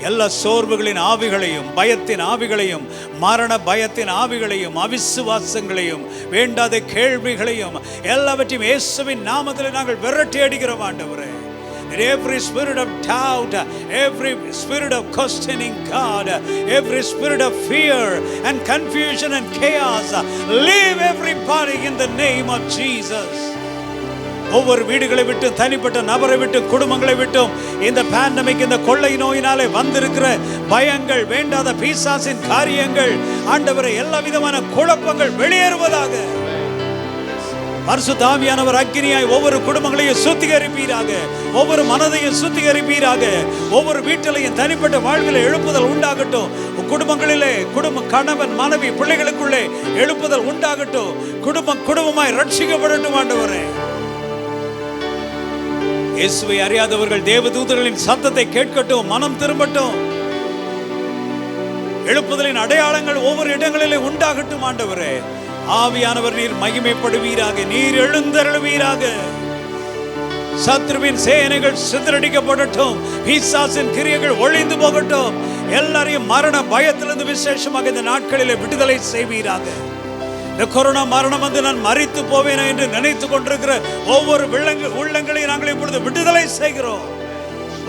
எல்லா சோர்வுகளின் ஆவிகளையும், பயத்தின் ஆவிகளையும், மரண பயத்தின் ஆவிகளையும், அவிசுவாசங்களையும், வேண்டாத கேள்விகளையும் எல்லாவற்றையும் இயேசுவின் நாமத்தில் நாங்கள் விரட்டி அடிக்கிறோம் ஆண்டவரே. Every spirit of doubt, every spirit of questioning God, every spirit of fear and confusion and chaos, leave everybody in the name of Jesus. ஒவ்வொரு வீடுகளை விட்டு, தனிப்பட்ட நபரை விட்டு, குடும்பங்களை விட்டும் இந்த பேண்டமிக், இந்த கொள்ளை நோயினாலே வந்திருக்கிற பயங்கள், வேண்டாத பிசாசின் காரியங்கள் ஆண்டவரே, எல்லா விதமான குழப்பங்கள் வெளியேறுவதாக. பரிசுத்த ஆவியானவர் அக்கினியாய் ஒவ்வொரு குடும்பங்களையும் சுத்திகரிப்பீராக, ஒவ்வொரு மனதையும் சுத்திகரிப்பீராக, ஒவ்வொரு வீட்டிலையும் தனிப்பட்ட வாழ்வில் எழுப்புதல் உண்டாகட்டும். குடும்பங்களிலே, கணவன் மனைவி பிள்ளைகளுக்குள்ளே எழுப்புதல் உண்டாகட்டும். குடும்பமாய் ரட்சிக்கப்படட்டும் ஆண்டவரே. இயேசுவை அறியாதவர்கள் தேவதூதர்களின் சத்தத்தை கேட்கட்டும், மனம் திரும்பட்டும். எழுப்புதலின் அடையாளங்கள் ஒவ்வொரு இடங்களிலே உண்டாகட்டும் ஆண்டவரே. ஆவியானவர் நீர் மகிமைப்படுவீராக, நீர் எழுந்தருளுவீராக. சத்ருவின் சேனைகள் சிதறடிக்கப்படட்டும், பிசாசின் கிரியைகள் ஒழிந்து போகட்டும். எல்லாரையும் மரண பயத்திலிருந்து விசேஷமாக இந்த நாட்களிலே விடுதலை செய்வீராக. இந்த கொரோனா மரணம் வந்து நான் மரித்து போவேன் என்று நினைத்து கொண்டிருக்கிற ஒவ்வொரு உள்ளங்களையும் நாங்கள் இப்பொழுது விடுதலை செய்கிறோம்.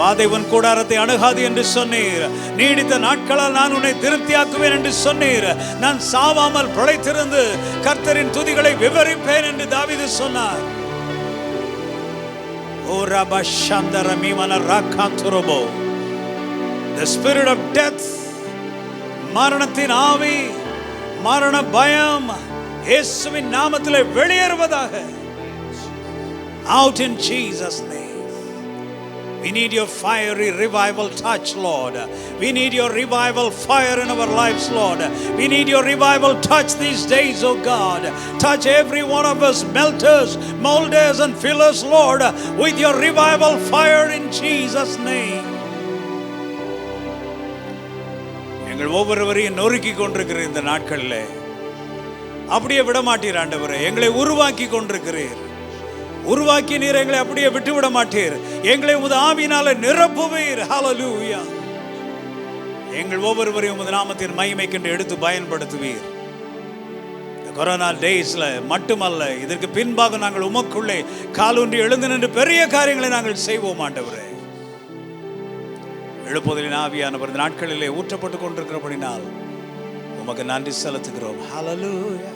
வாதை உன் கூடாரத்தை அணுகாது என்று சொன்னீர். நீடித்த நாட்களால் நான் உன்னை திருப்தியாக்குவேன் என்று சொன்னீர். நான் சாவாமல் பிழைத்திருந்து கர்த்தரின் துதிகளை விவரிப்பேன் என்று தாவீது சொன்னார். ஓ ரபா Chandra மீமன ராகாந்துரபோ. The spirit of death, மரணத்தின் ஆவி, மரண பயம் இயேசுவின் நாமத்திலே வெளியேறுவதாக. Out in Jesus' name. We need your fiery revival touch, Lord. We need your revival fire in our lives, Lord. We need your revival touch these days, oh God. Touch every one of us, melters, molders and fillers, Lord, with your revival fire in Jesus' name. எங்கள் ஒவ்வொருவரையும் நொறுக்கி கொண்டிருக்கிற இந்த நாட்களில் அப்படியே விட மாட்டீர் ஆண்டவரே. எங்களை உருவாக்கி கொண்டிருக்கிறீர். உருவாக்கி நீர் எங்களை அப்படியே விட்டு விட மாட்டீர். எங்களை உமது ஆவியினால நிரப்புவீர். ஹல்லேலூயா. எங்கள் ஒவ்வொருவரையும் உமது நாமத்தின் மகிமைக்கென்று எடுத்து பயன்படுத்துவீர். கொரோனா டேஸ்ல மட்டுமல்ல, இதற்கு பின்பாக நாங்கள் உமக்குள்ளே காலூன்றி எழுந்து நின்று பெரிய காரியங்களை நாங்கள் செய்வோம் ஆண்டவரே. எழுப்புதலின் ஆவியானவர் இந்த நாட்களிலே ஊற்றப்பட்டு கொண்டிருக்கிறபடினால் உமக்கு நன்றி செலுத்துகிறோம். ஹல்லேலூயா.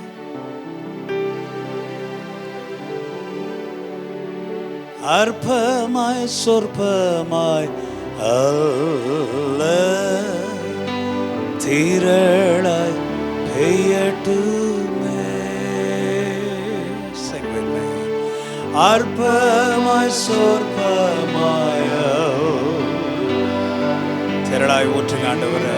அற்பமாய் சொற்பமாய் அல்ல, திரளாய் பெய்யட்டுமே. அற்பமாய் சொற்பமாய் திரளாய் ஊற்றுங்க ஆண்டவரே.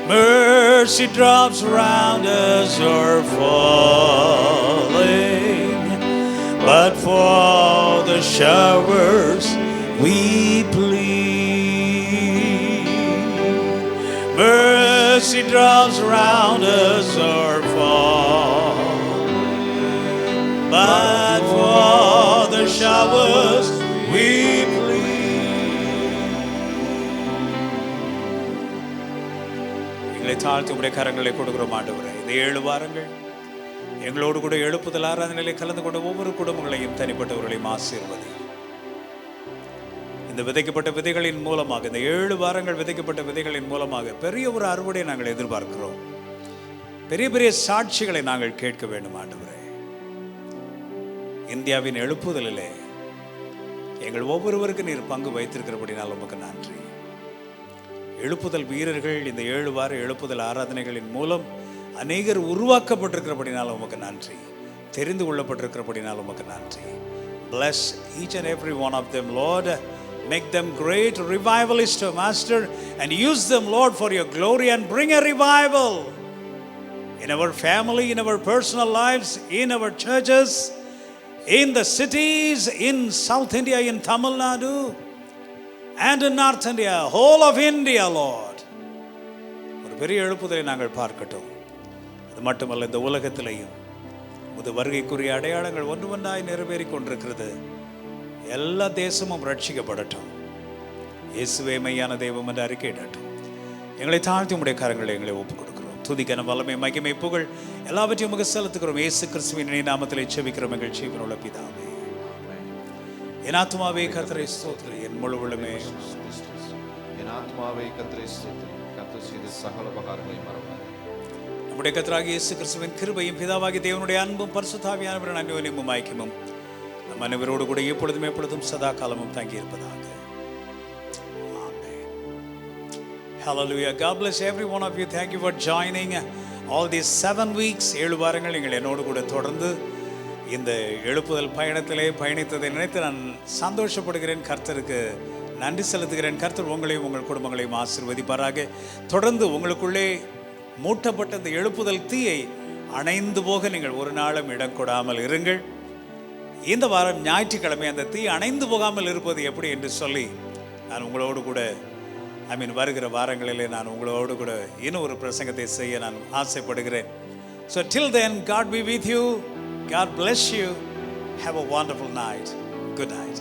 Mercy drops around us are falling, but for the showers we plead. Mercy drops around us are falling, but for the showers we plead. தாழ்த்தி உடைய கரங்களை கொடுக்கிறோம் ஆண்டவரே. இந்த 7 வாரங்கள் எங்களோடு கூட எழுப்புதல் ஆராதனையிலே கலந்து கொண்ட ஒவ்வொரு குடும்பங்களையும் தனிப்பட்டவர்களையும் ஆசீர்வதி. இந்த விதைக்கப்பட்ட விதைகளின் மூலமாக, இந்த 7 வாரங்கள் விதைக்கப்பட்ட விதைகளின் மூலமாக பெரிய ஒரு அறுவடையை நாங்கள் எதிர்பார்க்கிறோம். பெரிய பெரிய சாட்சிகளை நாங்கள் கேட்க வேண்டும் ஆண்டவரே. இந்தியாவின் எழுப்புதலிலே எங்கள் ஒவ்வொருவருக்கும் நீர் பங்கு வைத்திருக்கிறபடினால் உமக்கு நன்றி. எழுப்புதல் வீரர்கள் இந்த 7 வார எழுப்புதல் ஆராதனைகளின் மூலம் அநேகர் உருவாக்கப்பட்டிருக்கிறபடினால் உமக்கு நன்றி. தெரிந்து கொள்ளப்பட்டிருக்கிறபடினால் உமக்கு நன்றி. Bless each and every one of them, Lord. Make them great revivalists, Master, and use them, Lord, for your glory, and bring a revival in our family, in our personal lives, in our churches, in the cities, in South India, in Tamil Nadu, and in North India, whole of India, Lord. ஒரு பெரிய எழுப்புதலை நாங்கள் பார்க்கட்டும். அது மட்டுமல்ல, இந்த உலகத்திலேயும் உமது வருகைக்குரிய அடையாளங்கள் ஒன்று ஒன்றாய் நிறைவேறி கொண்டிருக்கிறது. எல்லா தேசமும் ரட்சிக்கப்படட்டும். இயேசுவே மெய்யான தெய்வம் என்று அறிக்கையிடட்டும். எங்களை தாழ்த்தி உம்முடைய கரங்களை எங்களை ஒப்புக் கொடுக்கிறோம். துதிக்கன வல்லமை மகிமை புகழ் எல்லாவற்றையும் உமக்கு செலுத்துகிறோம். இயேசு கிறிஸ்துவின் நாமத்திலே ஜெபிக்கிறோம் எங்கள் ஜீவனுள்ள பிதாவே. என் ஆத்துமாவே கர்த்தரை ஸ்தோத்திரி, என் முழு உள்ளமே என் ஆத்துமாவே கர்த்தரை ஸ்தோத்திரி, கர்த்தர் செய்த சகல உபகாரங்களை மறவாதே. நம்முடைய கர்த்தராகிய இயேசு கிறிஸ்துவின் கிருபையும் பிதாவாகிய தேவனுடைய அன்பும் பரிசுத்த ஆவியானவரின் அன்யோன்யமும் ஐக்கியமும் நம் அனைவரோடு கூட எப்பொழுதும் எப்பொழுதும் சதா காலமும் தங்கி இருப்பதாக. Amen. Hallelujah. God bless every one of you. Thank you for joining all these 7 weeks. 7 வாரங்கள் நீங்கள் என்னோடு கூட தொடர்ந்து இந்த எழுப்புதல் பயணத்திலே பயணித்ததை நினைத்து நான் சந்தோஷப்படுகிறேன். கர்த்தருக்கு நன்றி செலுத்துகிறேன். கர்த்தர் உங்களையும் உங்கள் குடும்பங்களையும் ஆசீர்வதிப்பாராக. தொடர்ந்து உங்களுக்குள்ளே மூட்டப்பட்ட இந்த எழுப்புதல் தீயை அணைந்து போக நீங்கள் ஒரு நாளும் இடம் கொடாமல் இருங்கள். இந்த வாரம் ஞாயிற்றுக்கிழமை அந்த தீ அணைந்து போகாமல் இருப்பது எப்படி என்று சொல்லி நான் உங்களோடு கூட வருகிற வாரங்களிலே நான் உங்களோடு கூட இன்னும் ஒரு பிரசங்கத்தை செய்ய நான் ஆசைப்படுகிறேன். So till then, God be with you. God bless you. Have a wonderful night. Good night.